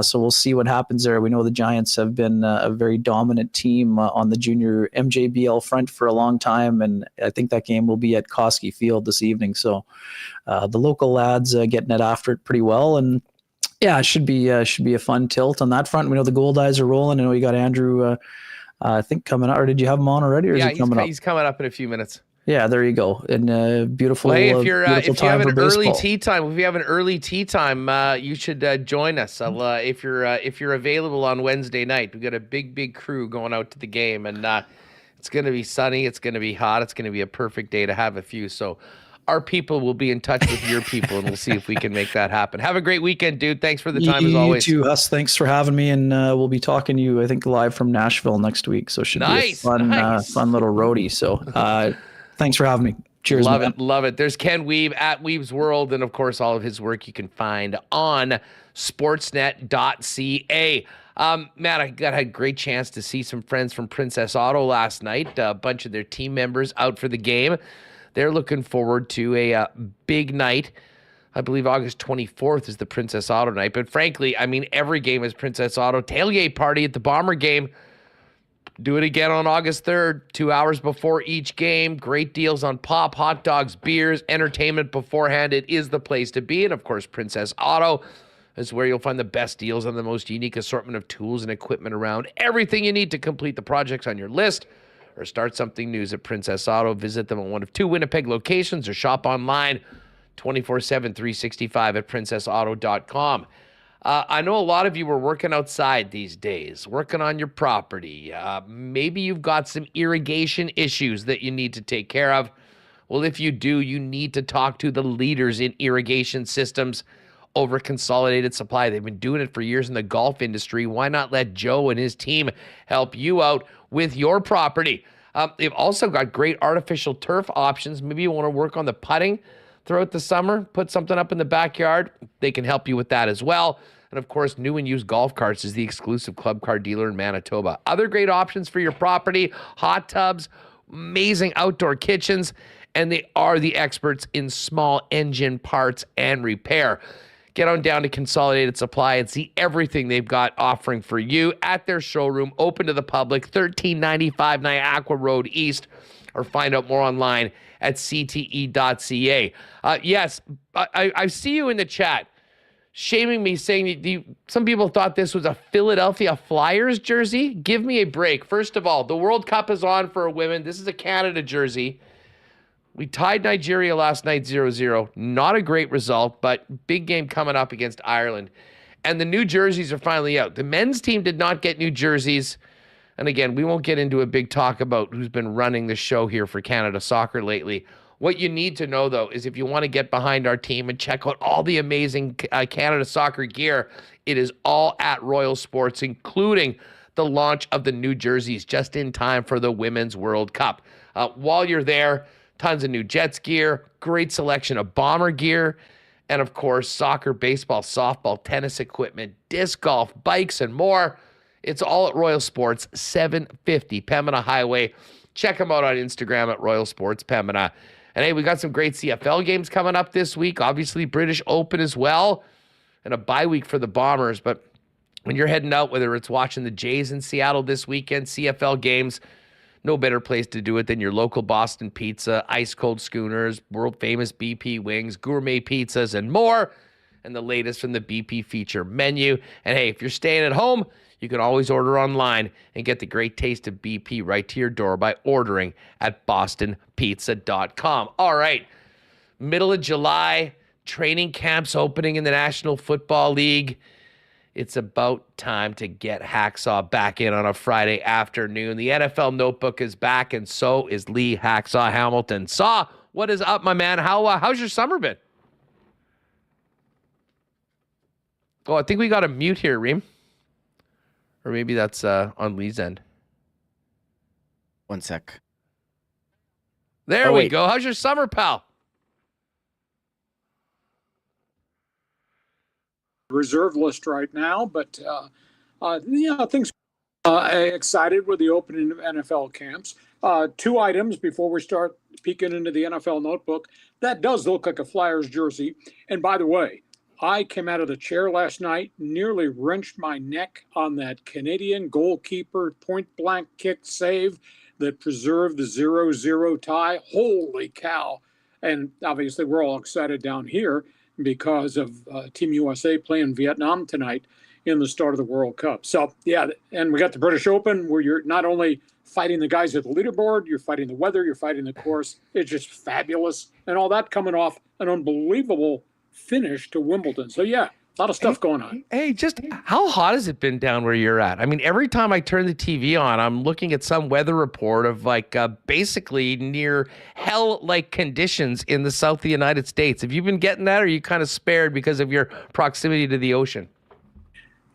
F: So we'll see what happens there. We know the Giants have been a very dominant team on the junior MJBL front for a long time, and I think that game will be at Koski Field this evening. So the local lads getting it after it pretty well, and yeah, it should be a fun tilt on that front. We know the Goldeyes are rolling. I know you got Andrew, I think, coming out. Or did you have him on already? Or is he coming up?
B: He's coming up in a few minutes.
F: Yeah, there you go. And beautiful.
B: Well, hey, if you have an early tee time, you should join us. If you're available on Wednesday night, we've got a big crew going out to the game, and it's going to be sunny. It's going to be hot. It's going to be a perfect day to have a few. So our people will be in touch with your people, and we'll see if we can make that happen. Have a great weekend, dude. Thanks for the time as always.
F: You too, Huss. Thanks for having me, and we'll be talking to you, I think, live from Nashville next week. So it should be a fun little roadie. So. Thanks for having me. Cheers.
B: Love it. There's Ken Wiebe at Wiebe's World, and of course, all of his work you can find on Sportsnet.ca. Matt, I had a great chance to see some friends from Princess Auto last night. A bunch of their team members out for the game. They're looking forward to a big night. I believe August 24th is the Princess Auto night. But frankly, I mean, every game is Princess Auto. Tailgate party at the Bomber game. Do it again on August 3rd, 2 hours before each game. Great deals on pop, hot dogs, beers, entertainment beforehand. It is the place to be. And, of course, Princess Auto is where you'll find the best deals on the most unique assortment of tools and equipment around. Everything you need to complete the projects on your list or start something new at Princess Auto. Visit them on one of 2 Winnipeg locations or shop online 24/7, 365 at princessauto.com. I know a lot of you are working outside these days, working on your property. Maybe you've got some irrigation issues that you need to take care of. Well, if you do, you need to talk to the leaders in irrigation systems over Consolidated Supply. They've been doing it for years in the golf industry. Why not let Joe and his team help you out with your property? They've also got great artificial turf options. Maybe you want to work on the putting throughout the summer, put something up in the backyard. They can help you with that as well. And of course, New and Used Golf Carts is the exclusive club car dealer in Manitoba. Other great options for your property: hot tubs, amazing outdoor kitchens, and they are the experts in small engine parts and repair. Get on down to Consolidated Supply and see everything they've got offering for you at their showroom, open to the public, 1395 Niagara Road East, or find out more online at cte.ca. Yes, I see you in the chat shaming me, saying some people thought this was a Philadelphia Flyers jersey. Give me a break. First of all, the World Cup is on for women. This is a Canada jersey. We tied Nigeria last night 0-0. Not a great result, but big game coming up against Ireland. And the new jerseys are finally out. The men's team did not get new jerseys. And again, we won't get into a big talk about who's been running the show here for Canada Soccer lately. What you need to know, though, is if you want to get behind our team and check out all the amazing Canada soccer gear, it is all at Royal Sports, including the launch of the new jerseys just in time for the Women's World Cup. While you're there, tons of new Jets gear, great selection of Bomber gear, and of course, soccer, baseball, softball, tennis equipment, disc golf, bikes, and more. It's all at Royal Sports, 750 Pembina Highway. Check them out on Instagram at Royal Sports Pembina. And hey, we got some great CFL games coming up this week. Obviously, British Open as well, and a bye week for the Bombers. But when you're heading out, whether it's watching the Jays in Seattle this weekend, CFL games, no better place to do it than your local Boston Pizza, ice cold schooners, world famous BP wings, gourmet pizzas, and more. And the latest from the BP feature menu. And hey, if you're staying at home, you can always order online and get the great taste of BP right to your door by ordering at bostonpizza.com. All right, middle of July, training camps opening in the National Football League. It's about time to get Hacksaw back in on a Friday afternoon. The NFL Notebook is back, and so is Lee Hacksaw Hamilton. Saw, what is up, my man? How's your summer been? Oh, I think we got a mute here, Reem. Or maybe that's on Lee's end.
C: One sec.
B: There we go. How's your summer, pal?
G: Reserve list right now, but things excited with the opening of NFL camps. 2 items before we start peeking into the NFL Notebook. That does look like a Flyers jersey. And by the way, I came out of the chair last night, nearly wrenched my neck on that Canadian goalkeeper point-blank kick save that preserved the 0-0 tie. Holy cow. And obviously we're all excited down here because of Team USA playing Vietnam tonight in the start of the World Cup. So, yeah, and we got the British Open where you're not only fighting the guys at the leaderboard, you're fighting the weather, you're fighting the course. It's just fabulous. And all that coming off an unbelievable finish to Wimbledon. So, yeah, a lot of stuff going on.
B: Hey, just how hot has it been down where you're at? I mean, every time I turn the TV on, I'm looking at some weather report of like basically near hell-like conditions in the south of the United States. Have you been getting that, or are you kind of spared because of your proximity to the ocean?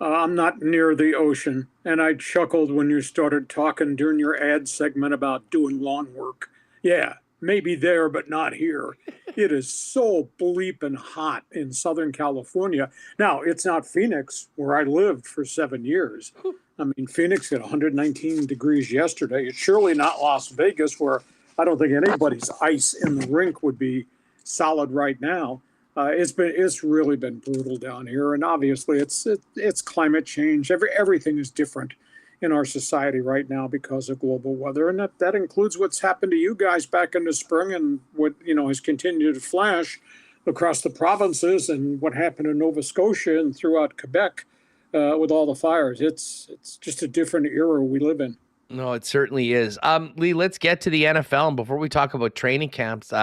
G: I'm not near the ocean, and I chuckled when you started talking during your ad segment about doing lawn work. Yeah, maybe there, but not here. It is so bleeping hot in Southern California. Now, it's not Phoenix, where I lived for 7 years. I mean, Phoenix got 119 degrees yesterday. It's surely not Las Vegas, where I don't think anybody's ice in the rink would be solid right now. It's really been brutal down here, and obviously it's climate change. Everything is different in our society right now because of global weather, and that includes what's happened to you guys back in the spring and what has continued to flash across the provinces and what happened in Nova Scotia and throughout Quebec with all the fires. It's just a different era we live in.
B: No, it certainly is. Lee, let's get to the NFL, and before we talk about training camps,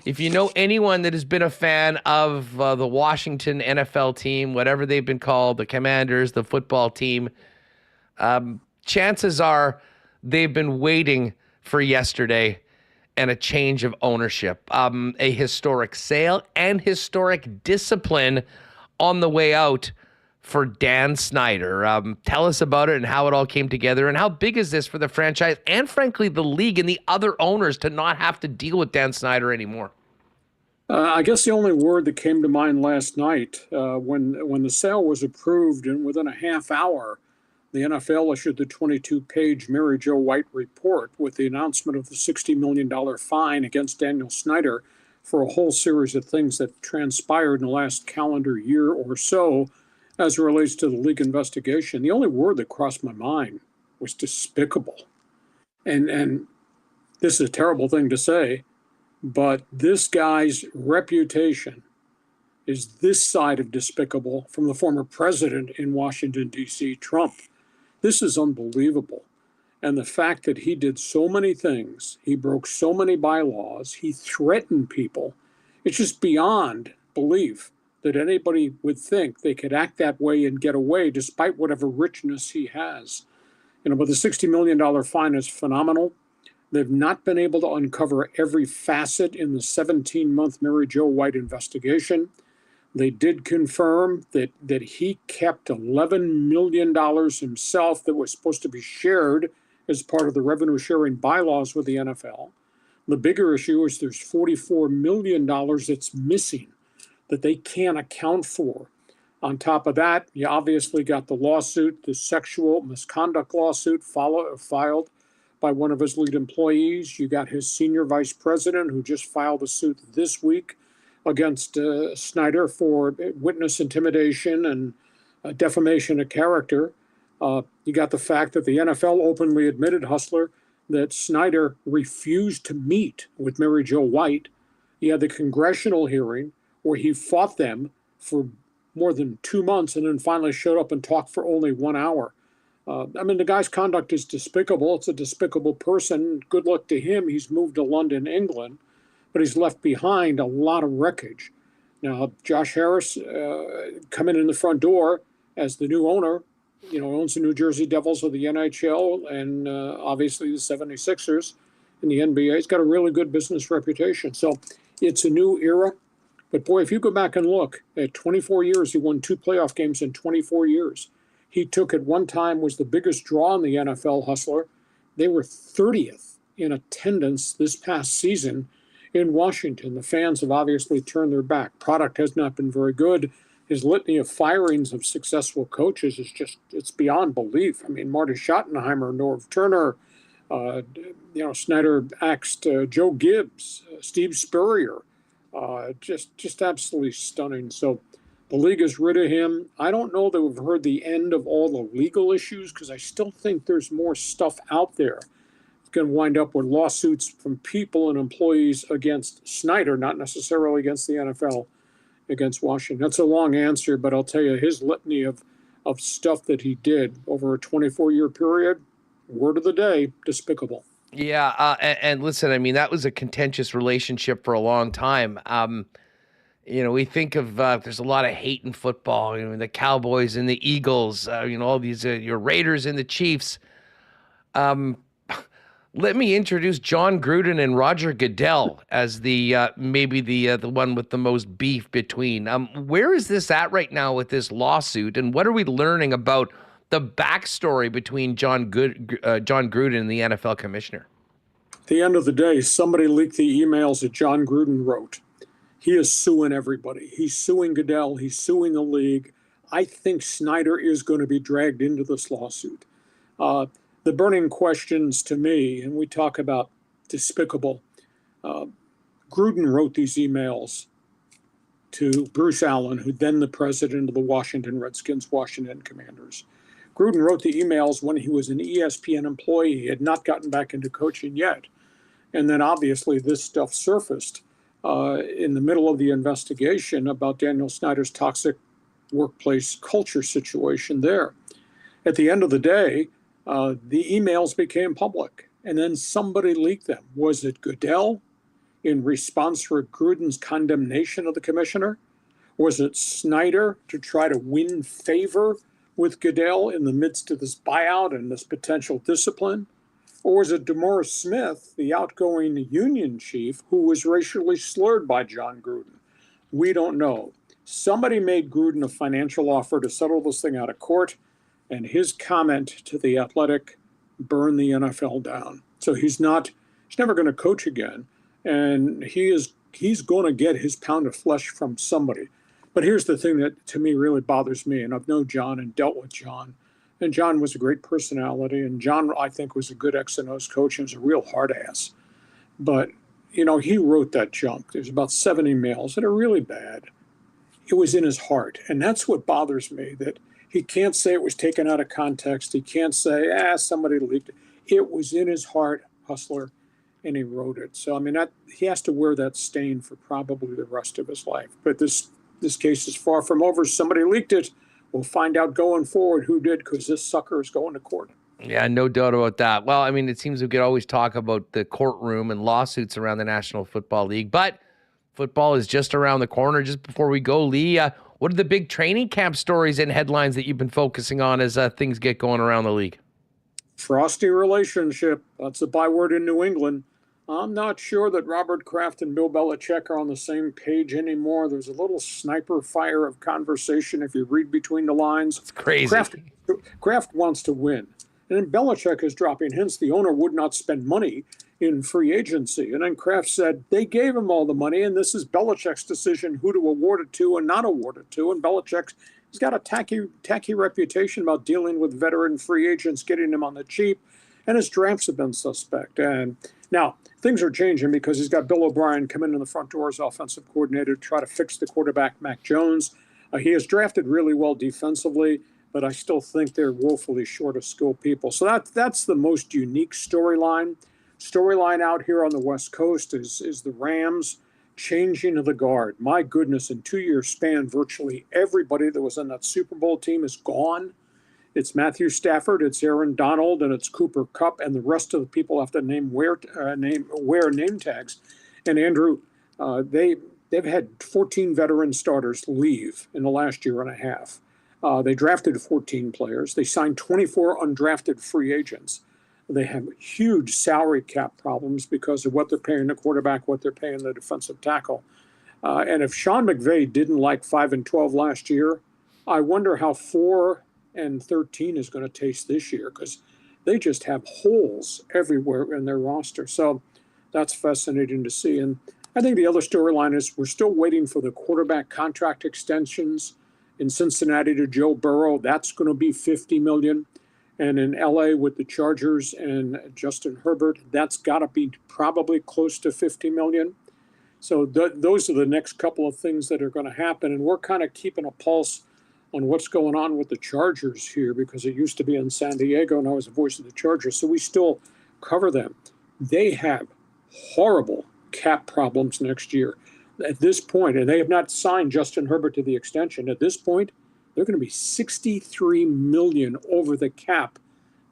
B: if you know anyone that has been a fan of the Washington NFL team, whatever they've been called, the Commanders, the football team, chances are they've been waiting for yesterday and a change of ownership, a historic sale and historic discipline on the way out for Dan Snyder. Tell us about it and how it all came together, and how big is this for the franchise and, frankly, the league and the other owners to not have to deal with Dan Snyder anymore?
G: I guess the only word that came to mind last night when the sale was approved, and within a half hour, the NFL issued the 22-page Mary Jo White report with the announcement of the $60 million fine against Daniel Snyder for a whole series of things that transpired in the last calendar year or so as it relates to the league investigation. The only word that crossed my mind was despicable. And this is a terrible thing to say, but this guy's reputation is this side of despicable from the former president in Washington, D.C., Trump. This is unbelievable. And the fact that he did so many things, he broke so many bylaws, he threatened people, it's just beyond belief that anybody would think they could act that way and get away despite whatever richness he has. But the $60 million fine is phenomenal. They've not been able to uncover every facet in the 17-month Mary Jo White investigation. They did confirm that he kept $11 million himself that was supposed to be shared as part of the revenue sharing bylaws with the NFL. The bigger issue is there's $44 million that's missing that they can't account for. On top of that, you obviously got the lawsuit, the sexual misconduct lawsuit filed by one of his lead employees. You got his senior vice president who just filed a suit this week against Snyder for witness intimidation and defamation of character. You got the fact that the NFL openly admitted, Hustler, that Snyder refused to meet with Mary Jo White. You had the congressional hearing where he fought them for more than 2 months and then finally showed up and talked for only 1 hour. I mean, the guy's conduct is despicable. It's a despicable person. Good luck to him. He's moved to London, England, but he's left behind a lot of wreckage. Now, Josh Harris coming in the front door as the new owner, owns the New Jersey Devils of the NHL and obviously the 76ers in the NBA. He's got a really good business reputation. So it's a new era. But boy, if you go back and look at 24 years, he won 2 playoff games in 24 years. He took at one time was the biggest draw in the NFL, Hustler. They were 30th in attendance this past season in Washington. The fans have obviously turned their back. Product has not been very good. His litany of firings of successful coaches is it's beyond belief. I mean, Marty Schottenheimer, Norv Turner, Snyder axed Joe Gibbs, Steve Spurrier, just absolutely stunning. So the league is rid of him. I don't know that we've heard the end of all the legal issues because I still think there's more stuff out there. It's going to wind up with lawsuits from people and employees against Snyder, not necessarily against the NFL, against Washington. That's a long answer, but I'll tell you, his litany of stuff that he did over a 24-year period, word of the day, despicable.
B: Yeah, and listen, I mean, that was a contentious relationship for a long time. We think of there's a lot of hate in football. The Cowboys and the Eagles. All these your Raiders and the Chiefs. Let me introduce John Gruden and Roger Goodell as the maybe the one with the most beef between. Where is this at right now with this lawsuit, and what are we learning about the backstory between John Gruden and the NFL commissioner?
G: At the end of the day, somebody leaked the emails that John Gruden wrote. He is suing everybody. He's suing Goodell. He's suing the league. I think Snyder is going to be dragged into this lawsuit. The burning questions to me, and we talk about despicable, Gruden wrote these emails to Bruce Allen, who then the president of the Washington Redskins, Washington Commanders. Gruden wrote the emails when he was an ESPN employee. He had not gotten back into coaching yet. And then obviously this stuff surfaced in the middle of the investigation about Daniel Snyder's toxic workplace culture situation there. At the end of the day, the emails became public, and then somebody leaked them. Was it Goodell in response for Gruden's condemnation of the commissioner? Was it Snyder to try to win favor with Goodell in the midst of this buyout and this potential discipline? Or was it DeMaurice Smith, the outgoing union chief, who was racially slurred by John Gruden? We don't know. Somebody made Gruden a financial offer to settle this thing out of court, and his comment to The Athletic burned the NFL down. So he's never going to coach again, and he's going to get his pound of flesh from somebody. But here's the thing that to me really bothers me, and I've known John and dealt with John, and John was a great personality, and John, I think, was a good X and O's coach and was a real hard ass. But, he wrote that junk. There's about 7 emails that are really bad. It was in his heart, and that's what bothers me, that he can't say it was taken out of context. He can't say, somebody leaked it. It was in his heart, Hustler, and he wrote it. So, he has to wear that stain for probably the rest of his life. But this case is far from over. Somebody leaked it. We'll find out going forward who did, because this sucker is going to court.
B: Yeah, no doubt about that. Well, it seems we could always talk about the courtroom and lawsuits around the National Football League, but football is just around the corner. Just before we go, Lee, what are the big training camp stories and headlines that you've been focusing on as things get going around the league?
G: Frosty relationship. That's a byword in New England. I'm not sure that Robert Kraft and Bill Belichick are on the same page anymore. There's a little sniper fire of conversation if you read between the lines.
B: It's crazy.
G: Kraft wants to win. And then Belichick is dropping hints the owner would not spend money in free agency. And then Kraft said they gave him all the money, and this is Belichick's decision who to award it to and not award it to. And Belichick's got a tacky reputation about dealing with veteran free agents, getting them on the cheap, and his drafts have been suspect. And now things are changing because he's got Bill O'Brien come in the front door as offensive coordinator to try to fix the quarterback, Mac Jones. He has drafted really well defensively, but I still think they're woefully short of skilled people. So that's the most unique storyline. Storyline out here on the West Coast is the Rams changing of the guard. My goodness, in 2-year span, virtually everybody that was on that Super Bowl team is gone. It's Matthew Stafford, it's Aaron Donald, and it's Cooper Kupp, and the rest of the people have to wear name tags. And Andrew, they've had 14 veteran starters leave in the last year and a half. They drafted 14 players. They signed 24 undrafted free agents. They have huge salary cap problems because of what they're paying the quarterback, what they're paying the defensive tackle. And if Sean McVay didn't like 5-12 last year, I wonder how 4-13 is going to taste this year, because they just have holes everywhere in their roster. So that's fascinating to see. And I think the other storyline is we're still waiting for the quarterback contract extensions in Cincinnati to Joe Burrow. That's going to be $50 million. And in LA with the Chargers and Justin Herbert, that's got to be probably close to $50 million. So those are the next couple of things that are going to happen. And we're kind of keeping a pulse on what's going on with the Chargers here, because it used to be in San Diego and I was the voice of the Chargers. So we still cover them. They have horrible cap problems next year. At this point, and they have not signed Justin Herbert to the extension. At this point, they're going to be $63 million over the cap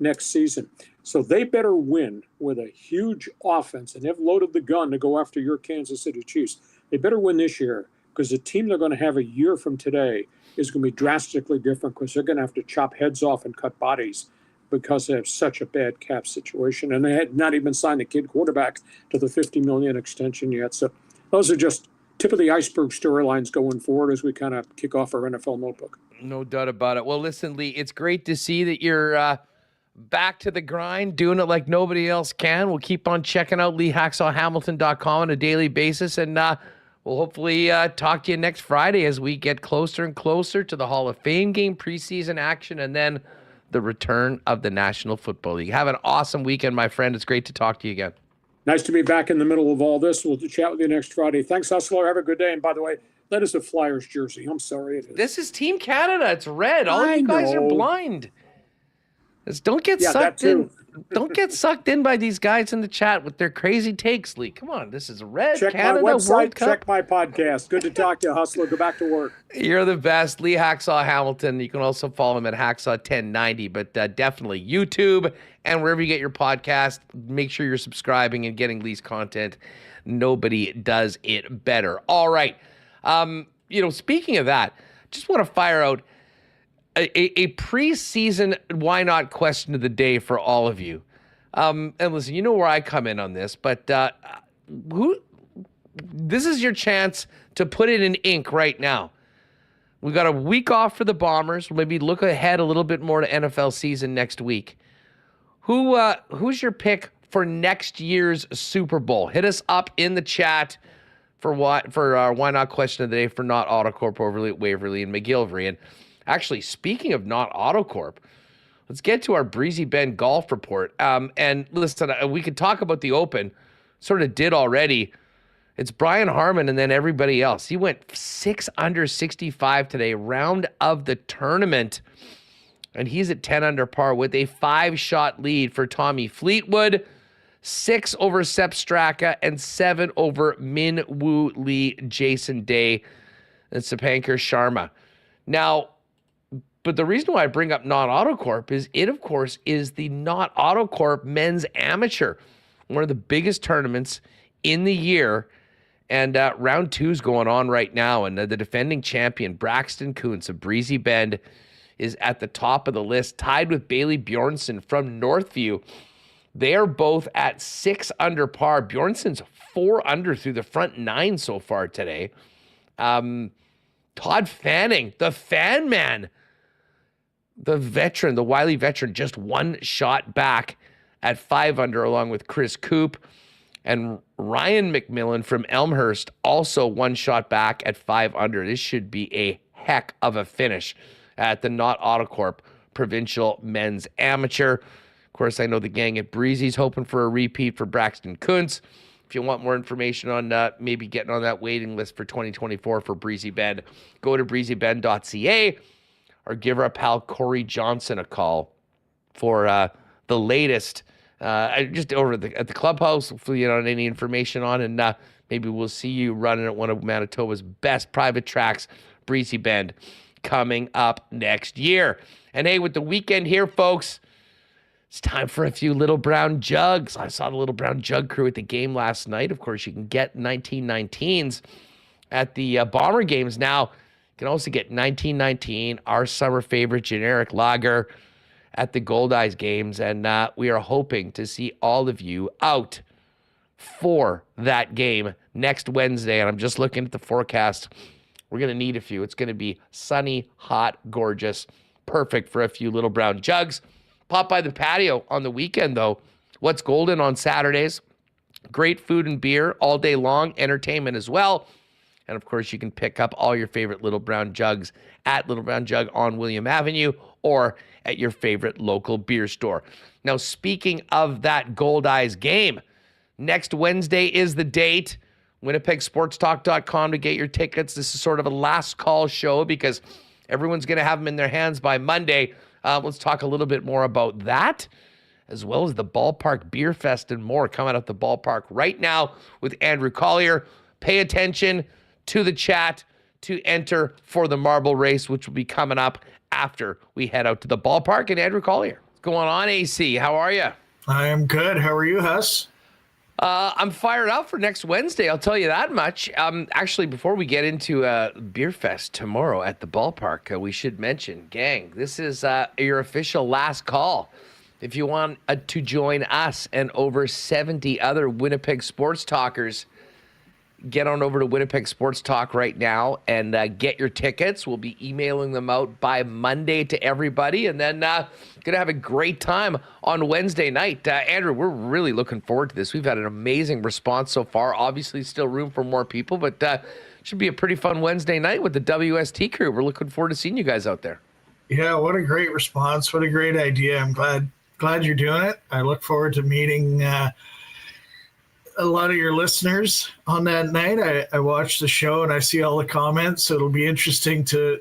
G: next season. So they better win with a huge offense, and they've loaded the gun to go after your Kansas City Chiefs. They better win this year, because the team they're going to have a year from today is going to be drastically different, because they're going to have to chop heads off and cut bodies because they have such a bad cap situation. And they had not even signed the kid quarterback to the $50 million extension yet. So those are just tip of the iceberg storylines going forward as we kind of kick off our NFL notebook.
B: No doubt about it. Well, listen, Lee, it's great to see that you're back to the grind, doing it like nobody else can. We'll keep on checking out LeeHacksawHamilton.com on a daily basis, and we'll hopefully talk to you next Friday as we get closer and closer to the Hall of Fame game, preseason action, and then the return of the National Football League. Have an awesome weekend, my friend. It's great to talk to you again.
G: Nice to be back in the middle of all this. We'll chat with you next Friday. Thanks, Hustler. Have a good day. And by the way, that is a Flyers jersey. I'm sorry it is.
B: This is Team Canada. It's red. All you guys are blind. Don't get sucked in. Don't get sucked in by these guys in the chat with their crazy takes, Lee. Come on, this is red.
G: Check
B: Canada
G: my website,
B: World Cup.
G: check my podcast. Good to talk to you, Hustler. Go back to work.
B: You're the best. Lee Hacksaw Hamilton. You can also follow him at Hacksaw1090, but definitely YouTube and wherever you get your podcast. Make sure you're subscribing and getting Lee's content. Nobody does it better. All right. Speaking of that, just want to fire out a preseason why not question of the day for all of you. And listen, you know where I come in on this, but this is your chance to put it in ink right now. We got a week off for the Bombers. We'll maybe look ahead a little bit more to NFL season next week. Who's your pick for next year's Super Bowl? Hit us up in the chat for our why not question of the day for Not Autocorp over at Waverly and McGillivray. And actually, speaking of Not Autocorp, let's get to our Breezy Bend golf report. And listen, we could talk about the Open. Sort of did already. It's Brian Harman and then everybody else. He went 6 under 65 today, round of the tournament. And he's at 10 under par with a 5-shot lead for Tommy Fleetwood, 6 over Sepp Straka, and 7 over Min Woo Lee, Jason Day, and Sapankar Sharma. Now, but the reason why I bring up Not Autocorp is it, of course, is the Not Autocorp Men's Amateur, one of the biggest tournaments in the year. And round 2 is going on right now. And the defending champion, Braxton Kuntz of Breezy Bend, is at the top of the list, tied with Bailey Bjornsson from Northview. They are both at 6 under par. Bjornsson's 4 under through the front 9 so far today. Todd Fanning, the fan man, the veteran, the wily veteran, just 1 shot back at 5 under, along with Chris Coop. And Ryan McMillan from Elmhurst, also 1 shot back at 5 under. This should be a heck of a finish at the Not Autocorp Provincial Men's Amateur. Of course, I know the gang at Breezy's hoping for a repeat for Braxton Kuntz. If you want more information on maybe getting on that waiting list for 2024 for Breezy Bend, go to breezybend.ca or give our pal Corey Johnson a call for the latest. Just over at the clubhouse, hopefully any information on, and maybe we'll see you running at one of Manitoba's best private tracks, Breezy Bend, coming up next year. And hey, with the weekend here, folks, it's time for a few Little Brown Jugs. I saw the Little Brown Jug crew at the game last night. Of course, you can get 1919s at the Bomber games. Now, you can also get 1919, our summer favorite generic lager, at the Goldeyes games. And we are hoping to see all of you out for that game next Wednesday. And I'm just looking at the forecast. We're going to need a few. It's going to be sunny, hot, gorgeous, perfect for a few Little Brown Jugs. Pop by the patio on the weekend, though. What's Golden on Saturdays? Great food and beer all day long, entertainment as well. And, of course, you can pick up all your favorite Little Brown Jugs at Little Brown Jug on William Avenue or at your favorite local beer store. Now, speaking of that Goldeyes game, next Wednesday is the date. WinnipegSportsTalk.com to get your tickets. This is sort of a last call show because everyone's going to have them in their hands by Monday. Let's talk a little bit more about that, as well as the Ballpark Beer Fest and more coming out the ballpark right now with Andrew Collier. Pay attention to the chat to enter for the marble race, which will be coming up after we head out to the ballpark. And Andrew Collier, what's going on, AC? How are you?
H: I am good. How are you, Huss?
B: I'm fired up for next Wednesday. I'll tell you that much. Actually, before we get into Beer Fest tomorrow at the ballpark, we should mention, gang, this is your official last call. If you want to join us and over 70 other Winnipeg sports talkers, get on over to Winnipeg Sports Talk right now and get your tickets. We'll be emailing them out by Monday to everybody, and then going to have a great time on Wednesday night. Andrew, we're really looking forward to this. We've had an amazing response so far. Obviously, still room for more people, but should be a pretty fun Wednesday night with the WST crew. We're looking forward to seeing you guys out there.
H: Yeah, what a great response. What a great idea. I'm glad you're doing it. I look forward to meeting a lot of your listeners on that night. I watched the show and I see all the comments, so it'll be interesting to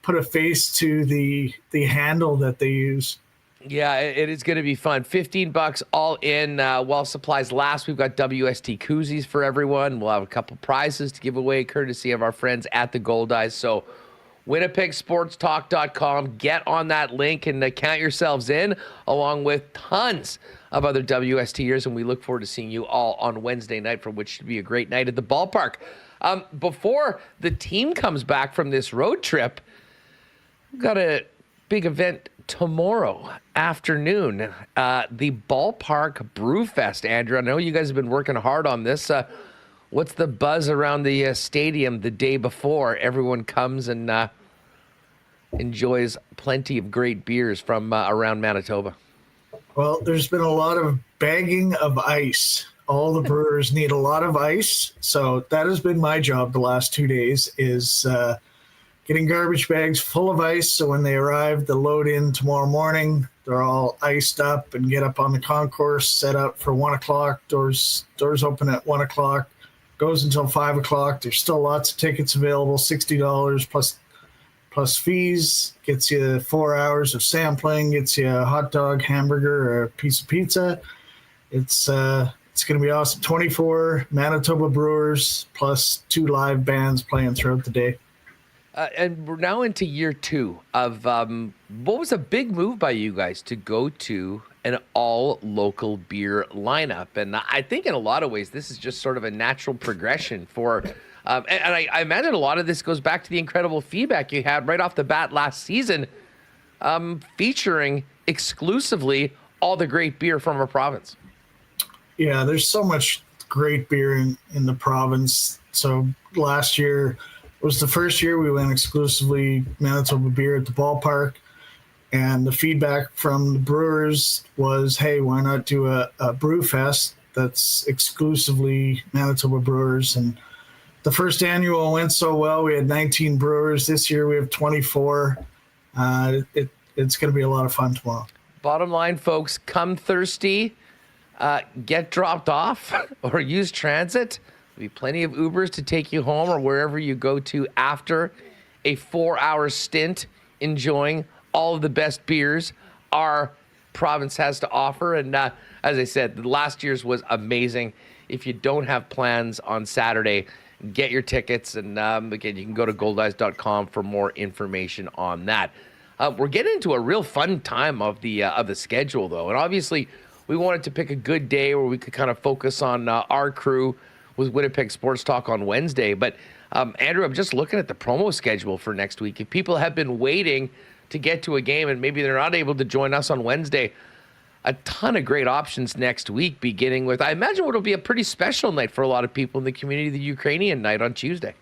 H: put a face to the handle that they use.
B: Yeah, it is going to be fun. $15 all in while supplies last. We've got WST koozies for everyone. We'll have a couple prizes to give away courtesy of our friends at the Goldeyes. So WinnipegSportsTalk.com. Get on that link and count yourselves in, along with tons of other WSTers, and we look forward to seeing you all on Wednesday night, for which should be a great night at the ballpark. Before the team comes back from this road trip, we've got a big event tomorrow afternoon, the Ballpark Brew Fest. Andrew, I know you guys have been working hard on this. What's the buzz around the stadium the day before everyone comes and enjoys plenty of great beers from around Manitoba?
H: Well, there's been a lot of bagging of ice. All the brewers need a lot of ice. So that has been my job the last 2 days, is getting garbage bags full of ice. So when they arrive, the load in tomorrow morning, they're all iced up and get up on the concourse, set up for 1 o'clock. Doors open at 1 o'clock, goes until 5 o'clock. There's still lots of tickets available, $60 plus fees, gets you 4 hours of sampling, gets you a hot dog, hamburger, or a piece of pizza. It's going to be awesome. 24 Manitoba brewers plus 2 live bands playing throughout the day.
B: And we're now into year 2 of what was a big move by you guys to go to an all-local beer lineup. And I think in a lot of ways, this is just sort of a natural progression for And I imagine a lot of this goes back to the incredible feedback you had right off the bat last season, featuring exclusively all the great beer from our province.
H: Yeah, there's so much great beer in the province. So last year was the first year we went exclusively Manitoba beer at the ballpark. And the feedback from the brewers was, hey, why not do a brew fest that's exclusively Manitoba brewers? And the first annual went so well. We had 19 brewers. This year we have 24. It's going to be a lot of fun tomorrow.
B: Bottom line, folks, come thirsty, get dropped off or use transit. There'll be plenty of Ubers to take you home or wherever you go to after a 4-hour stint enjoying all of the best beers our province has to offer. And as I said, last year's was amazing. If you don't have plans on Saturday, get your tickets. And again, you can go to goldeyes.com for more information on that. We're getting into a real fun time of the schedule, though. And obviously, we wanted to pick a good day where we could kind of focus on our crew with Winnipeg Sports Talk on Wednesday. But Andrew, I'm just looking at the promo schedule for next week. If people have been waiting to get to a game and maybe they're not able to join us on Wednesday, a ton of great options next week, beginning with, I imagine, what will be a pretty special night for a lot of people in the community, the Ukrainian night on Tuesday.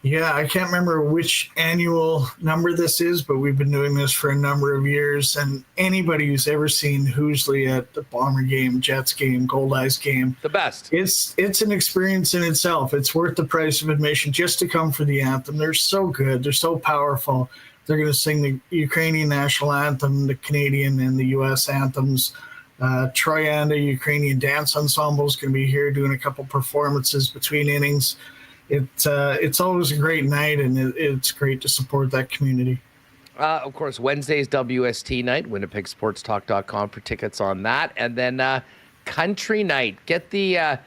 H: Yeah, I can't remember which annual number this is, but we've been doing this for a number of years. And anybody who's ever seen Hoosley at the Bomber game, Jets game, Goldeyes game,
B: the best.
H: It's an experience in itself. It's worth the price of admission just to come for the anthem. They're so good. They're so powerful. They're going to sing the Ukrainian national anthem, the Canadian and the U.S. anthems. Troyanda, Ukrainian dance ensemble, is going to be here doing a couple performances between innings. It's always a great night, and it's great to support that community.
B: Of course, Wednesday's WST night, winnipegsportstalk.com for tickets on that. And then country night. Get the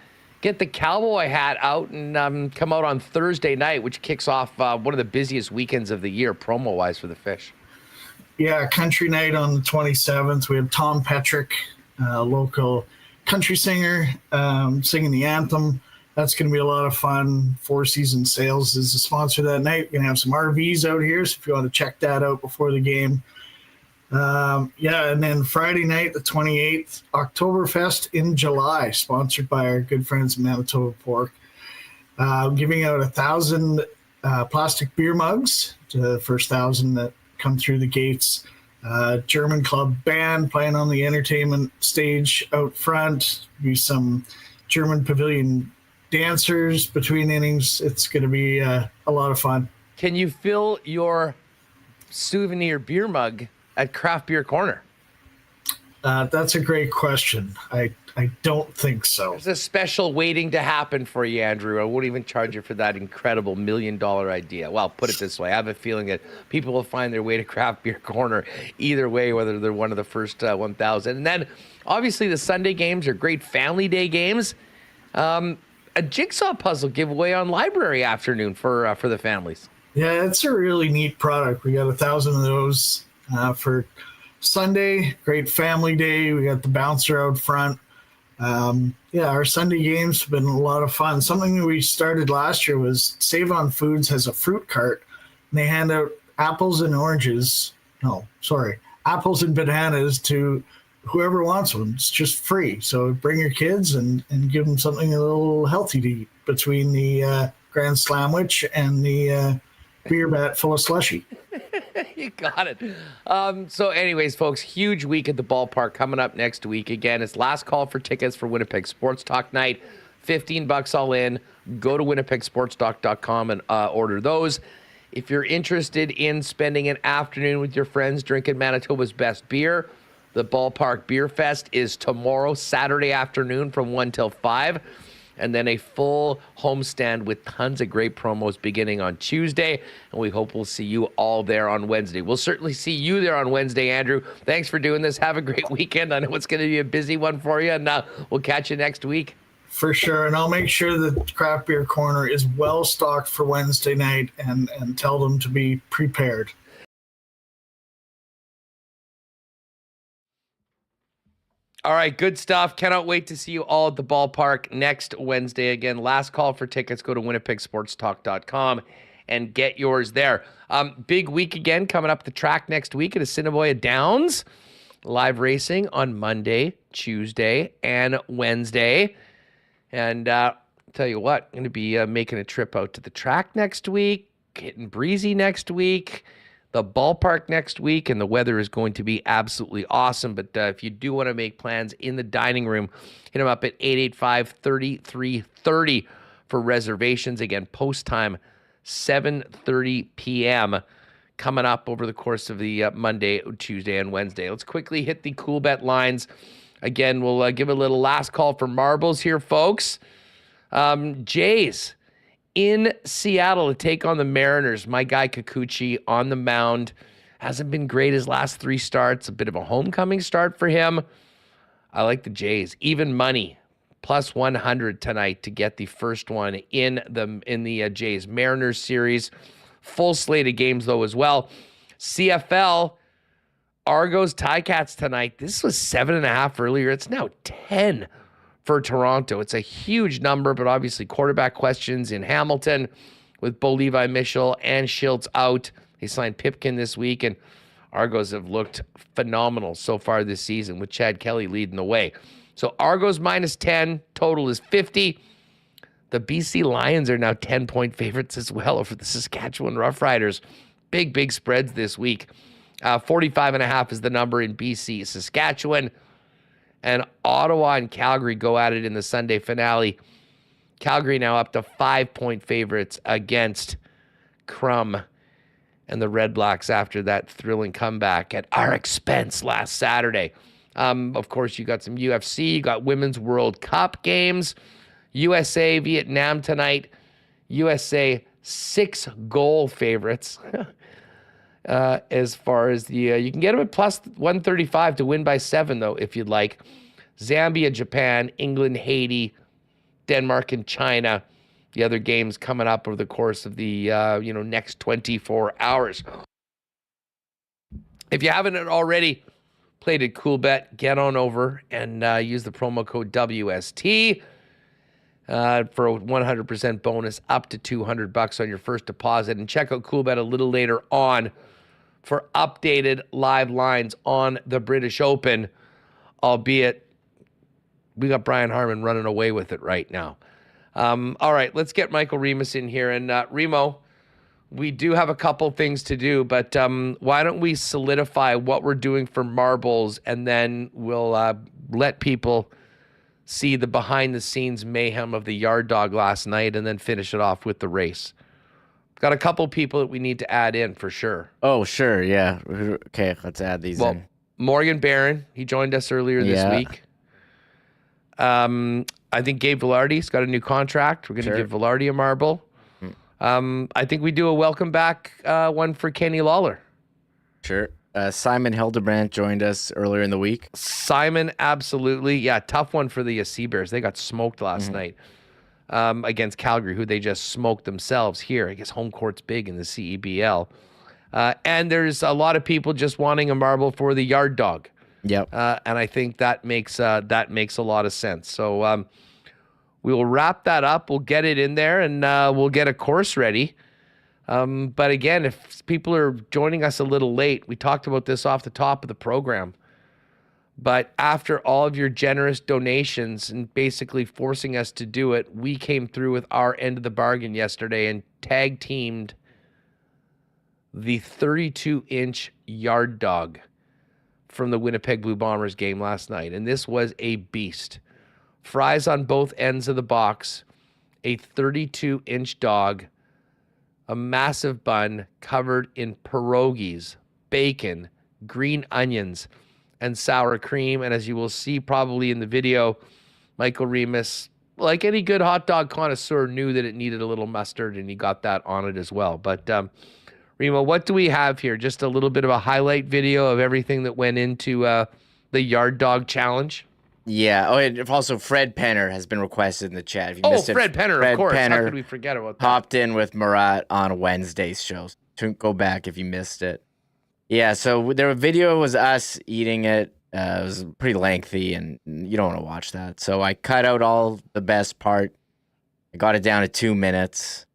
B: cowboy hat out and come out on Thursday night, which kicks off one of the busiest weekends of the year, promo-wise, for the Fish.
H: Yeah, country night on the 27th. We have Tom Petrick, local country singer, singing the anthem. That's going to be a lot of fun. Four Seasons Sales is the sponsor that night. We're going to have some RVs out here, so if you want to check that out before the game. And then Friday night, the 28th, Oktoberfest in July, sponsored by our good friends Manitoba Pork. Giving out 1,000 plastic beer mugs to the first 1,000 that come through the gates. German club band playing on the entertainment stage out front. Be some German pavilion dancers between innings. It's going to be a lot of fun.
B: Can you fill your souvenir beer mug at Craft Beer Corner?
H: That's a great question. I don't think so.
B: There's a special waiting to happen for you, Andrew. I won't even charge you for that incredible $1 million idea. Well, put it this way. I have a feeling that people will find their way to Craft Beer Corner either way, whether they're one of the first 1,000. And then, obviously, the Sunday games are great family day games. A jigsaw puzzle giveaway on Library Afternoon for the families.
H: Yeah, it's a really neat product. We got 1,000 of those for Sunday. Great family day. We got the bouncer out front. Our Sunday games have been a lot of fun. Something that we started last year was Save on Foods has a fruit cart, and they hand out apples and bananas to whoever wants one. It's just free. So bring your kids and give them something a little healthy to eat between the Grand Slamwich and the beer bat full of slushy.
B: You got it. So anyways, folks, huge week at the ballpark coming up next week. Again, it's last call for tickets for Winnipeg Sports Talk Night. $15 all in. Go to winnipegsportstalk.com and order those. If you're interested in spending an afternoon with your friends drinking Manitoba's best beer, the Ballpark Beer Fest is tomorrow, Saturday afternoon from 1 till 5. And then a full homestand with tons of great promos beginning on Tuesday. And we hope we'll see you all there on Wednesday. We'll certainly see you there on Wednesday, Andrew. Thanks for doing this. Have a great weekend. I know it's going to be a busy one for you. And we'll catch you next week.
H: For sure. And I'll make sure that Craft Beer Corner is well stocked for Wednesday night and tell them to be prepared.
B: All right, good stuff. Cannot wait to see you all at the ballpark next Wednesday. Again, last call for tickets. Go to winnipegsportstalk.com and get yours there. Big week again coming up the track next week at Assiniboia Downs. Live racing on Monday, Tuesday, and Wednesday. And tell you what, I'm going to be making a trip out to the track next week, hitting breezy next week, the ballpark next week, and the weather is going to be absolutely awesome. But if you do want to make plans in the dining room, hit them up at 885-3330 for reservations. Again, post time, 7:30 p.m. coming up over the course of the Monday, Tuesday, and Wednesday. Let's quickly hit the Coolbet lines. Again, we'll give a little last call for marbles here, folks. Jays in Seattle to take on the Mariners. My guy Kikuchi on the mound. Hasn't been great his last 3 starts. A bit of a homecoming start for him. I like the Jays. Even money, plus 100 tonight to get the first one in the Jays Mariners series. Full slate of games though as well. CFL, Argos Ticats tonight. This was 7.5 earlier. It's now 10 for Toronto. It's a huge number, but obviously quarterback questions in Hamilton with Bo Levi Mitchell and Schiltz out. They signed Pipkin this week, and Argos have looked phenomenal so far this season with Chad Kelly leading the way. So Argos minus 10, total is 50. The BC Lions are now 10-point favorites as well over the Saskatchewan Roughriders. Big spreads this week. 45.5 is the number in BC. Saskatchewan and Ottawa and Calgary go at it in the Sunday finale. Calgary now up to 5-point favorites against Crum and the Red Blacks after that thrilling comeback at our expense last Saturday. Of course, you got some UFC, you got Women's World Cup games. USA, Vietnam tonight. USA 6-goal favorites. As far as the, you can get them at plus 135 to win by 7, though, if you'd like. Zambia, Japan, England, Haiti, Denmark, and China. The other games coming up over the course of the, next 24 hours. If you haven't already played at Coolbet, get on over and use the promo code WST for a 100% bonus up to $200 on your first deposit. And check out Coolbet a little later on for updated live lines on the British Open, albeit we got Brian Harman running away with it right now. All right, let's get Michael Remis in here. And Remo, we do have a couple things to do, but why don't we solidify what we're doing for marbles, and then we'll let people see the behind-the-scenes mayhem of the yard dog last night, and then finish it off with the race. Got a couple people that we need to add in for sure.
C: Oh, sure, yeah. Okay, let's add these in.
B: Morgan Barron, he joined us earlier this week. I think Gabe Velarde's got a new contract. We're going to give Velarde a marble. I think we do a welcome back one for Kenny Lawler.
C: Sure. Simon Hildebrandt joined us earlier in the week.
B: Simon, absolutely. Yeah, tough one for the Sea Bears. They got smoked last night against Calgary, who they just smoked themselves here. I guess home court's big in the CEBL. And there's a lot of people just wanting a marble for the yard dog.
C: Yep.
B: And I think that makes a lot of sense. So we will wrap that up. We'll get it in there, and we'll get a course ready. But again, if people are joining us a little late, we talked about this off the top of the program. But after all of your generous donations and basically forcing us to do it, we came through with our end of the bargain yesterday and tag teamed the 32-inch yard dog from the Winnipeg Blue Bombers game last night. And this was a beast. Fries on both ends of the box, a 32-inch dog, a massive bun covered in pierogies, bacon, green onions, and sour cream. And as you will see probably in the video, Michael Remis, like any good hot dog connoisseur, knew that it needed a little mustard, and he got that on it as well. But Remo, what do we have here? Just a little bit of a highlight video of everything that went into the Yard Dog Challenge?
C: Yeah. Oh, and also Fred Penner has been requested in the chat. If you missed
B: Fred Penner, of course. How could we forget about that?
C: Popped in with Murat on Wednesday's show. So go back if you missed it. Yeah, so the video was us eating it It was pretty lengthy, and you don't want to watch that. So I cut out all the best part. I got it down to 2 minutes.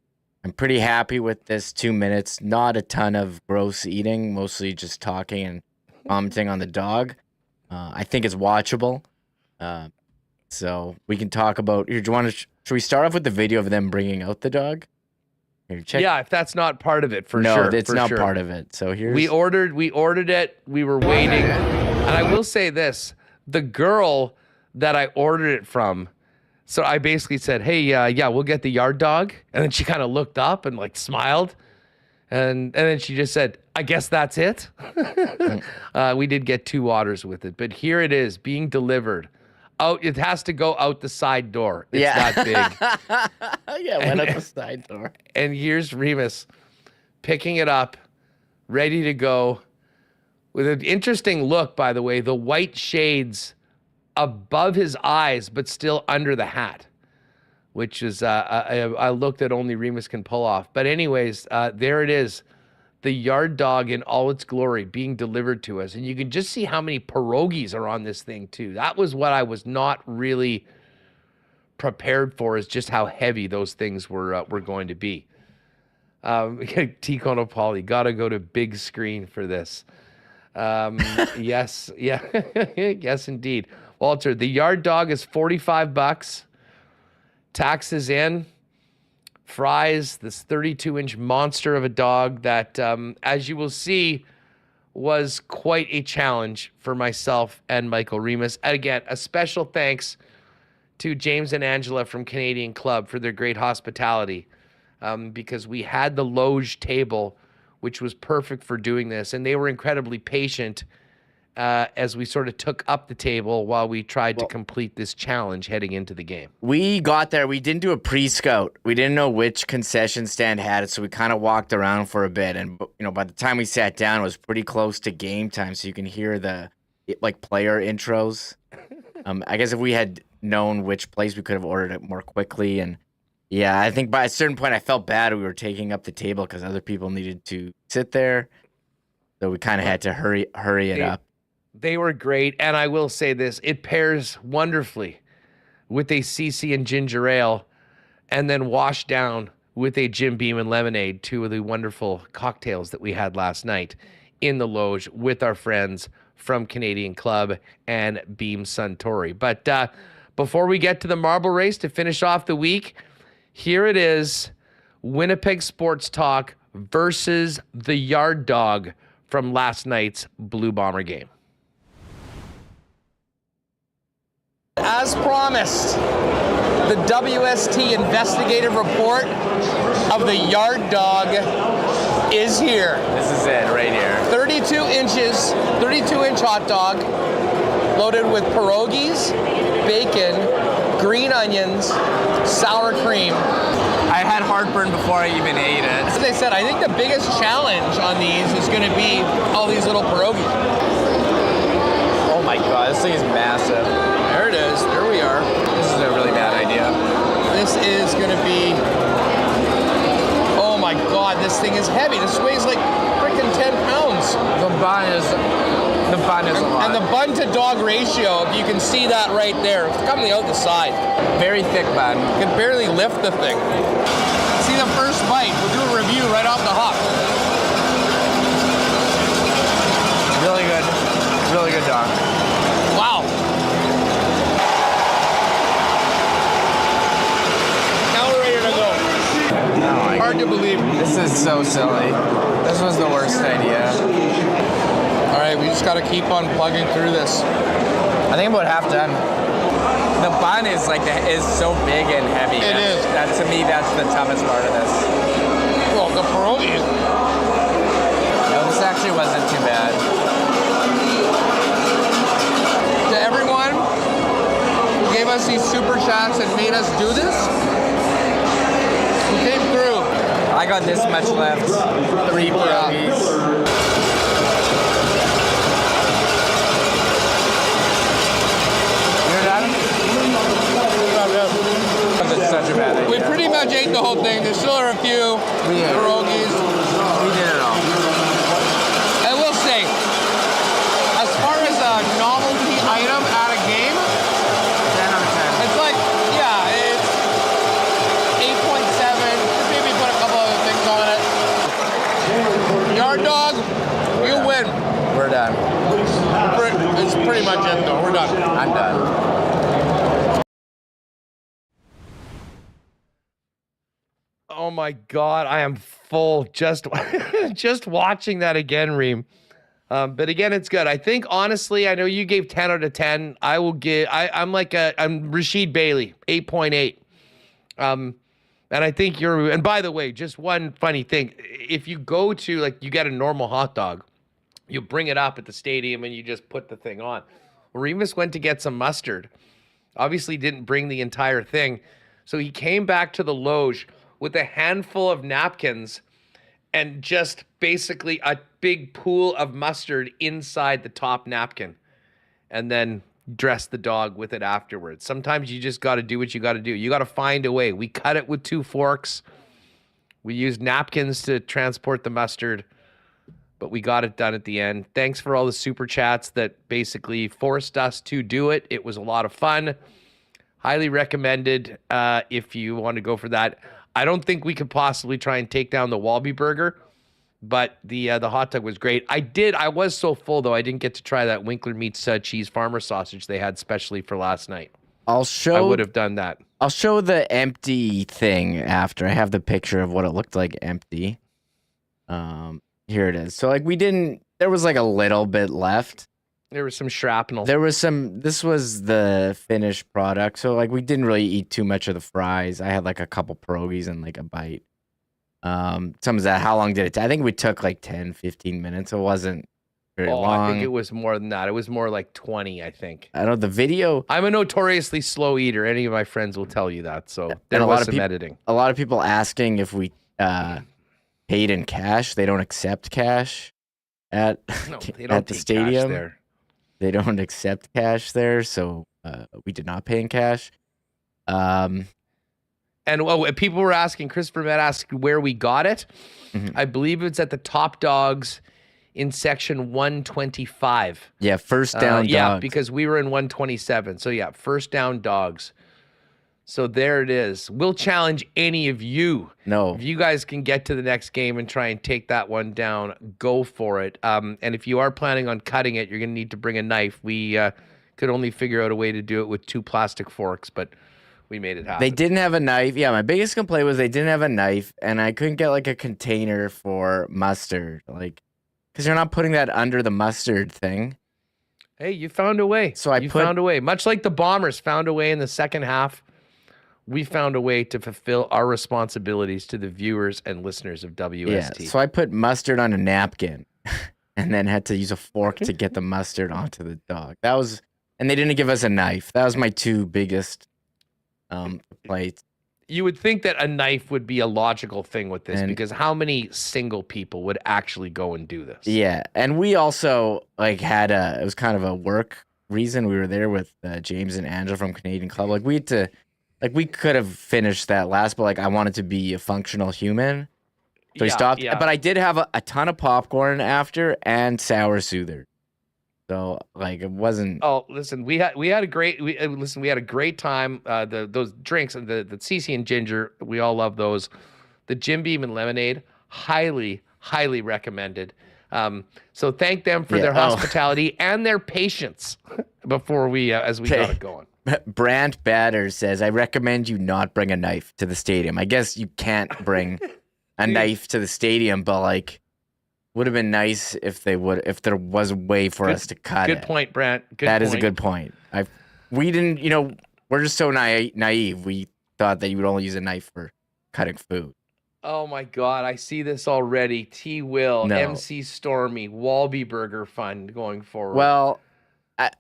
C: I'm pretty happy with this 2 minutes. Not a ton of gross eating, mostly just talking and commenting on the dog. I think it's watchable. So we can talk about. Here, do you want to? Should we start off with the video of them bringing out the dog? Here, check.
B: Yeah, if that's not part of it, for
C: no,
B: sure.
C: it's not part of it. So here's.
B: We ordered it. We were waiting. And I will say this, the girl that I ordered it from, so I basically said, hey, yeah, we'll get the yard dog. And then she kind of looked up and like smiled. And then she just said, I guess that's it. We did get 2 waters with it. But here it is being delivered. Out, it has to go out the side door. It's that big.
C: Yeah, went out the side door.
B: And here's Remis picking it up, ready to go. With an interesting look, by the way, the white shades above his eyes, but still under the hat, which is a look that only Remis can pull off. But anyways, there it is, the yard dog in all its glory being delivered to us. And you can just see how many pierogies are on this thing, too. That was what I was not really prepared for, is just how heavy those things were going to be. Ticono Pauly, got to go to big screen for this. Yes, yeah, yes, indeed. Walter, the yard dog is $45. Taxes in, fries, this 32-inch monster of a dog that, as you will see, was quite a challenge for myself and Michael Remis. And again, a special thanks to James and Angela from Canadian Club for their great hospitality, because we had the loge table, which was perfect for doing this. And they were incredibly patient as we sort of took up the table while we tried to complete this challenge heading into the game.
C: We got there. We didn't do a pre-scout. We didn't know which concession stand had it, so we kind of walked around for a bit. And by the time we sat down, it was pretty close to game time, so you can hear the player intros. I guess if we had known which place, we could have ordered it more quickly. And yeah, I think by a certain point, I felt bad we were taking up the table because other people needed to sit there. So we kind of had to hurry it up.
B: They were great. And I will say this, it pairs wonderfully with a CC and ginger ale, and then washed down with a Jim Beam and lemonade, 2 of the wonderful cocktails that we had last night in the loge with our friends from Canadian Club and Beam Suntory. But before we get to the marble race to finish off the week, here it is, Winnipeg Sports Talk versus the Yard Dog from last night's Blue Bomber game. As promised, the WST investigative report of the Yard Dog is here.
C: This is it right here.
B: 32-inch hot dog, loaded with pierogies, bacon, green onions, sour cream.
C: I had heartburn before I even ate it.
B: As I said, I think the biggest challenge on these is going to be all these little pierogies.
C: Oh my god, this thing is massive.
B: There it is. There we are.
C: This is a really bad idea.
B: This is going to be... Oh my god, this thing is heavy. This weighs like freaking 10 pounds.
C: The bun is a lot.
B: And the bun to dog ratio, if you can see that right there, it's coming out the side.
C: Very thick bun.
B: You can barely lift the thing. See the first bite. We'll do a review right off the hop.
C: Really good. Really good dog.
B: Wow. Now we're ready to go. Hard to believe.
C: This is so silly. This was the worst idea.
B: All right, we just got to keep on plugging through this.
C: I think I'm about half done. The bun is so big and heavy.
B: It is.
C: To me, that's the toughest part of this.
B: Well, the pierogies.
C: No, this actually wasn't too bad.
B: To everyone who gave us these super chats and made us do this, who came through.
C: I got this much left. 3 pierogies. Such a bad idea.
B: We pretty much ate the whole thing. There still are a few pierogies.
C: We did it all.
B: I will say, as far as a novel Yard dog, you win.
C: We're done.
B: It's pretty much it, though. We're done.
C: I'm done.
B: Oh my God, I am full just watching that again, Reem. But again, it's good. I think honestly, I know you gave 10 out of 10. I will give. I'm Rashid Bailey, 8.8. And I think you're. And by the way, just one funny thing: if you go to you get a normal hot dog, you bring it up at the stadium and you just put the thing on. Remis went to get some mustard. Obviously, didn't bring the entire thing, so he came back to the loge with a handful of napkins and just basically a big pool of mustard inside the top napkin, and then dress the dog with it afterwards. Sometimes you just got to do what you got to do. You got to find a way. We cut it with 2 forks. We used napkins to transport the mustard, but we got it done at the end. Thanks for all the super chats that basically forced us to do it. It was a lot of fun. Highly recommended if you want to go for that. I don't think we could possibly try and take down the Wallaby burger, but the hot dog was great. I was so full, though, I didn't get to try that Winkler Meats cheese farmer sausage they had specially for last night. I would have done that.
C: I'll show the empty thing after. I have the picture of what it looked like empty. Here it is. So there was a little bit left.
B: There was some shrapnel.
C: This was the finished product. So we didn't really eat too much of the fries. I had a couple pierogies and a bite. Some of that, how long did it take? I think we took 10, 15 minutes. It wasn't very long.
B: I think it was more than that. It was more like 20, I think.
C: I don't know, the video.
B: I'm a notoriously slow eater. Any of my friends will tell you that. So there was some editing.
C: A lot of people asking if we paid in cash. They don't accept cash at the stadium.
B: There.
C: They don't accept cash there, so we did not pay in cash.
B: And people were asking, Christopher Met asked where we got it. Mm-hmm. I believe it's at the Top Dogs in section 125.
C: Yeah, first down dogs.
B: Yeah, because we were in 127. So yeah, first down dogs. So there it is. We'll challenge any of you.
C: No.
B: If you guys can get to the next game and try and take that one down, go for it. And if you are planning on cutting it, you're going to need to bring a knife. We could only figure out a way to do it with 2 plastic forks, but we made it happen.
C: They didn't have a knife. Yeah, my biggest complaint was they didn't have a knife, and I couldn't get a container for mustard. Because you're not putting that under the mustard thing.
B: Hey, you found a way.
C: So you
B: found a way. Much like the Bombers found a way in the second half, we found a way to fulfill our responsibilities to the viewers and listeners of WST.
C: Yeah, so I put mustard on a napkin and then had to use a fork to get the mustard onto the dog. And they didn't give us a knife. That was my 2 biggest complaints.
B: You would think that a knife would be a logical thing with this, because how many single people would actually go and do this?
C: Yeah, and we also had it was kind of a work reason. We were there with James and Angela from Canadian Club. We had to. We could have finished that last, but I wanted to be a functional human. So we stopped. Yeah. But I did have a ton of popcorn after and sour soother. So it wasn't.
B: Oh, listen, we had a great we had a great time. Those drinks and the CC and ginger, we all love those. The Jim Beam and lemonade, highly recommended. So thank them for their hospitality and their patience before we got it going.
C: Brant Batter says, I recommend you not bring a knife to the stadium. I guess you can't bring a knife to the stadium, but would have been nice if there was a way for us to cut it.
B: Good point, Brant.
C: That is a good point. We didn't, we're just so naive. We thought that you would only use a knife for cutting food.
B: Oh my God, I see this already. T. Will, MC Stormy, Wallaby Burger Fund going forward.
C: Well,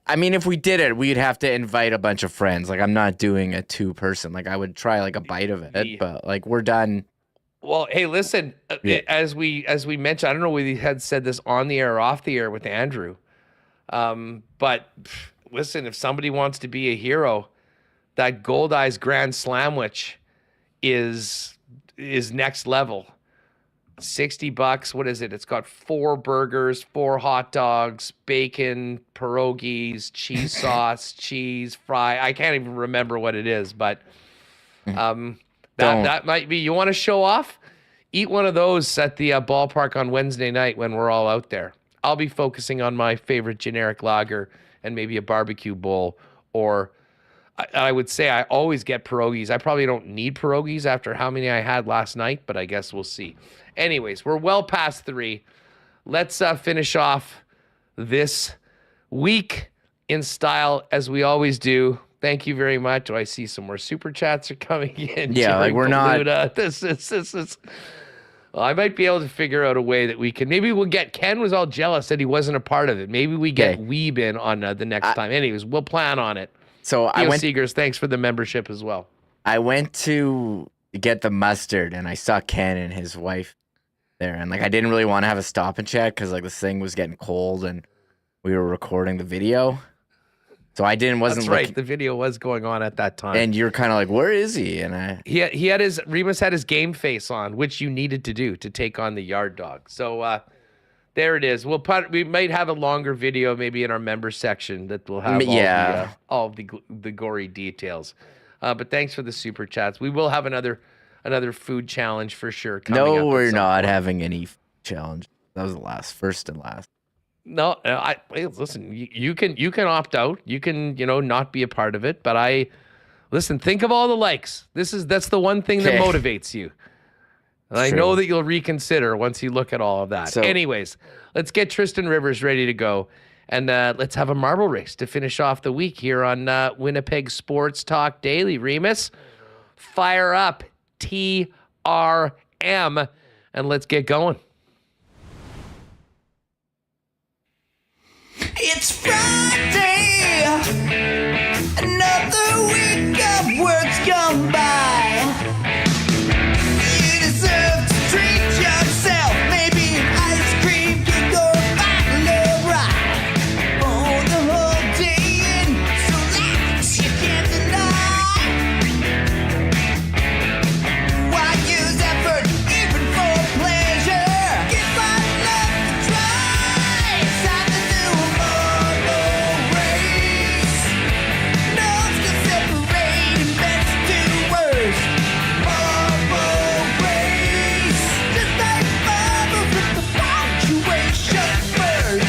C: I mean, if we did it, we'd have to invite a bunch of friends. I'm not doing a 2-person. I would try a bite of it, but we're done.
B: Well, hey, listen, as we mentioned, I don't know whether we had said this on the air or off the air with Andrew, but listen, if somebody wants to be a hero, that Goldeyes Grand Slamwich is next level. $60. What is it? It's got 4 burgers, 4 hot dogs, bacon, pierogies, cheese sauce, cheese, fry. I can't even remember what it is, but that might be. You want to show off? eat one of those at the ballpark on Wednesday night when we're all out there. I'll be focusing on my favorite generic lager and maybe a barbecue bowl, or I would say I always get pierogies. I probably don't need pierogies after how many I had last night, but I guess we'll see. Anyways, we're well past 3. Let's finish off this week in style as we always do. Thank you very much. Oh, I see some more super chats are coming in.
C: Yeah, like we're not.
B: This is. Well, I might be able to figure out a way that we can. Maybe we'll get. Ken was all jealous that he wasn't a part of it. Maybe we get Wiebe in on the next time. Anyways, we'll plan on it.
C: So I went.
B: Seegers, thanks for the membership as well.
C: I went to get the mustard, and I saw Ken and his wife there, and like I didn't really want to have a stop and chat because like this thing was getting cold, and we were recording the video, so I wasn't.
B: That's right. The video was going on at that time,
C: and you're kind of like, "Where is he?" And
B: he had his Remis had his game face on, which you needed to do to take on the yard dog. So there it is. We might have a longer video maybe in our member section that will have all the gory details. But thanks for the super chats. We will have another food challenge for sure.
C: No, we're not having any challenge. That was the first and last.
B: No, listen. You can opt out. You can not be a part of it. But listen. Think of all the likes. That's the one thing that motivates you. And I know that you'll reconsider once you look at all of that. So, anyways, let's get Tristan Rivers ready to go. And let's have a marble race to finish off the week here on Winnipeg Sports Talk Daily. Remis, fire up TRM, and let's get going.
I: It's Friday, another week of work's gone by. You deserve to treat yourself, maybe an ice cream cake or a bottle of rye. For the whole day in, so lavish you can't deny. Why use effort even for pleasure? Give my love a try. It's time to do a marble race. No one's gonna separate invents two words. Marble race. Just like marbles with the punctuation first.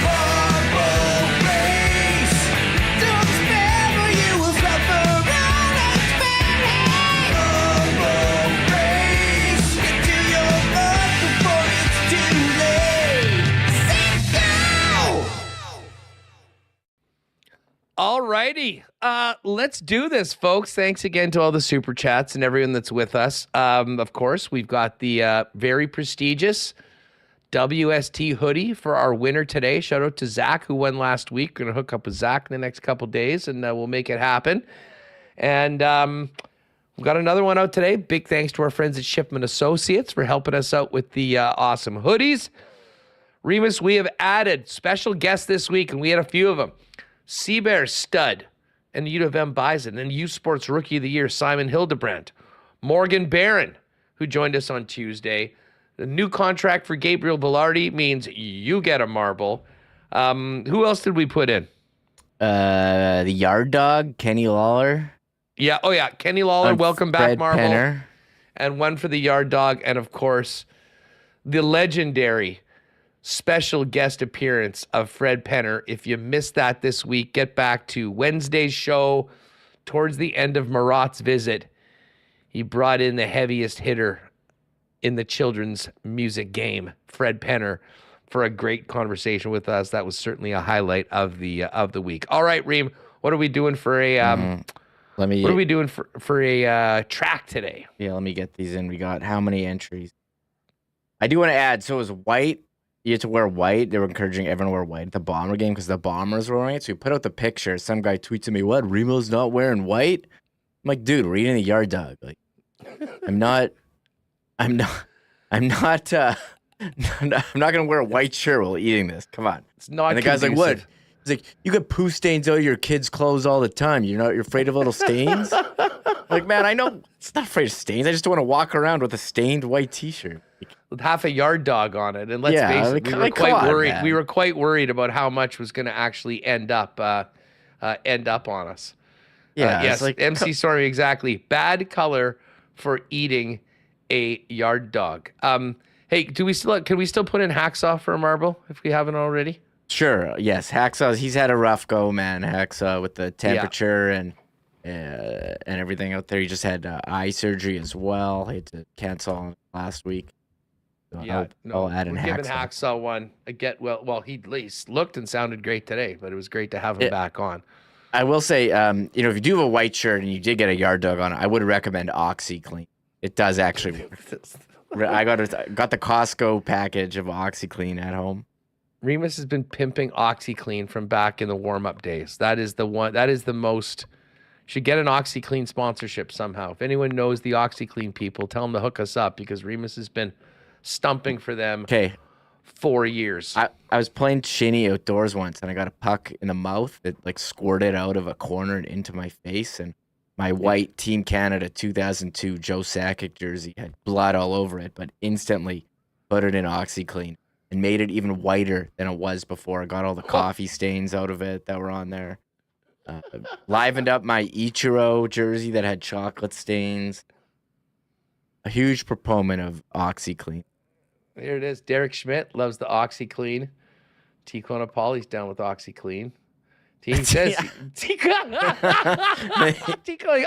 I: Marble race. Don't spare you will suffer unexpected. Marble race. Get to your mark before it's too late. Set go!
B: All righty. Let's do this, folks. Thanks again to all the super chats and everyone that's with us. Of course, we've got the very prestigious WST hoodie for our winner today. Shout out to Zach, who won last week. Going to hook up with Zach in the next couple days, and we'll make it happen. And we've got another one out today. Big thanks to our friends at Shipman Associates for helping us out with the awesome hoodies. Remis, we have added special guests this week, and we had a few of them. Seabear Stud and the U of M Bison, and U Sports Rookie of the Year, Simon Hildebrandt. Morgan Barron, who joined us on Tuesday. The new contract for Gabriel Balharry means you get a marble. Who else did we put in?
C: The yard dog, Kenny Lawler.
B: Yeah, Kenny Lawler, welcome back,
C: Fred
B: marble.
C: Penner.
B: And one for the yard dog, and of course, the legendary special guest appearance of Fred Penner. If you missed that this week, get back to Wednesday's show. Towards the end of Marat's visit, he brought in the heaviest hitter in the children's music game, Fred Penner, for a great conversation with us. That was certainly a highlight of the week. All right, Reem, what are we doing for a what are we doing for a track today?
C: Yeah, let me get these in. We got how many entries? I do want to add, so it was white. You had to wear white. They were encouraging everyone to wear white at the Bomber game because the Bombers were wearing it. So we put out the picture. Some guy tweets at me, "What? Remo's not wearing white?" I'm like, "Dude, we're eating the yard dog. Like, I'm not gonna wear a white shirt while eating this. Come on."
B: It's not.
C: And the guy's like, "What?" He's like, "You get poo stains out of your kids' clothes all the time. You're afraid of little stains?" Like, man, I know it's not afraid of stains. I just don't want to walk around with a stained white T-shirt.
B: With half a yard dog on it, and let's face it, we were quite worried. Man. We were quite worried about how much was going to actually end up on us.
C: Yeah,
B: yes, like, MC Stormy, exactly. Bad color for eating a yard dog. Hey, can we still put in Hacksaw for a marble if we haven't already?
C: Sure. Yes, Hacksaw. He's had a rough go, man. Hacksaw with the temperature and everything out there. He just had eye surgery as well. He had to cancel last week. So I'll add in
B: we're giving Hacksaw one. He at least looked and sounded great today, but it was great to have him back on.
C: I will say, if you do have a white shirt and you did get a yard dog on it, I would recommend OxyClean. It does actually work. I got the Costco package of OxyClean at home.
B: Remis has been pimping OxyClean from back in the warm-up days. That is the one. That is the most. Should get an OxyClean sponsorship somehow. If anyone knows the OxyClean people, tell them to hook us up because Remis has been stumping for them.
C: Okay.
B: 4 years.
C: I was playing shinny outdoors once and I got a puck in the mouth that like squirted out of a corner and into my face, and my white Team Canada 2002 Joe Sakic jersey had blood all over it, but instantly put it in OxyClean and made it even whiter than it was before. I got all the coffee stains out of it that were on there. Livened up my Ichiro jersey that had chocolate stains. A huge proponent of OxyClean.
B: There it is. Derek Schmidt loves the OxyClean. T-Clone Pauly's down with OxyClean. He says, T-Clone,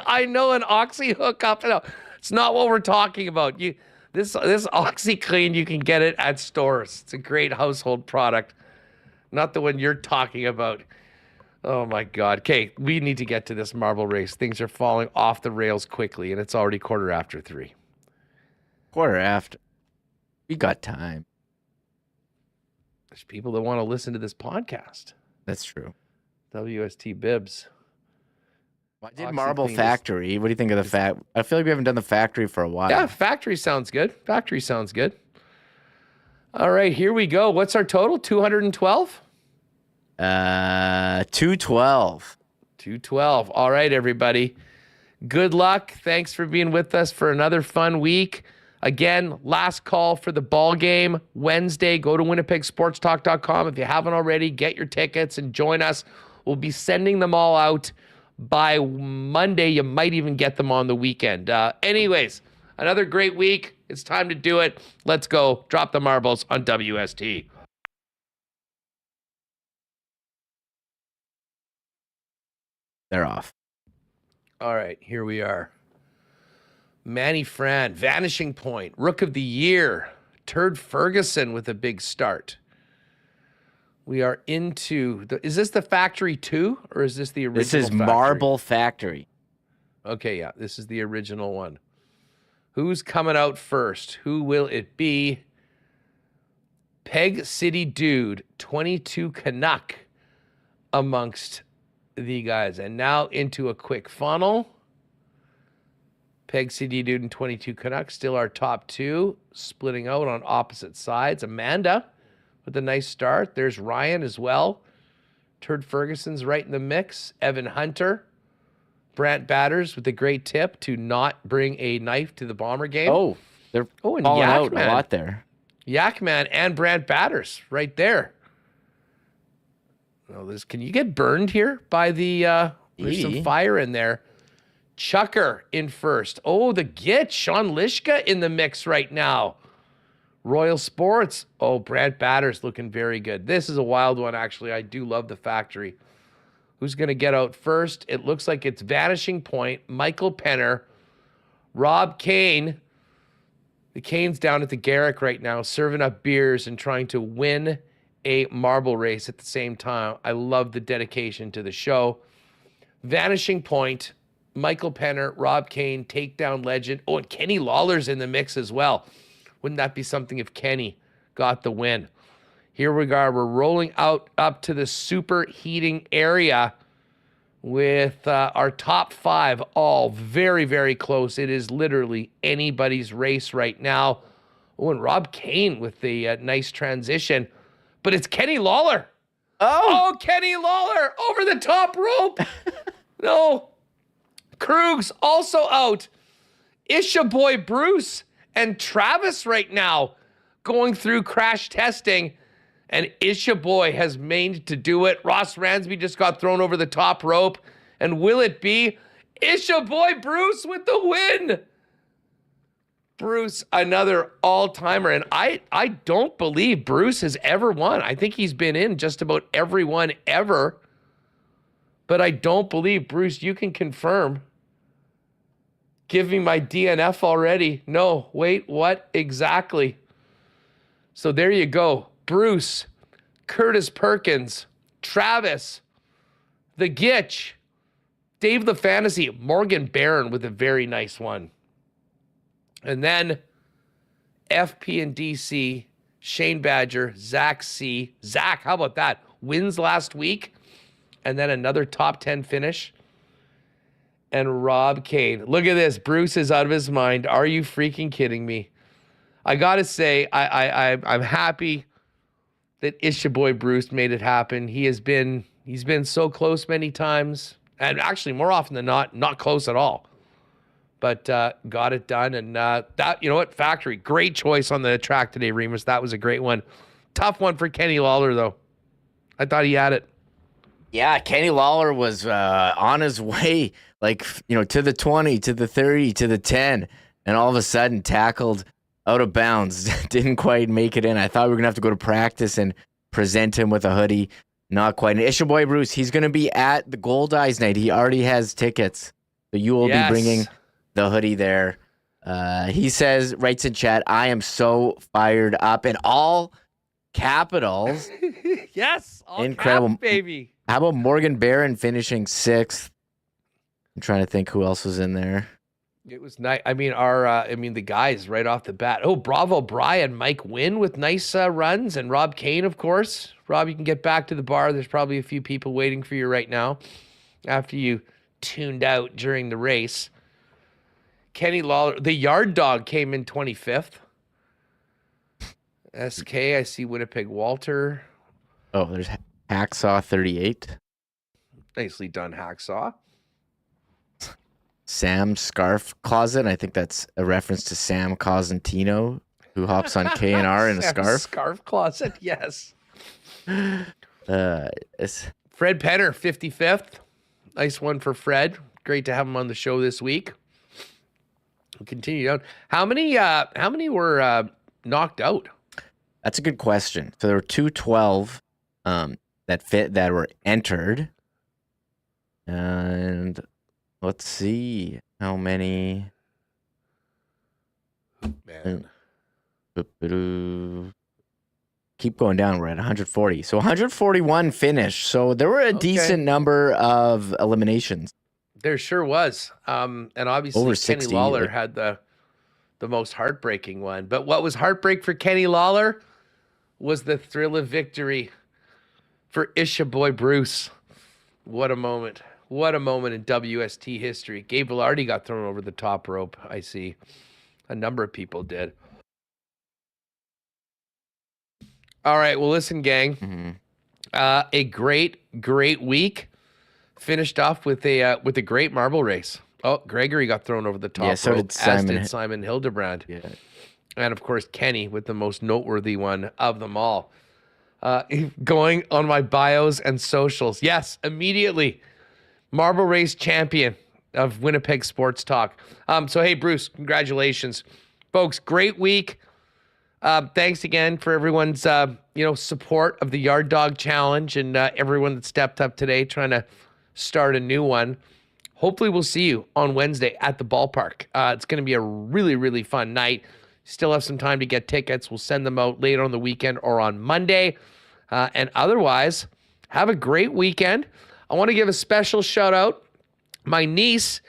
B: I know an Oxy hookup. No, it's not what we're talking about. This OxyClean, you can get it at stores. It's a great household product. Not the one you're talking about. Oh, my God. Okay, we need to get to this marble race. Things are falling off the rails quickly, and it's already 3:15.
C: Quarter after. We got time.
B: There's people that want to listen to this podcast.
C: That's true.
B: WST Bibs.
C: Well, I did Marble Factory. What do you think of the fact? I feel like we haven't done the factory for a while.
B: Yeah, factory sounds good. Factory sounds good. All right, here we go. What's our total? 212?
C: 212.
B: 212. All right, everybody. Good luck. Thanks for being with us for another fun week. Again, last call for the ball game Wednesday. Go to winnipegsportstalk.com. If you haven't already, get your tickets and join us. We'll be sending them all out by Monday. You might even get them on the weekend. Anyways, another great week. It's time to do it. Let's go. Drop the marbles on WST.
C: They're off.
B: All right, here we are. Manny Fran, Vanishing Point, Rook of the Year, Turd Ferguson with a big start. We are into is this the Factory 2 or is this the original?
C: This is
B: Factory?
C: Marble Factory.
B: Okay, yeah, this is the original one. Who's coming out first? Who will it be? Peg City Dude, 22 Canuck amongst the guys. And now into a quick funnel. Peg City Dude and 22 Canucks, still our top two, splitting out on opposite sides. Amanda with a nice start. There's Ryan as well. Turd Ferguson's right in the mix. Evan Hunter. Brant Batters with a great tip to not bring a knife to the Bomber game.
C: Oh, they're
B: and
C: falling out
B: Yakman.
C: a lot there.
B: Yakman and Brant Batters right there. Oh, can you get burned here by the there's some fire in there. Chucker in first. Oh, the Git. Sean Lishka in the mix right now. Royal Sports. Oh, Brant Batters looking very good. This is a wild one, actually. I do love the Factory. Who's going to get out first? It looks like it's Vanishing Point, Michael Penner, Rob Kane. The Kane's down at the Garrick right now, serving up beers and trying to win a marble race at the same time. I love the dedication to the show. Vanishing Point, Michael Penner, Rob Kane, takedown legend. Oh, and Kenny Lawler's in the mix as well. Wouldn't that be something if Kenny got the win? Here we are. We're rolling out up to the superheating area with our top five all very, very close. It is literally anybody's race right now. Oh, and Rob Kane with the nice transition. But it's Kenny Lawler. Oh, Kenny Lawler over the top rope. No. Krug's also out. Isha Boy Bruce and Travis right now going through crash testing. And Isha Boy has managed to do it. Ross Ransby just got thrown over the top rope. And will it be Isha Boy Bruce with the win? Bruce, another all-timer. And I don't believe Bruce has ever won. I think he's been in just about every one ever. But I don't believe, Bruce, you can confirm. Give me my DNF already. No, wait, what exactly? So there you go. Bruce, Curtis Perkins, Travis, the Gitch, Dave the Fantasy, Morgan Barron with a very nice one. And then FP and DC, Shane Badger, Zach C. Zach, how about that? Wins last week. And then another top 10 finish. And Rob Kane. Look at this. Bruce is out of his mind. Are you freaking kidding me? I got to say, I'm happy that It's Your Boy Bruce made it happen. He's been so close many times. And actually, more often than not close at all. But got it done. And that, you know what? Factory. Great choice on the track today, Remis. That was a great one. Tough one for Kenny Lawler, though. I thought he had it.
C: Yeah, Kenny Lawler was on his way, to the 20, to the 30, to the 10, and all of a sudden tackled out of bounds. Didn't quite make it in. I thought we were going to have to go to practice and present him with a hoodie. Not quite. And It's Your Boy Bruce, he's going to be at the Goldeyes night. He already has tickets. So you will be bringing the hoodie there. He says, writes in chat, I am so fired up. In all capitals.
B: Yes, all
C: incredible,
B: caps, baby.
C: How about Morgan Barron finishing 6th? I'm trying to think who else was in there.
B: It was nice. I mean, the guys right off the bat. Oh, Bravo Brian, Mike Wynn with nice runs, and Rob Kane, of course. Rob, you can get back to the bar. There's probably a few people waiting for you right now after you tuned out during the race. Kenny Lawler, the Yard Dog, came in 25th. SK, I see Winnipeg Walter.
C: Oh, there's Hacksaw 38.
B: Nicely done, Hacksaw.
C: Sam Scarf Closet. I think that's a reference to Sam Cosentino, who hops on K&R in a scarf.
B: Scarf Closet, yes.
C: It's
B: Fred Penner, 55th. Nice one for Fred. Great to have him on the show this week. We'll continue down. How many were knocked out?
C: That's a good question. So there were 212 that were entered. And let's see how many.
B: Man.
C: Keep going down. We're at 140. So 141 finished. So there were a decent number of eliminations.
B: There sure was. And obviously
C: Over
B: Kenny
C: 60,
B: Lawler had the most heartbreaking one. But what was heartbreak for Kenny Lawler was the thrill of victory for It's Your Boy Bruce. What a moment. What a moment in WST history. Gabe Balharry got thrown over the top rope, I see. A number of people did. All right, well, listen, gang.
C: Mm-hmm.
B: A great week. Finished off with a great marble race. Oh, Gregory got thrown over the top
C: so
B: rope,
C: did Simon.
B: as did Simon Hildebrand.
C: Yeah.
B: And, of course, Kenny with the most noteworthy one of them all. Going on my bios and socials. Yes, immediately. Marble race champion of Winnipeg Sports Talk. So, hey, Bruce, congratulations. Folks, great week. Thanks again for everyone's support of the Yard Dog Challenge and everyone that stepped up today trying to start a new one. Hopefully we'll see you on Wednesday at the ballpark. It's going to be a really, really fun night. Still have some time to get tickets. We'll send them out later on the weekend or on Monday. And otherwise, have a great weekend. I want to give a special shout out. My niece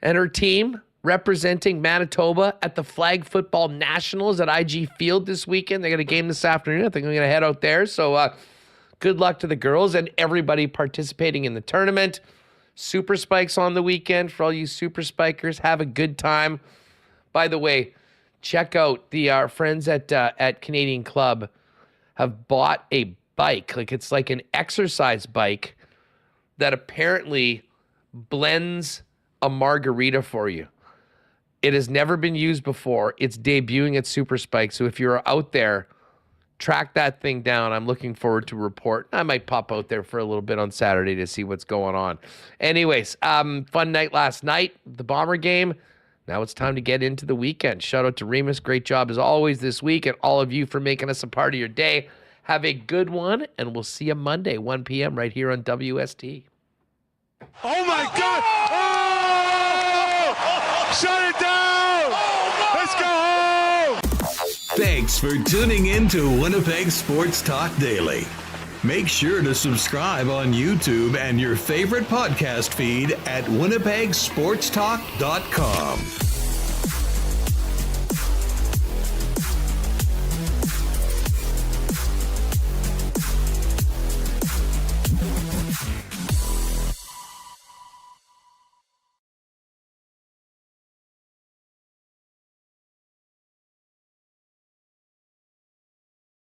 B: and her team representing Manitoba at the Flag Football Nationals at IG Field this weekend. They got a game this afternoon. I think I'm going to head out there. So good luck to the girls and everybody participating in the tournament. Super Spikes on the weekend for all you Super Spikers. Have a good time. By the way, check out our friends at Canadian Club have bought a bike. It's like an exercise bike that apparently blends a margarita for you. It has never been used before. It's debuting at Super Spike. So if you're out there, track that thing down. I'm looking forward to report. I might pop out there for a little bit on Saturday to see what's going on. Anyways, fun night last night. The Bomber game. Now it's time to get into the weekend. Shout out to Remis. Great job as always this week, and all of you for making us a part of your day. Have a good one, and we'll see you Monday, 1 p.m. right here on WST.
J: Oh my God! Oh! Shut it down! Let's go home!
A: Thanks for tuning in to Winnipeg Sports Talk Daily. Make sure to subscribe on YouTube and your favorite podcast feed at winnipegsportstalk.com.